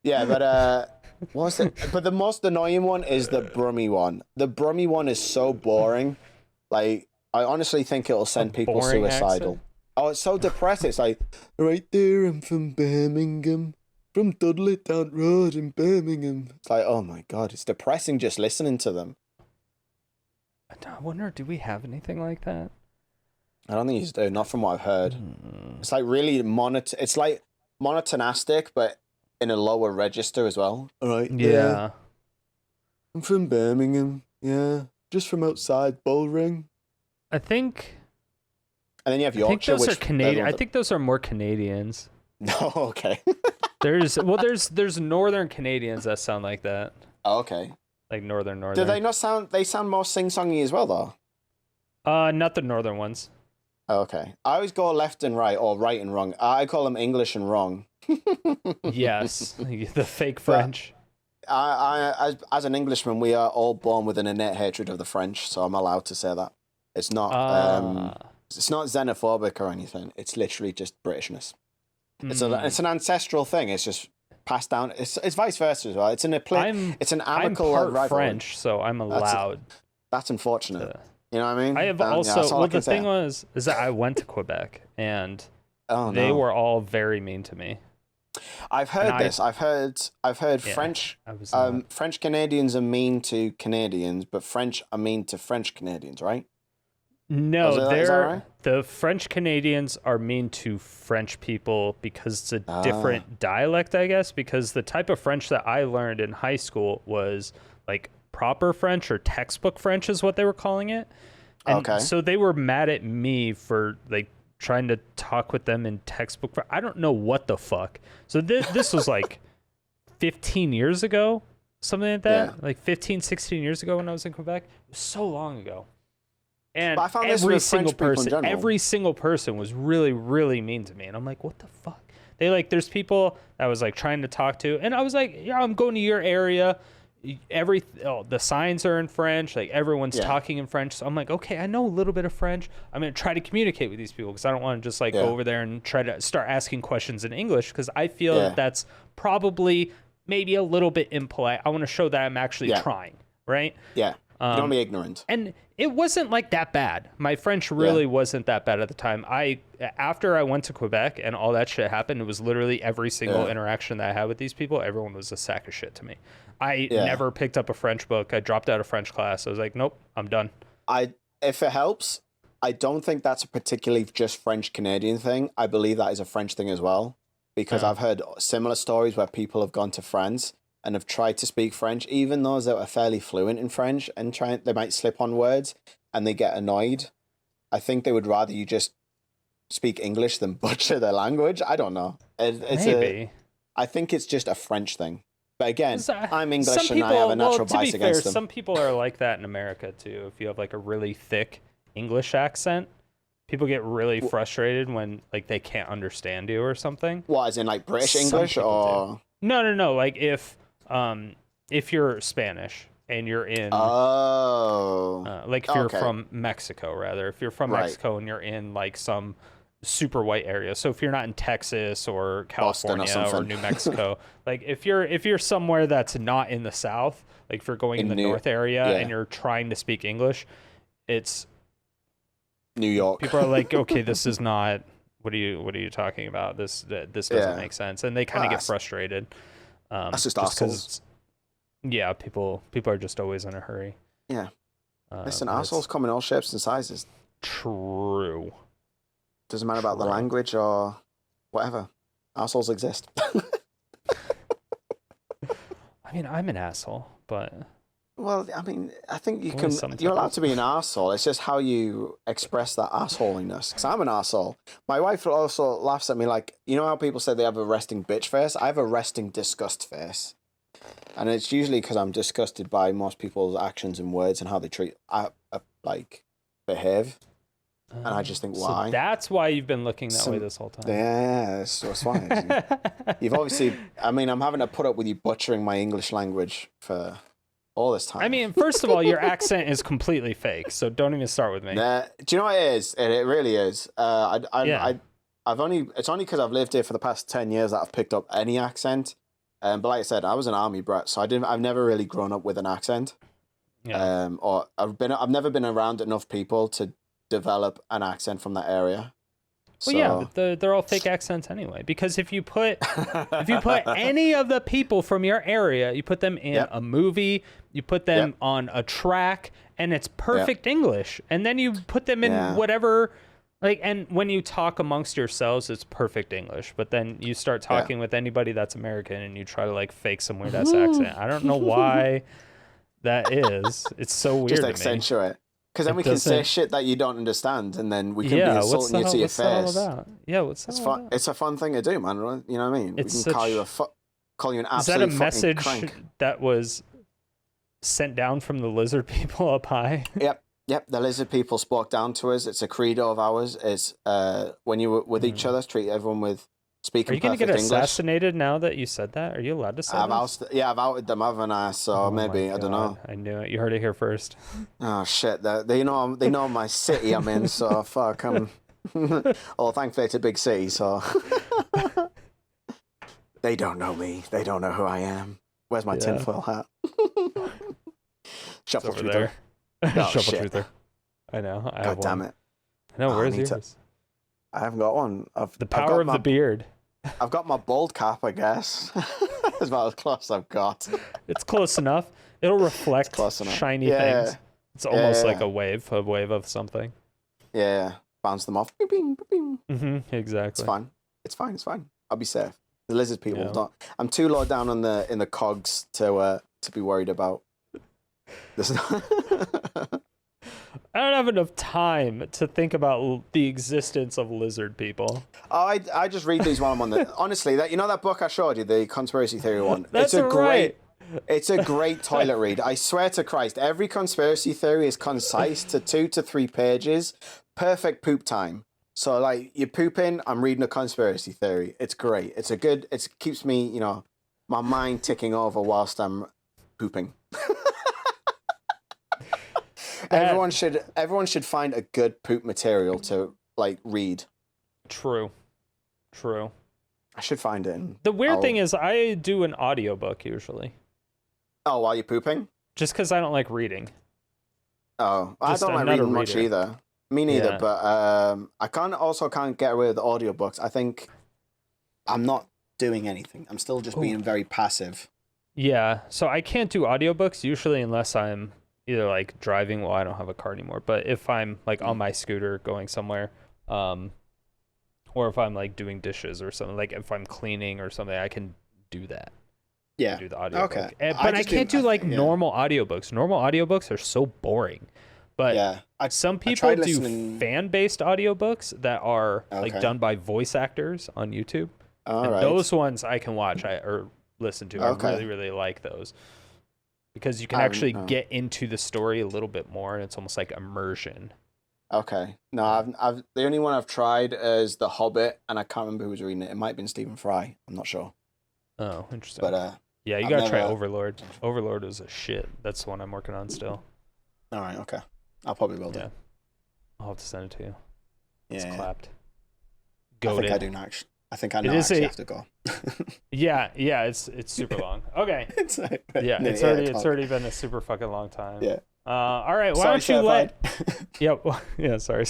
Yeah, but what's it? But the most annoying one is the Brummy one. The Brummy one is so boring. Like, I honestly think it'll send people suicidal. Accent? Oh, it's so depressing. It's like, right there, I'm from Birmingham. From Dudley Down Road in Birmingham. It's like, oh my God, it's depressing just listening to them. I wonder, do we have anything like that? I don't think you do, not from what I've heard. It's like really it's like monotonastic, but in a lower register as well. All right. Yeah. I'm from Birmingham. Yeah. Just from outside Bullring. I think. And then you have Yorkshire. I think those are Canadian. I think those are more Canadians. No, okay. there's Northern Canadians that sound like that. Oh, okay. Like Northern. Do they not sound? They sound more sing-songy as well, though. Not the Northern ones. Oh, okay. I always go left and right, or right and wrong. I call them English and wrong. Yes, the fake French. As an Englishman, we are all born with an innate hatred of the French, so I'm allowed to say that. It's not. It's not xenophobic or anything. It's literally just Britishness. It's an ancestral thing. It's just passed down. It's vice versa as well. It's an amicable I'm part rivalry. French, so I'm allowed. That's unfortunate. You know what I mean? I have also. The thing is that I went to Quebec, and they were all very mean to me. I've heard this. I've heard French. French Canadians are mean to Canadians, but French are mean to French Canadians, right? No, the French Canadians are mean to French people because it's a different dialect, I guess, because the type of French that I learned in high school was like proper French or textbook French is what they were calling it. And so they were mad at me for like trying to talk with them in textbook French. I don't know what the fuck. So this was like 15 years ago, something like that. Yeah. Like 15, 16 years ago when I was in Quebec. It was so long ago. And I found every single person was really, really mean to me. And I'm like, what the fuck? There's people I was like trying to talk to. And I was like, yeah, I'm going to your area. The signs are in French. Like everyone's talking in French. So I'm like, okay, I know a little bit of French. I'm going to try to communicate with these people because I don't want to just go over there and try to start asking questions in English because I feel that's probably maybe a little bit impolite. I want to show that I'm actually trying, right? Yeah. Don't be ignorant. And it wasn't like that bad. My French really wasn't that bad at the time. After I went to Quebec and all that shit happened, it was literally every single interaction that I had with these people, everyone was a sack of shit to me. I never picked up a French book. I dropped out of French class. I was like, nope, I'm done. If it helps, I don't think that's a particularly just French Canadian thing. I believe that is a French thing as well, because I've heard similar stories where people have gone to France and have tried to speak French, even those that are fairly fluent in French, and they might slip on words and they get annoyed. I think they would rather you just speak English than butcher their language. I don't know. Maybe. I think it's just a French thing. But again, I'm English and I have a natural bias against them. Some people are like that in America too. If you have like a really thick English accent, people get really frustrated when like they can't understand you or something. What, as in like British English or? No. Like if you're Spanish and you're in like if you're from Mexico, rather, if you're from Mexico and you're in like some super white area. So if you're not in Texas or California or New Mexico, like if you're somewhere that's not in the South, like if you're going in the North area and you're trying to speak English, it's New York. People are like, okay, this is not. What are you talking about? This doesn't make sense, and they kind of get frustrated. That's just assholes. Yeah, people are just always in a hurry. Yeah. Listen, assholes come in all shapes and sizes. True. Doesn't matter about the language or whatever. Assholes exist. I mean, I'm an asshole, but... Well, I mean, I think you're allowed to be an asshole. It's just how you express that assholiness. Because I'm an asshole. My wife also laughs at me like, you know how people say they have a resting bitch face? I have a resting disgust face. And it's usually because I'm disgusted by most people's actions and words and how they behave. And I just think, why? So that's why you've been looking that way this whole time. Yeah, that's why. You've obviously... I mean, I'm having to put up with you butchering my English language for all this time. I mean, first of all, your accent is completely fake, so don't even start with me. Do you know what it is? It really is. It's only because I've lived here for the past 10 years that I've picked up any accent. But like I said, I was an army brat, so I've never really grown up with an accent. Yeah. Or I've never been around enough people to develop an accent from that area. Well, yeah, but they're all fake accents anyway. Because if you put any of the people from your area, you put them in a movie, you put them on a track, and it's perfect English. And then you put them in whatever, and when you talk amongst yourselves, it's perfect English. But then you start talking with anybody that's American, and you try to fake some weird ass accent. I don't know why that is. It's so weird. Just accentuate. Because then we can say shit that you don't understand, and then we can be insulting you to your face. Yeah, what's that all about? It's a fun thing to do, man. You know what I mean? We can call you an absolute Is that a message crank. that was sent down from the lizard people up high? Yep. The lizard people spoke down to us. It's a credo of ours. It's when you were with each other, treat everyone with speaking perfect English. Are you going to get assassinated now that you said that? Are you allowed to say that? I've outed them, haven't I? So maybe, I don't know. I knew it. You heard it here first. Oh, shit. They know my city I'm in, so fuck. Oh, thankfully it's a big city, so... They don't know me. They don't know who I am. Where's my tinfoil hat? Shuffle over there. Shuffle truther. I know. I have one. Damn it. I know. Where's yours? I haven't got one. The power of the beard. I've got my bald cap, I guess. That's about as close as I've got. It's close enough. It'll reflect shiny things. It's almost like a wave of something. Yeah. Bounce them off. Bing, bing, bing. Exactly. It's fine. I'll be safe. The lizard people don't. I'm too low down in the cogs to be worried about. I don't have enough time to think about the existence of lizard people. I just read these while I'm on the... Honestly, that book I showed you, the conspiracy theory one, it's a great toilet read. I swear to Christ, every conspiracy theory is concise to 2 to 3 pages. Perfect poop time. So you're pooping, I'm reading a conspiracy theory. It's great. It keeps me, my mind ticking over whilst I'm pooping. Everyone should find a good poop material to read. True. I should find it. The weird thing is I do an audiobook usually. Oh, while you're pooping? Just because I don't like reading. Oh, I don't like reading much either. Me neither, but I can't get away with audiobooks. I think I'm not doing anything. I'm still just being very passive. Yeah, so I can't do audiobooks usually unless I'm either driving. Well, I don't have a car anymore, but if I'm on my scooter going somewhere, or if I'm doing dishes or something, if I'm cleaning or something, I can do that. Yeah. Do the audiobook. Okay. But I can't do normal audiobooks. Normal audiobooks are so boring. But some people do fan-based audiobooks that are done by voice actors on YouTube. Those ones I can watch or listen to. I really, really like those. Because you can actually get into the story a little bit more, and it's almost like immersion. Okay. No, I've the only one I've tried is The Hobbit, and I can't remember who was reading it. It might have been Stephen Fry. I'm not sure. Oh, interesting. But yeah, you gotta try Overlord. Overlord is a shit. That's the one I'm working on still. All right. Okay. I'll probably will do. I'll have to send it to you. Yeah. It's clapped. goated. I think I do now. I think I know. I actually have to go. yeah, it's super long. Okay. It's already been a super fucking long time. Yeah. All right. Why don't you let? Sorry.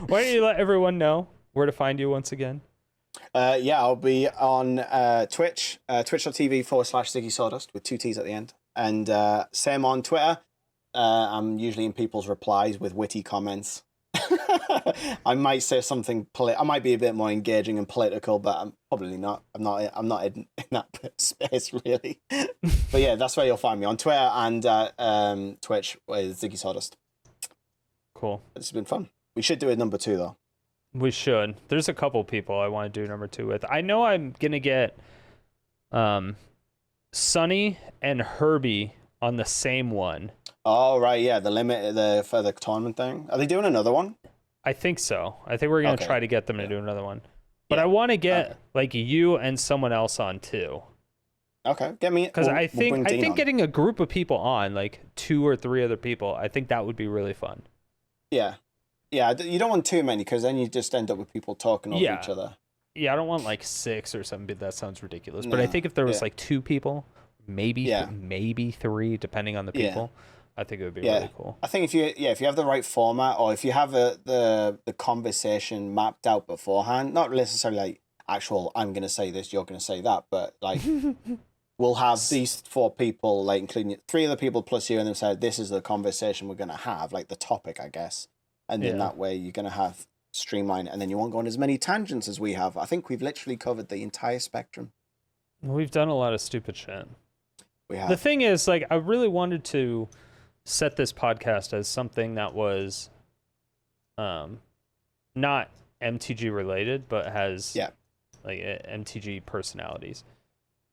Why don't you let everyone know where to find you once again? I'll be on Twitch, twitch.tv/ZiggySawdustt with 2 T's at the end. And same on Twitter. I'm usually in people's replies with witty comments. I might say something I might be a bit more engaging and political, but I'm probably not. I'm not in that space really. But yeah, that's where you'll find me on Twitter and Twitch with ZiggySawdustt. Cool. It's been fun. We should do a number 2 though. We should. There's a couple people I want to do number 2 with. I know I'm gonna get Sonny and Herbie on the same one. Oh right, yeah, for the tournament thing. Are they doing another one? I think so. I think we're gonna try to get them to do another one. But I want to get like you and someone else on too. Okay, get me. Because I think getting a group of people on, like 2 or 3 other people, I think that would be really fun. Yeah. You don't want too many because then you just end up with people talking over each other. Yeah, I don't want like 6 or something. That sounds ridiculous. But I think if there was like 2 people, maybe 3, depending on the people. I think it would be really cool. I think if you have the right format, or if you have the conversation mapped out beforehand, not necessarily like actual I'm gonna say this, you're gonna say that, but like we'll have these 4 people, like including 3 other people plus you, and then say this is the conversation we're gonna have, like the topic, I guess, and then that way you're gonna have streamline, and then you won't go on as many tangents as we have. I think we've literally covered the entire spectrum. We've done a lot of stupid shit. We have. The thing is, like, I really wanted to set this podcast as something that was not MTG related, but has like MTG personalities.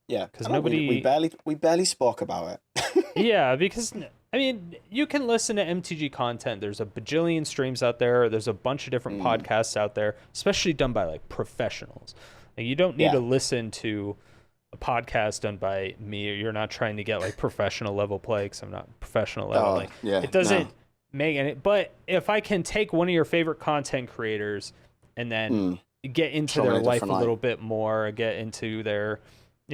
Yeah, because nobody we barely spoke about it. Yeah, because I mean, you can listen to MTG content. There's a bajillion streams out there. There's a bunch of different podcasts out there, especially done by like professionals. Like, you don't need to listen to a podcast done by me. You're not trying to get like professional level play, because I'm not professional level. It doesn't make any. But if I can take one of your favorite content creators and then get into their life a little bit more, get into their,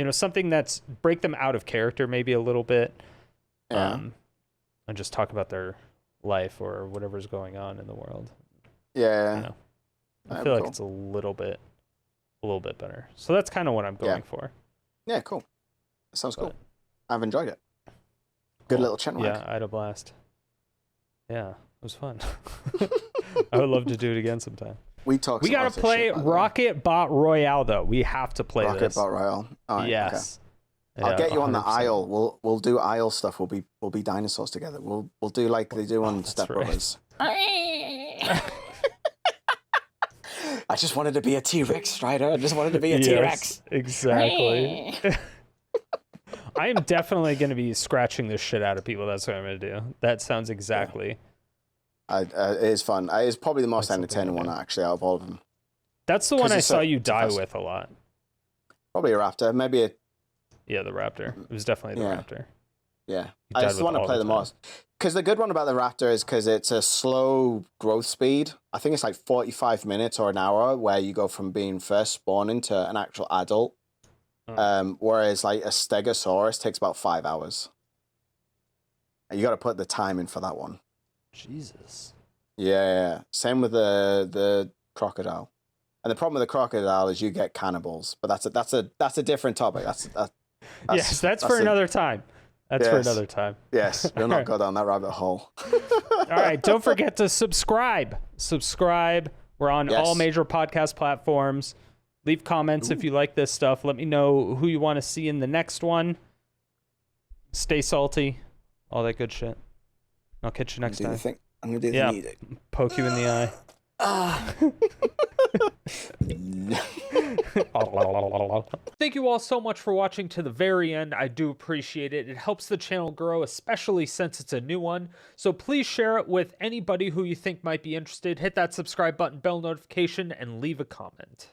something that's break them out of character maybe a little bit, and just talk about their life or whatever's going on in the world. Yeah, I feel like it's a little bit better. So that's kind of what I'm going for. Yeah, cool. That sounds cool. I've enjoyed it. Good little chat. Yeah, I had a blast. Yeah, it was fun. I would love to do it again sometime. We gotta play Rocket Bot Royale though. We have to play Rocket Bot Royale. All right, yes. Okay. I'll get you on the Isle. We'll do Isle stuff. We'll be dinosaurs together. We'll do like they do on Step Brothers. I just wanted to be a T-Rex, Strider. I just wanted to be a T-Rex. Exactly. I am definitely going to be scratching the shit out of people. That's what I'm going to do. That sounds exactly. It is fun. It's probably the most entertaining one, actually, out of all of them. That's the one I saw you die with a lot. Probably a raptor. Maybe a... Yeah, the raptor. It was definitely the raptor. Yeah. I just want to play the most. Because the good one about the raptor is because it's a slow growth speed. I think it's like 45 minutes or an hour where you go from being first spawning to an actual adult. Whereas like a stegosaurus takes about 5 hours. And you got to put the time in for that one. Jesus. Yeah. Same with the crocodile. And the problem with the crocodile is you get cannibals. But that's a different topic. That's for another time. That's for another time. Yes, we'll not go down that rabbit hole. All right, don't forget to subscribe. We're on all major podcast platforms. Leave comments if you like this stuff. Let me know who you want to see in the next one. Stay salty. All that good shit. I'll catch you next time. I'm going to do the music. Poke you in the eye. Thank you all so much for watching to the very end. I do appreciate it. It helps the channel grow, especially since it's a new one. So please share it with anybody who you think might be interested. Hit that subscribe button, bell notification, and leave a comment.